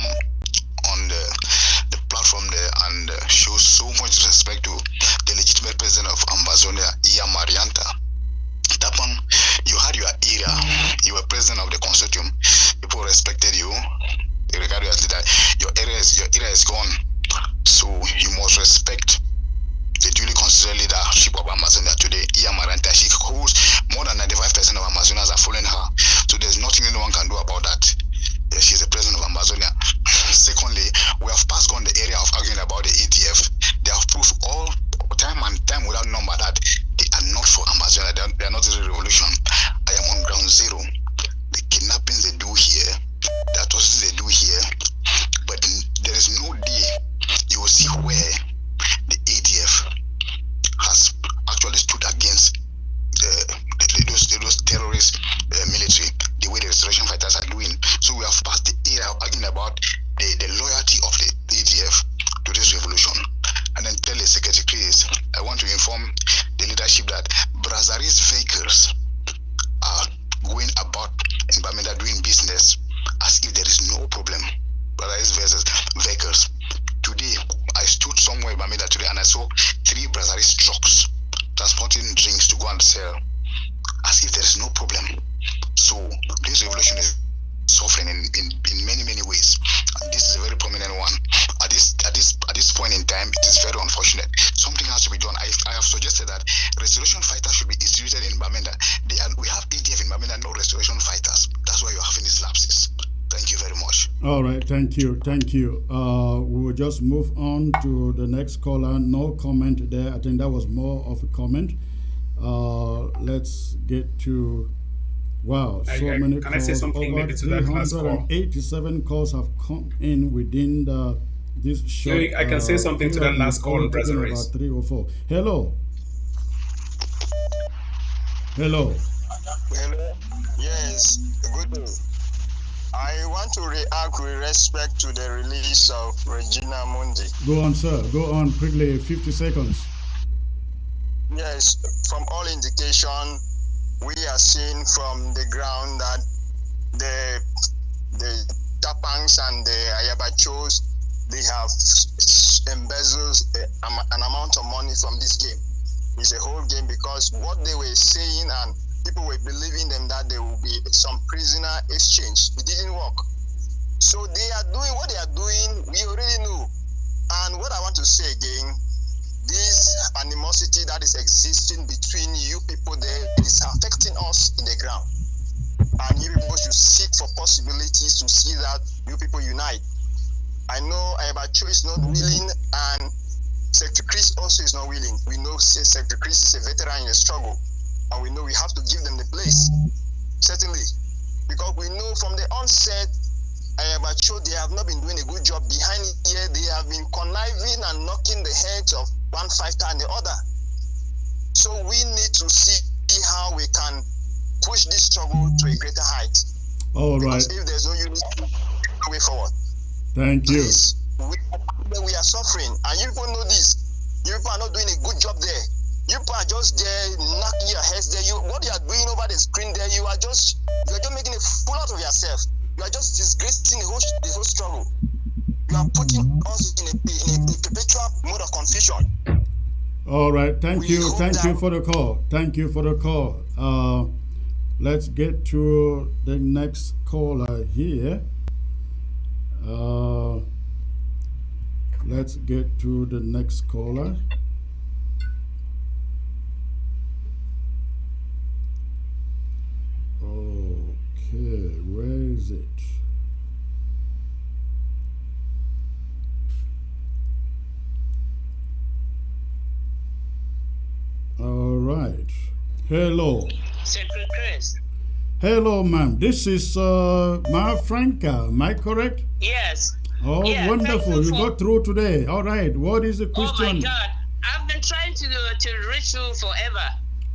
on the platform there and show so much respect to the legitimate president of Amazonia, Iya Marianta. Tapang, you had your era. You were president of the consortium. People respected you. They regard you as leader. Your era is gone. So you must respect the duly considered leadership of Amazonia today. Iya Marianta, she holds more than 95% of Amazonians are following her. So there's nothing anyone can do about that. She's the president of Amazonia. Secondly, we have passed on the area of arguing about the ADF. They have proved all time and time without number that they are not for Amazonia. They are not the revolution. I am on Ground Zero. The kidnappings they do here, the atrocities they do here, but there is no day you will see where the ADF has actually stood against those terrorist military the way the restoration fighters are doing. So we have passed the era of arguing about the loyalty of the ADF to this revolution. And then tell the Secretary Chris, I want to inform the leadership that Brazzaville's vehicles are going about in Bamenda doing business as if there is no problem. Brazzaville's vehicles. Today, I stood somewhere in Bamenda today and I saw 3 Brazzaville trucks transporting drinks to go and sell as if there is no problem. So this revolution is suffering in many, many ways. And this is a very prominent one. At this point in time, it is very unfortunate. Something has to be done. I have suggested that restoration fighters should be instituted in Bamenda. We have ADF in Bamenda, no restoration fighters. That's why you're having these lapses. Thank you very much. All right, thank you. We will just move on to the next caller. No comment there. I think that was more of a comment. Let's get to many calls. Can I say something maybe to that last call? 387 calls have come in within this short. I can say something to that last call, Brother Race. About 3 or 4. Hello. Hello. Yes. Good day. I want to react with respect to the release of Regina Mundi. Go on, sir. Go on quickly. 50 seconds. Yes. From all indication, we are seeing from the ground that the Tapangs and the Ayabachos, they have embezzled an amount of money from this game. It's a whole game because what they were saying and people were believing them that there will be some prisoner exchange. It didn't work. So they are doing what they are doing. We already know. And what I want to say again, this animosity that is existing between you people there is affecting us in the ground. And you people should seek for possibilities to see that you people unite. I know Ayabacho is not willing and Secretary Chris also is not willing. We know Secretary Chris is a veteran in the struggle. And we know we have to give them the place. Certainly. Because we know from the onset, Ayabacho, they have not been doing a good job behind here. They have been conniving and knocking the heads of one fighter and the other. So we need to see how we can push this struggle to a greater height. All right. Because if there's no unity, no way forward. Thank you. Please, we are suffering, and you people know this. You people are not doing a good job there. You people are just there knocking your heads there. What you are doing over the screen there, you are just making a fool out of yourself. You are just disgracing the whole struggle. You are putting us in a perpetual mode of confusion. All right. Thank you for the call. Thank you for the call. Let's get to the next caller here. Let's get to the next caller. Okay, where is it? All right. Hello. Secretary Chris. Hello, ma'am. This is Ma Franca. Am I correct? Yes. Oh, yeah, wonderful. You got through today. All right. What is the question? Oh, my God. I've been trying to reach you forever.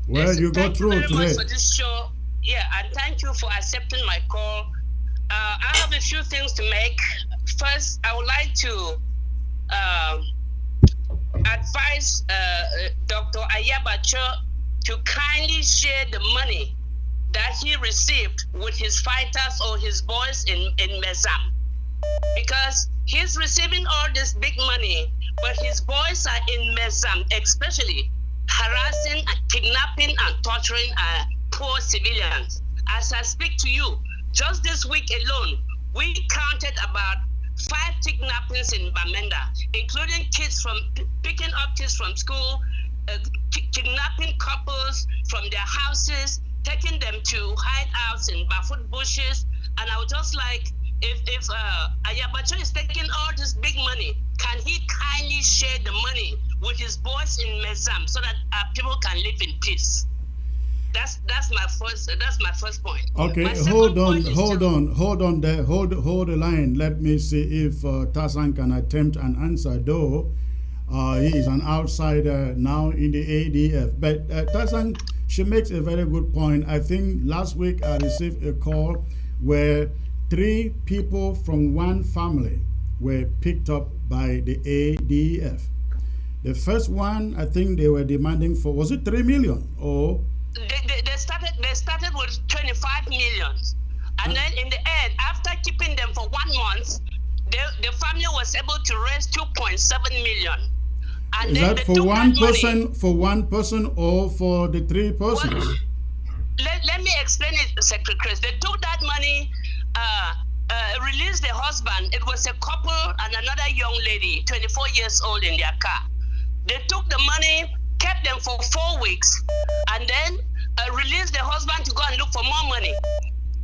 Well, you got through today. Thank you very much for this show. Yeah, and thank you for accepting my call. I have a few things to make. First, I would like to advise Dr. Ayabacho to kindly share the money that he received with his fighters or his boys in Mezam. Because he's receiving all this big money, but his boys are in Mezam, especially harassing, kidnapping, and torturing poor civilians. As I speak to you, just this week alone, we counted about 5 kidnappings in Bamenda, including kids picking up kids from school, kidnapping couples from their houses, taking them to hideouts in barefoot bushes. And I would just like, if Ayabacho is taking all this big money, can he kindly share the money with his boys in Mezam so that people can live in peace? That's my first point. Okay, hold on there. Hold the line. Let me see if Tarzan can attempt an answer, though he is an outsider now in the ADF. But Tarzan, she makes a very good point. I think last week I received a call where 3 people from one family were picked up by the ADF. The first one, I think they were demanding for, was it 3 million or? They started with 25 million, and then in the end, after keeping them for 1 month, the family was able to raise 2.7 million. And is then that for one person or for the 3 persons? Well, let me explain it, Secretary Chris. They took that money, released the husband. It was a couple and another young lady, 24 years old, in their car. They took the money, kept them for 4 weeks, and then released the husband to go and look for more money.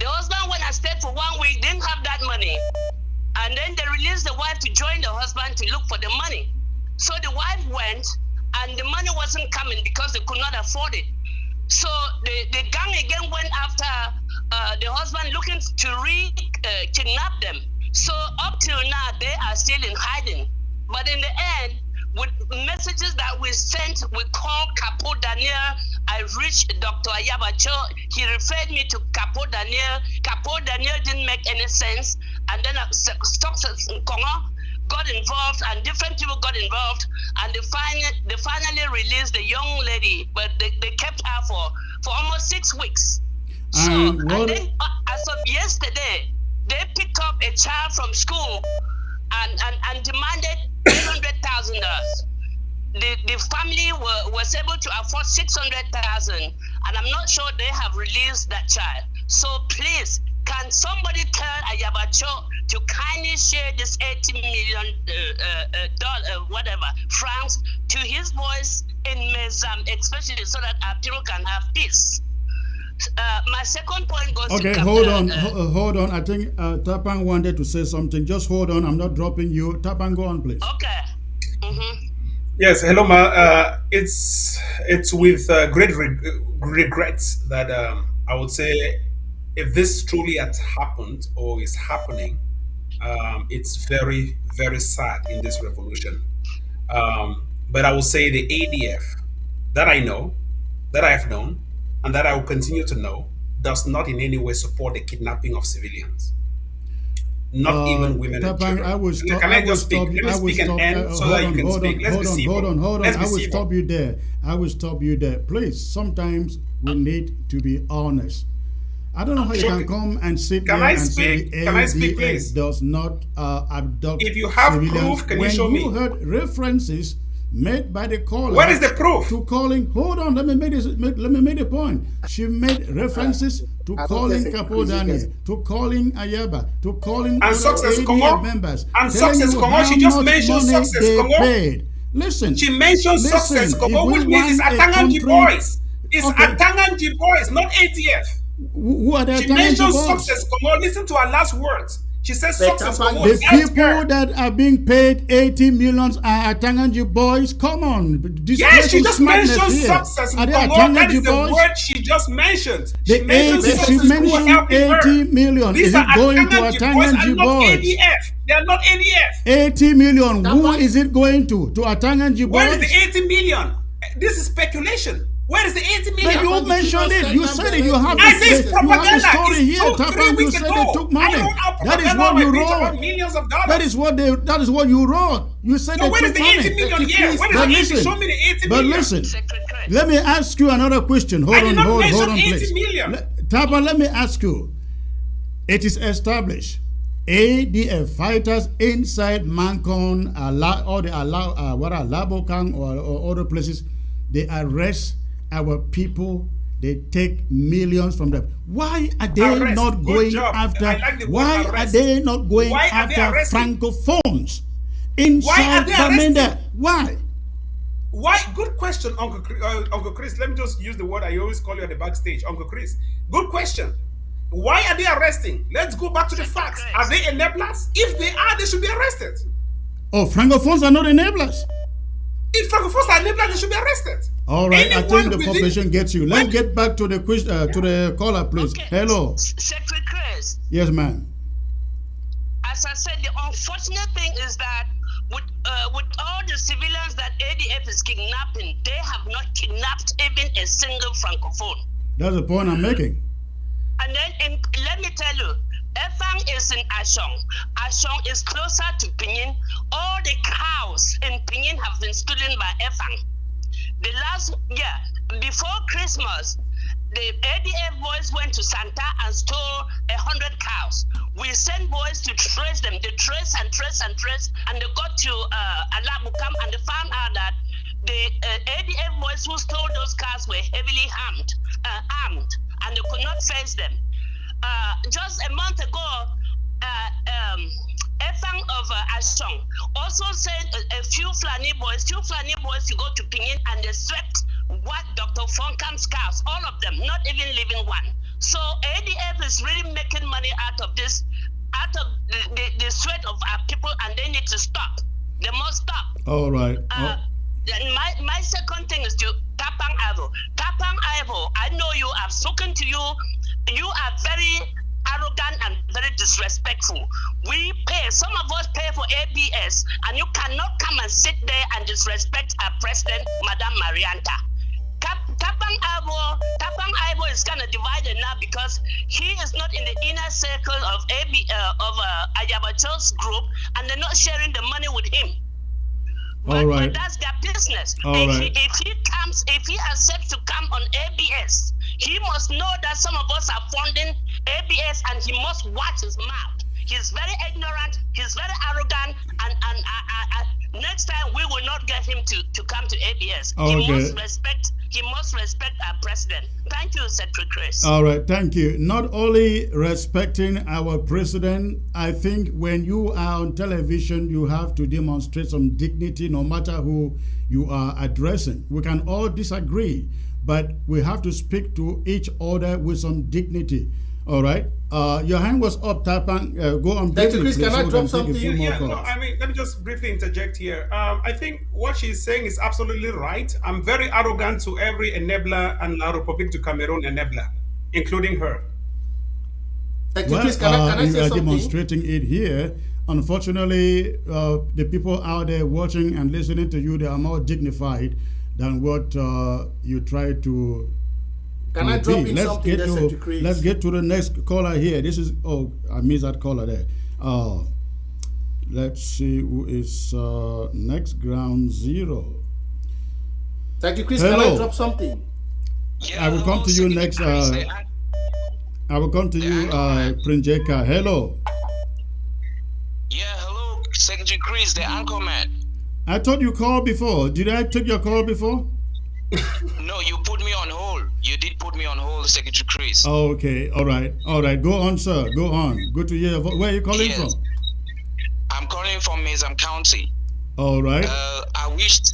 The husband went and stayed for 1 week, didn't have that money. And then they released the wife to join the husband to look for the money. So the wife went, and the money wasn't coming because they could not afford it. So the gang again went after the husband, looking to kidnap them. So up till now, they are still in hiding. But in the end, with messages that we sent, we called Capo Daniel. I reached Dr. Ayabacho. He referred me to Capo Daniel. Capo Daniel didn't make any sense. And then Stocks Kongo got involved, and different people got involved. And they finally released the young lady, but they kept her for almost 6 weeks. And then as of yesterday, they picked up a child from school and demanded $800,000. the family was able to afford 600,000, and I'm not sure they have released that child. So please, can somebody tell Ayabacho to kindly share this 80 million francs to his boys in Mezam, especially so that our people can have peace. My second point goes okay, to hold on. I think Tapang wanted to say something. Just hold on. I'm not dropping you. Tapang, go on, please. Okay. Yes, hello, Ma. It's with great regrets that I would say, if this truly has happened or is happening, it's very, very sad in this revolution. But I will say the ADF that I know, that I have known, and that I will continue to know, does not in any way support the kidnapping of civilians. Not even women and children. I will stop. Can I just speak? Let me speak and end so that you can speak. Let's be civil. Hold on. I will stop you there. Please, sometimes we need to be honest. I don't know how you can come and sit there and say the ADF does not abduct if you have civilians. proof, can you show me? When you heard references made by the caller, what is the proof? To calling, hold on, let me make the point. She made references to calling Capo Daniel, to calling Ayaba, to calling and Success Congo members. And Success Congo, she just mentioned Success Congo. Paid. Listen, she mentioned Success Congo, which means it's Atanganji boys. It's Atanganji boys, not ATF. Who are the She mentioned Success Congo. Listen to her last words. She says Success Congo. The people that are being paid 80 millions are Atanganji boys. Come on. Yes, she just mentioned Success Congo. That is the word she just mentioned. She mentioned 80 million. Is it going to Atanganji boys? They are not ADF. 80 million. Who is it going to? To Atanganji boys? Where is the 80 million? This is speculation. Where is the 80 million? But you mentioned it. You said it. You have I say it's propaganda. You have the story here. Tapan, you said they took money. That is what you wrote. Millions of dollars. That is what you wrote. You said they took money. Where is the 80 million here? Where is the 80? Show me the 80 million. But listen, let me ask you another question. Hold on, please. Tapan, let me ask you. It is established. ADF fighters inside Mancon or Labokang or other places, they arrest our people, they take millions from them. Why are they not going after? Why are they not going after francophones inside Bamenda? Why? Why? Good question, Uncle Chris. Let me just use the word I always call you at the backstage, Uncle Chris. Good question. Why are they arresting? Let's go back to the facts. Are they enablers? If they are, they should be arrested. Oh, francophones are not enablers. If francophones are enablers, they should be arrested. All right, I think the population gets you. Let's get back to the question, to the caller, please. Okay. Hello. Secretary Chris. Yes, ma'am. As I said, the unfortunate thing is that with all the civilians that ADF is kidnapping, they have not kidnapped even a single francophone. That's the point I'm making. And then, let me tell you, Efang is in Ashong. Ashong is closer to Pinyin. All the cows in Pinyin have been stolen by Efang. The last year, before Christmas, the ADF boys went to Santa and stole 100 cows. We sent boys to trace them. They trace and they got to Alabukam and they found out that the ADF boys who stole those cows were heavily armed, and they could not face them. Just a month ago, Efang of Ashong also sent a few Fulani boys to go to Pinyin, and they swept what Dr. Fonkam's cows, all of them, not even leaving one. So ADF is really making money out of this, out of the sweat of our people, and they need to stop. They must stop. All right. My second thing is to Tapang Ivo. Tapang Ivo, I know you. I've spoken to you. You are very arrogant and very disrespectful. We pay, some of us pay for ABS, and you cannot come and sit there and disrespect our president, Madame Marianta. Tapang Ivo is kind of divided now because he is not in the inner circle of Ayabacho's group, and they're not sharing the money with him. But that's their business. If he accepts to come on ABS, he must know that some of us are funding ABS, and he must watch his mouth. He's very ignorant, he's very arrogant, and next time we will not get him to come come to ABS. Okay. He must respect our president. Thank you, Secretary Chris. All right, thank you. Not only respecting our president, I think when you are on television, you have to demonstrate some dignity no matter who you are addressing. We can all disagree, but we have to speak to each other with some dignity. All right. Your hand was up, Tapan. Go on. Dr. Chris, can I drop something? I mean, let me just briefly interject here. I think what she's saying is absolutely right. I'm very arrogant to every enabler and La République du Cameroon enabler, including her. Dr. Chris, can I say you are something? demonstrating it here. Unfortunately, the people out there watching and listening to you, they are more dignified than what you try to. Can I drop in something there, Secretary Chris? Let's get to the next caller here. This is, I missed that caller there. Let's see who is next, ground zero. Secretary Chris, Hello. can I drop something? I will come to you next. I will come to you, Prince Jeka. Hello. Yeah, hello, Secretary Chris, the anchorman. I thought you called before. Did I take your call before? No, you put me on hold. You did put me on hold, Secretary Chris. Okay, all right. Go on, sir. Go on. Good to hear. Where are you calling from? I'm calling from Mazam County. All right. I wish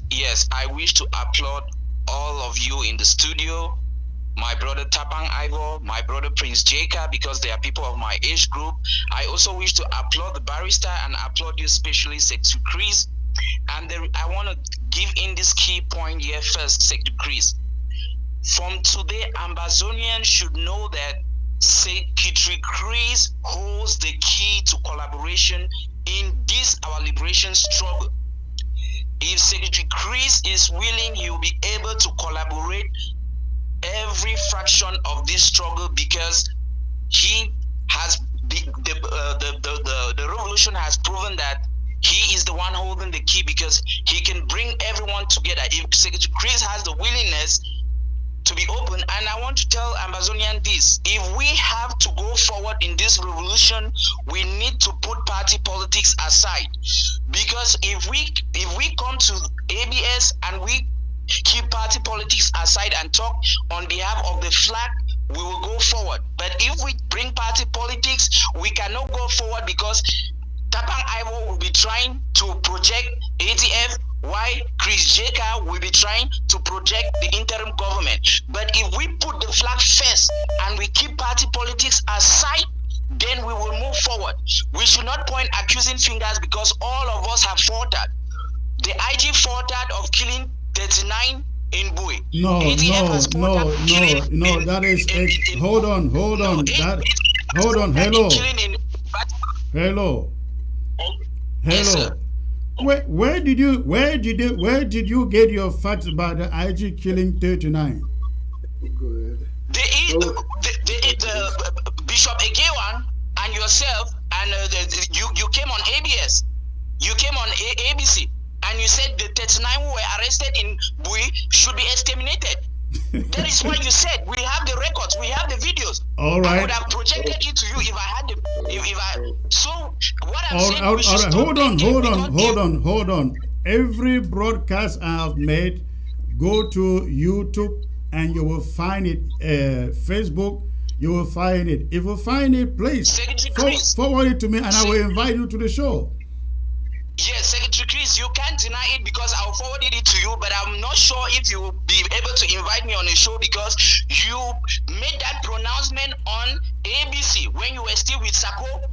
to applaud all of you in the studio, my brother Tapang Ivor, my brother Prince Jeka, because they are people of my age group. I also wish to applaud the barrister and applaud you, especially Secretary Chris. And I want to give in this key point here first, Secretary Chris. From today, Ambazonians should know that Secretary Chris holds the key to collaboration in this our liberation struggle. If Secretary Chris is willing, he will be able to collaborate every fraction of this struggle, because he has the revolution has proven that he is the one holding the key, because he can bring everyone together. If Secretary Chris has the willingness to be open, and I want to tell Ambazonian this: if we have to go forward in this revolution, we need to put party politics aside, because if we come to ABS and we keep party politics aside and talk on behalf of the flag, we will go forward. But if we bring party politics, we cannot go forward, because Tapang Ivo will be trying to project ATF, while Chris Jeka will be trying to project the interim government. But if we put the flag first and we keep party politics aside, then we will move forward. We should not point accusing fingers, because all of us have fought that. The IG fought that of killing 39 in Bui. No, that is hold on. Hello. Yes, sir. Where did you get your facts about the IG killing 39? Good. The Bishop Egewan and yourself and you came on ABS, you came on ABC, and you said the 39 who were arrested in Bui should be exterminated. That is what you said. We have the records, we have the videos. All right. I would have projected it to you if I had so what I'm saying. All right. Hold on. Every broadcast I have made, go to YouTube and you will find it. Facebook, you will find it. If you find it, please forward it to me, and I will invite you to the show. Yes, Secretary Chris, you can't deny it, because I'll forward it to you, but I'm not sure if you will be able to invite me on a show, because you made that pronouncement on ABC when you were still with Sako.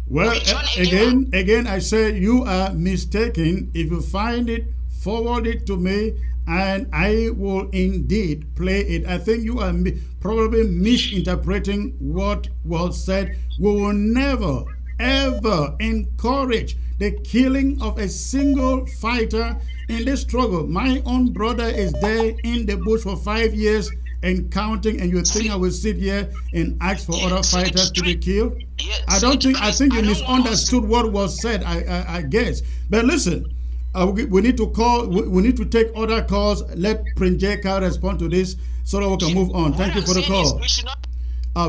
Well, again, I say you are mistaken. If you find it, forward it to me, and I will indeed play it. I think you are probably misinterpreting what was said. We will never, ever encourage the killing of a single fighter in this struggle. My own brother is there in the bush for 5 years and counting, and you think I will sit here and ask for other fighters to be killed? I think you misunderstood what was said, I guess. But listen, we need to take other calls. Let Prince Jeka respond to this so that we can move on. Thank you for the call.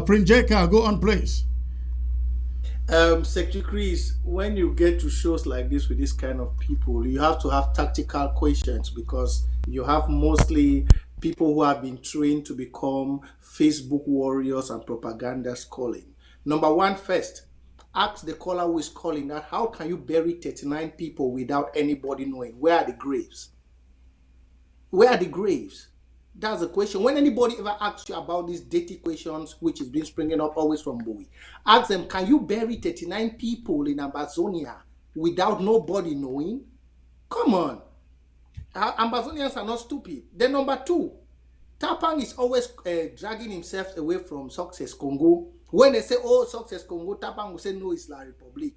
Prince Jeka, go on, please. Secretary Chris, when you get to shows like this with this kind of people, you have to have tactical questions because you have mostly people who have been trained to become Facebook warriors and propagandas calling. Number one, first, ask the caller who is calling that how can you bury 39 people without anybody knowing? Where are the graves? Where are the graves? That's the question. When anybody ever asks you about these dirty questions, which is being springing up always from Bowie, ask them, can you bury 39 people in Amazonia without nobody knowing? Come on. Amazonians are not stupid. Then number two, Tapang is always dragging himself away from Success Congo. When they say, oh, Success Congo, Tapang will say, no, it's La Republic.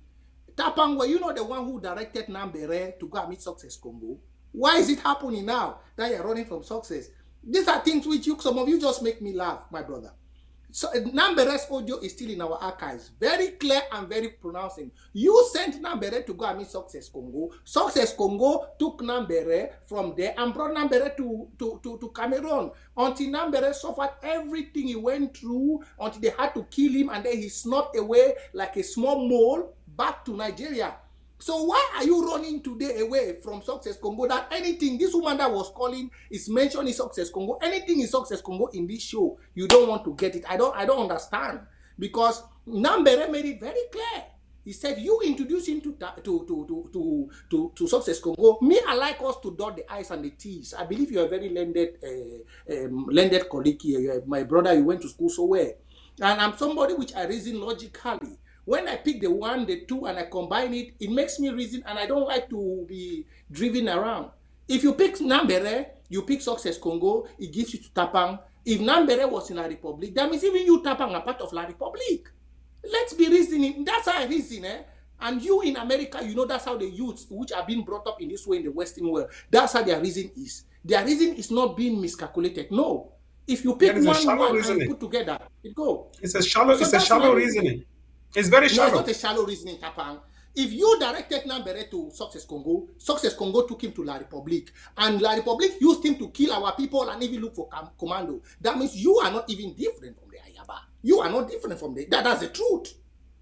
Tapang, were you not the one who directed Nambere to go and meet Success Congo? Why is it happening now that you're running from Success? These are things which some of you just make me laugh, my brother. So Nambere's audio is still in our archives. Very clear and very pronouncing. You sent Nambere to go and meet Success Congo. Success Congo took Nambere from there and brought Nambere to Cameroon. Until Nambere suffered everything he went through, until they had to kill him, and then he snuck away like a small mole back to Nigeria. So why are you running today away from Success Congo? That anything, this woman that was calling is mentioning Success Congo, anything in Success Congo in this show, you don't want to get it. I don't understand. Because Nambere made it very clear. He said, you introduce him to Success Congo. Me, I like us to dot the I's and the T's. I believe you're a very learned colleague here. You're my brother, you went to school so well. And I'm somebody which I reason logically. When I pick the one, the two, and I combine it, it makes me reason, and I don't like to be driven around. If you pick Nambere, you pick Success Congo, it gives you to Tapang. If Nambere was in La Republic, that means even you, Tapang, are part of La Republic. Let's be reasoning. That's how I reason, eh? And you in America, you know that's how the youths, which are being brought up in this way in the Western world, that's how their reason is. Their reason is not being miscalculated. No. If you pick one and put together, it go. It's a shallow reasoning. It's very shallow. No, it's not a shallow reasoning, Tapang. If you directed Nambere to Success Congo took him to La Republic, and La Republic used him to kill our people and even look for commando. That means you are not even different from the Ayaba. You are not different from the... That's the truth.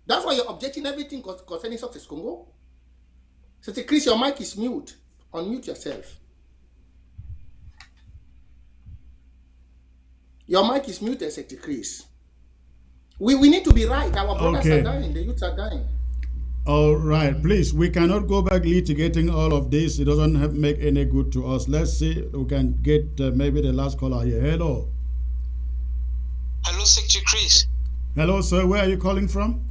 That's why you're objecting everything concerning Success Congo. So, Chris, your mic is mute. Unmute yourself. Your mic is muted, Secretary Chris. We need to be right. Our brothers are dying. The youths are dying. All right. Please, we cannot go back litigating all of this. It doesn't make any good to us. Let's see if we can get maybe the last caller here. Hello. Hello, Secretary Chris. Hello, sir. Where are you calling from?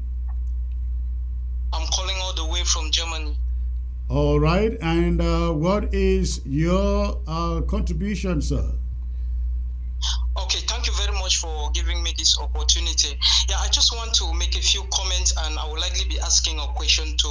I'm calling all the way from Germany. All right. And what is your contribution, sir? Okay, thank you very much for giving me this opportunity. Yeah, I just want to make a few comments, and I will likely be asking a question to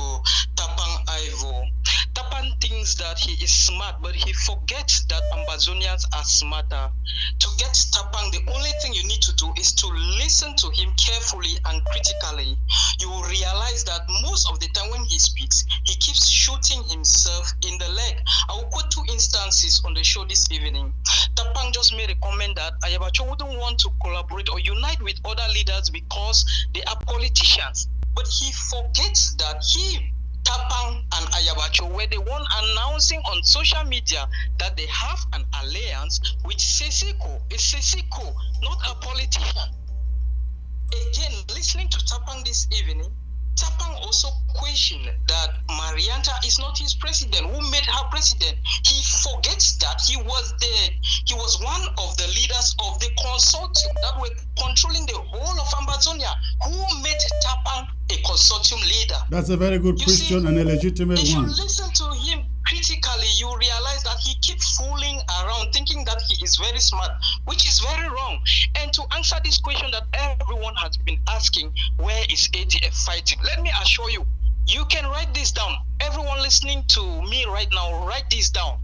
Tapang Ivo. Tapang thinks that he is smart, but he forgets that Ambazonians are smarter. To get Tapang, the only thing you need to do is to listen to him carefully and critically. You will realize that most of the time when he speaks, he keeps shooting himself in the leg. I will quote two instances on the show this evening. Tapang just made a comment that Ayabacho wouldn't want to collaborate or unite with other leaders because they are politicians. But he forgets that he, Tapang, and Ayabacho were the one announcing on social media that they have an alliance with Seseko. A Seseko, not a politician. Again, listening to Tapang this evening, Tapang also questioned that Marianta is not his president. Who made her president? He forgets that he was one of the leaders of the consortium that were controlling the whole of Ambazonia. Who made Tapang a consortium leader? That's a very good question and a legitimate one. If you listen to him critically, you realize that he keeps fooling around thinking that he is very smart, which is very wrong. And to answer this question that everyone has been asking, where is ADF fighting? Let me assure you, you can write this down. Everyone listening to me right now, write this down.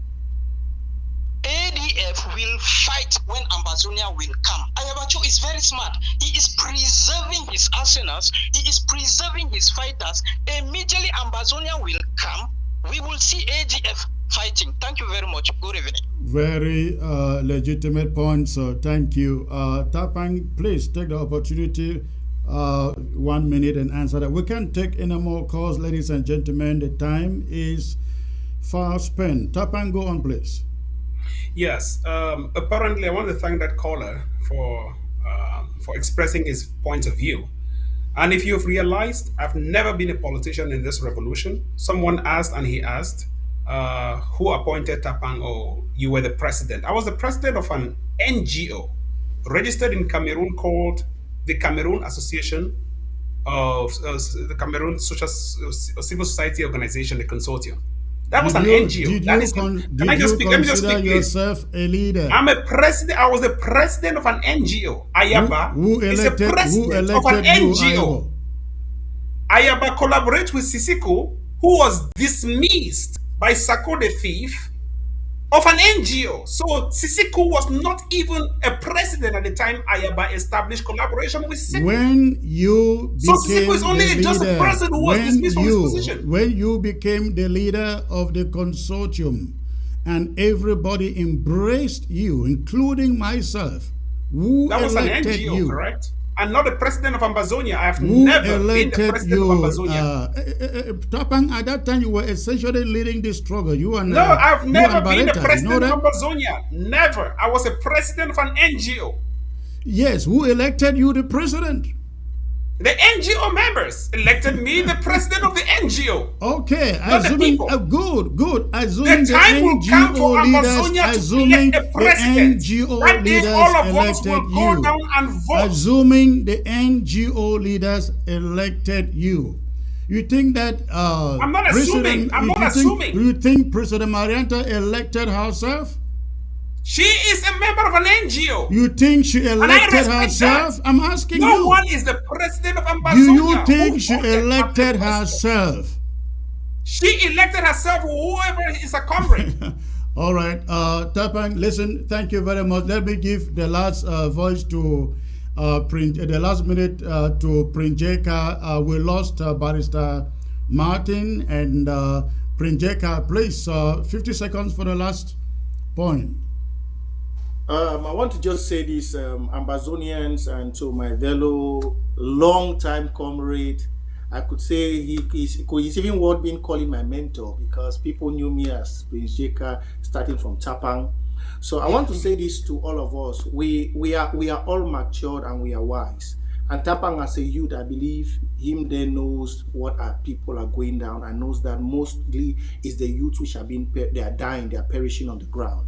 ADF will fight when Ambazonia will come. Ayabacho is very smart. He is preserving his arsenals. He is preserving his fighters. Immediately Ambazonia will come, we will see ADF fighting. Thank you very much. Good evening. Very legitimate point, so thank you. Tapang, please take the opportunity 1 minute and answer that. We can't take any more calls, ladies and gentlemen. The time is far spent. Tap and go on, please. Yes. Apparently, I want to thank that caller for expressing his point of view. And if you've realized, I've never been a politician in this revolution. Someone asked, and he asked, who appointed Tapang? Oh, you were the president. I was the president of an NGO registered in Cameroon called the Cameroon Association of the Cameroon Civil Society Organization, the consortium. That was an NGO. That is. Can I just speak? Let me just speak, please. Yourself a leader? I'm a president. I was the president of an NGO. Ayaba who elected, is a president of an NGO. Ayaba collaborates with Sisiko, who was dismissed by Sako the thief of an NGO. So Sisiko was not even a president at the time Ayaba established collaboration with Sisiko. When you became Sisiko is only just a person who was dismissed from his position. When you became the leader of the consortium and everybody embraced you, including myself, who that was elected an NGO, you? Correct? And not the president of Ambazonia. I have never been the president of Ambazonia. Tapang, at that time, you were essentially leading this struggle. You and no, I've never been the president of Ambazonia. Never. I was a president of an NGO. Yes, who elected you the president? The NGO members elected me the president of the NGO. Okay, assuming good. Assuming the time will come for Amazonia to elect a president. The NGO that day, leaders all of us elected will go you. down and vote. Assuming the NGO leaders elected you. You think that I'm not assuming. I'm not assuming. You think President Marianta elected herself? She is a member of an NGO. You think she elected herself? That. I'm asking you. No one is the president of Ambazonia. Do you think she elected herself? She elected herself, whoever is a comrade. All right. Tapang, listen, thank you very much. Let me give the last voice to the last minute to Prinjeka. We lost Barrister Martin and Prinjeka. Please, 50 seconds for the last point. I want to just say this, Ambazonians, and to my fellow long-time comrade. I could say he's even worth being calling my mentor, because people knew me as Prince Jeka starting from Tapang. So I want to say this to all of us. We are all matured and we are wise. And Tapang, as a youth, I believe him there knows what our people are going down, and knows that mostly is the youth which are they are dying, they are perishing on the ground.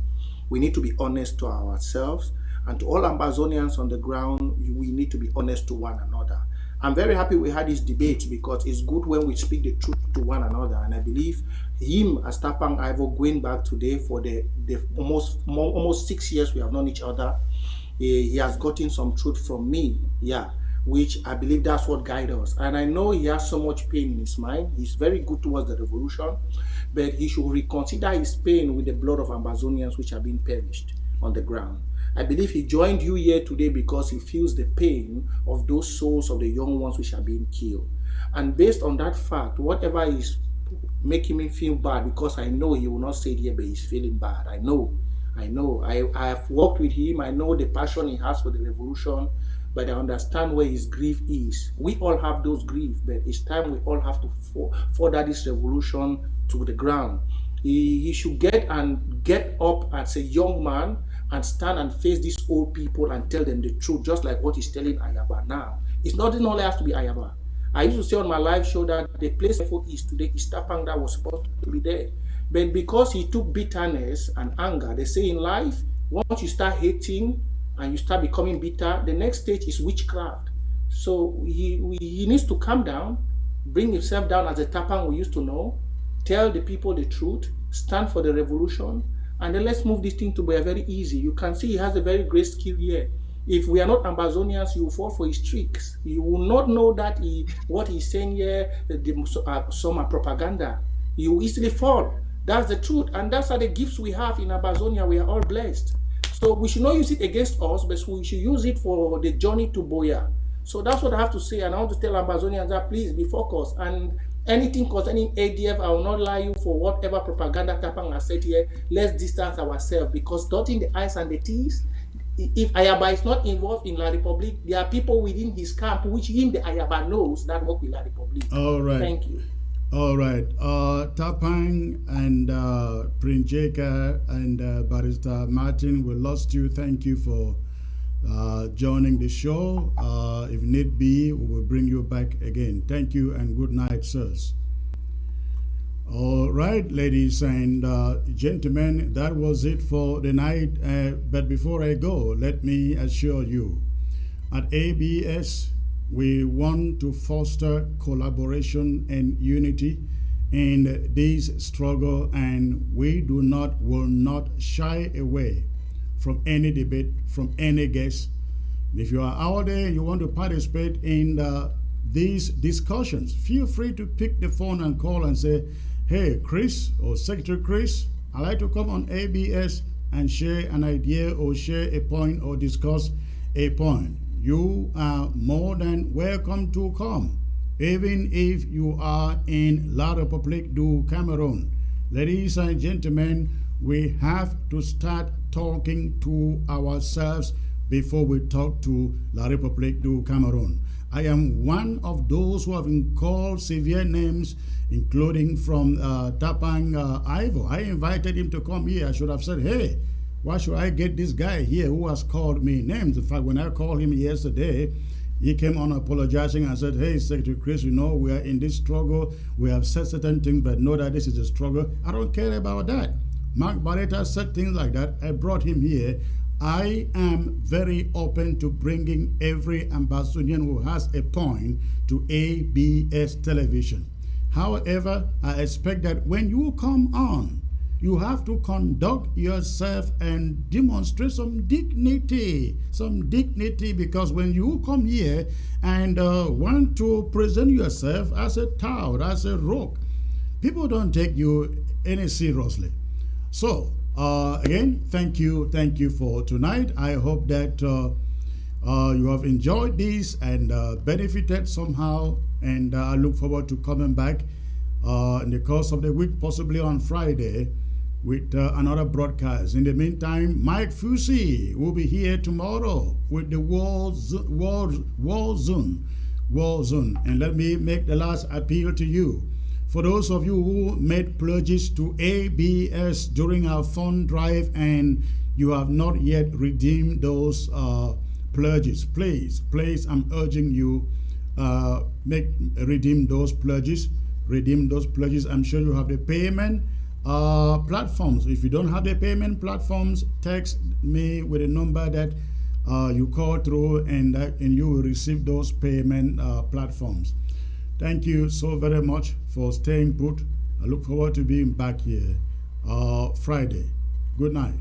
We need to be honest to ourselves, and to all Ambazonians on the ground, we need to be honest to one another. I'm very happy we had this debate, because it's good when we speak the truth to one another. And I believe him as Tapang Ivo going back today for the almost 6 years we have known each other, he has gotten some truth from me, which I believe that's what guides us. And I know he has so much pain in his mind. He's very good towards the revolution, but he should reconsider his pain with the blood of Ambazonians which have been perished on the ground. I believe he joined you here today because he feels the pain of those souls of the young ones which are being killed. And based on that fact, whatever is making me feel bad, because I know he will not say it here, but he's feeling bad. I know. I have worked with him. I know the passion he has for the revolution, but I understand where his grief is. We all have those griefs, but it's time we all have to further this revolution to the ground. He should get up as a young man and stand and face these old people and tell them the truth, just like what he's telling Ayaba now. It's not only has to be Ayaba. I used to say on my live show that the place for is today is Tapang that was supposed to be there. But because he took bitterness and anger, they say in life, once you start hating and you start becoming bitter, the next stage is witchcraft. So he needs to calm down, bring himself down as a Tapang we used to know, tell the people the truth, stand for the revolution, and then let's move this thing to be very easy. You can see he has a very great skill here. If we are not Ambazonians, you will fall for his tricks. You will not know that what he's saying here, some propaganda. You will easily fall. That's the truth. And that's are the gifts we have in Ambazonia. We are all blessed. So we should not use it against us, but we should use it for the journey to Boya. So that's what I have to say. And I want to tell Ambazonians that please be focused. And anything concerning ADF, I will not lie you for whatever propaganda Tapang has said here. Let's distance ourselves, because dotting the I's and the T's, if Ayaba is not involved in La Republique, there are people within his camp which him, the Ayaba, knows that work with La Republique. All right. Thank you. All right. Tapang and Prince Jeka and Barrister Martin, we lost you. Thank you for joining the show. If need be, we will bring you back again. Thank you and good night, sirs. All right, ladies and gentlemen, that was it for the night. But before I go, let me assure you, at ABS, we want to foster collaboration and unity in this struggle, and we will not shy away from any debate, from any guest. If you are out there and you want to participate in these discussions, feel free to pick the phone and call and say, hey, Chris or Secretary Chris, I'd like to come on ABS and share an idea or share a point or discuss a point. You are more than welcome to come, even if you are in La République du Cameroon. Ladies and gentlemen, we have to start talking to ourselves before we talk to La République du Cameroon. I am one of those who have been called severe names, including from Tapang Ivo. I invited him to come here. I should have said, hey, why should I get this guy here who has called me names? In fact, when I called him yesterday, he came on apologizing and said, hey, Secretary Chris, we know we are in this struggle. We have said certain things, but know that this is a struggle. I don't care about that. Mark Barretta said things like that. I brought him here. I am very open to bringing every Ambassadorian who has a point to ABS television. However, I expect that when you come on, you have to conduct yourself and demonstrate some dignity, because when you come here and want to present yourself as a tout, as a rogue, people don't take you any seriously. So, again, thank you for tonight. I hope that you have enjoyed this and benefited somehow, and I look forward to coming back in the course of the week, possibly on Friday, with another broadcast. In the meantime, Mike Fusi will be here tomorrow with the War Zone. And let me make the last appeal to you. For those of you who made pledges to ABS during our fund drive and you have not yet redeemed those pledges, please, I'm urging you, redeem those pledges. I'm sure you have the payment platforms. If you don't have the payment platforms, text me with a number that you call through, and you will receive those payment platforms. Thank you so very much for staying put. I look forward to being back here Friday. Good night.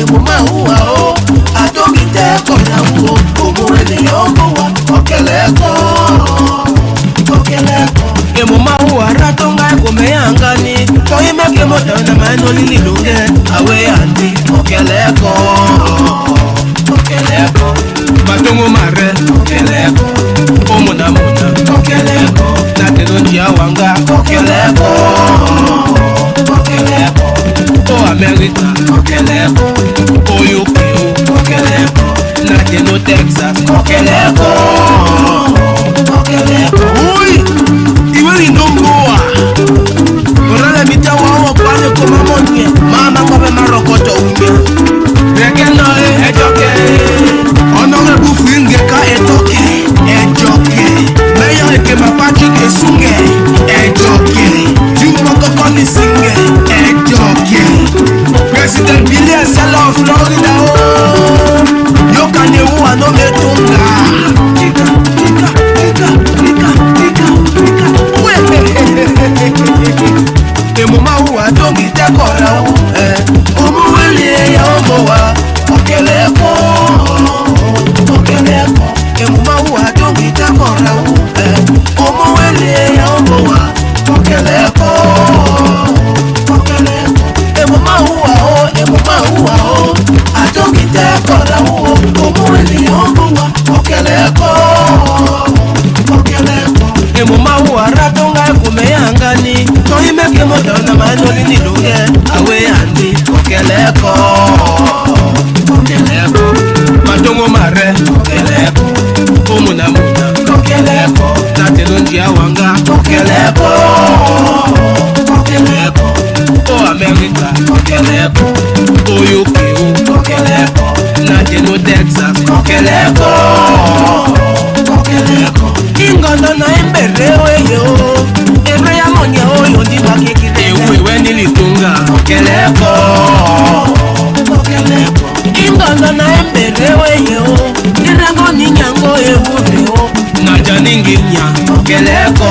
Emoma uwa o, yangani Koi meke moto na mano lili lunge Awe andi Okeleko Okeleko Matungu mare Okeleko Omuna muna Okeleko Natenonji awanga Okeleko Okeleko O America Okeleko O UK Okeleko Nateno Texas Okeleko Okeleko Ui Iwe lindongoa Orale mita wawo kwane koma monye Mama kobe marokoto unye Rekeno ejoke Onore bufinge ka etoke Ejoke Meyo eke mapachi kesunge Ejoke Jumbo kokoni singe Ejoke President Billy Sala of Florida oh Yokane uwa no metunga Emuma uwa dongi tekora Omuwele ya omowa Okeleko Okeleko Emuma uwa dongi tekora Omuwele ya omowa Okeleko Okeleko Emuma uwa o Adongi tekora Omuwele ya omowa Okeleko Okeleko Emuma uwa ratonga kumeyangani Toi meke moto na manoli nilunge Awe andi Okeleko Okeleko Matongo mare Okeleko Omuna muna Okeleko Natenonji awanga Okeleko Okeleko O America Okeleko O UK Okeleko Nateno Texas Okeleko Okeleko Ingondo na emberewe yo Eme ya monye oyo ndi makikide Ewe nilitunga Okeleko Okeleko Ingondo na emberewe yo Nirango ninyango ewe yo Naja ninginya Okeleko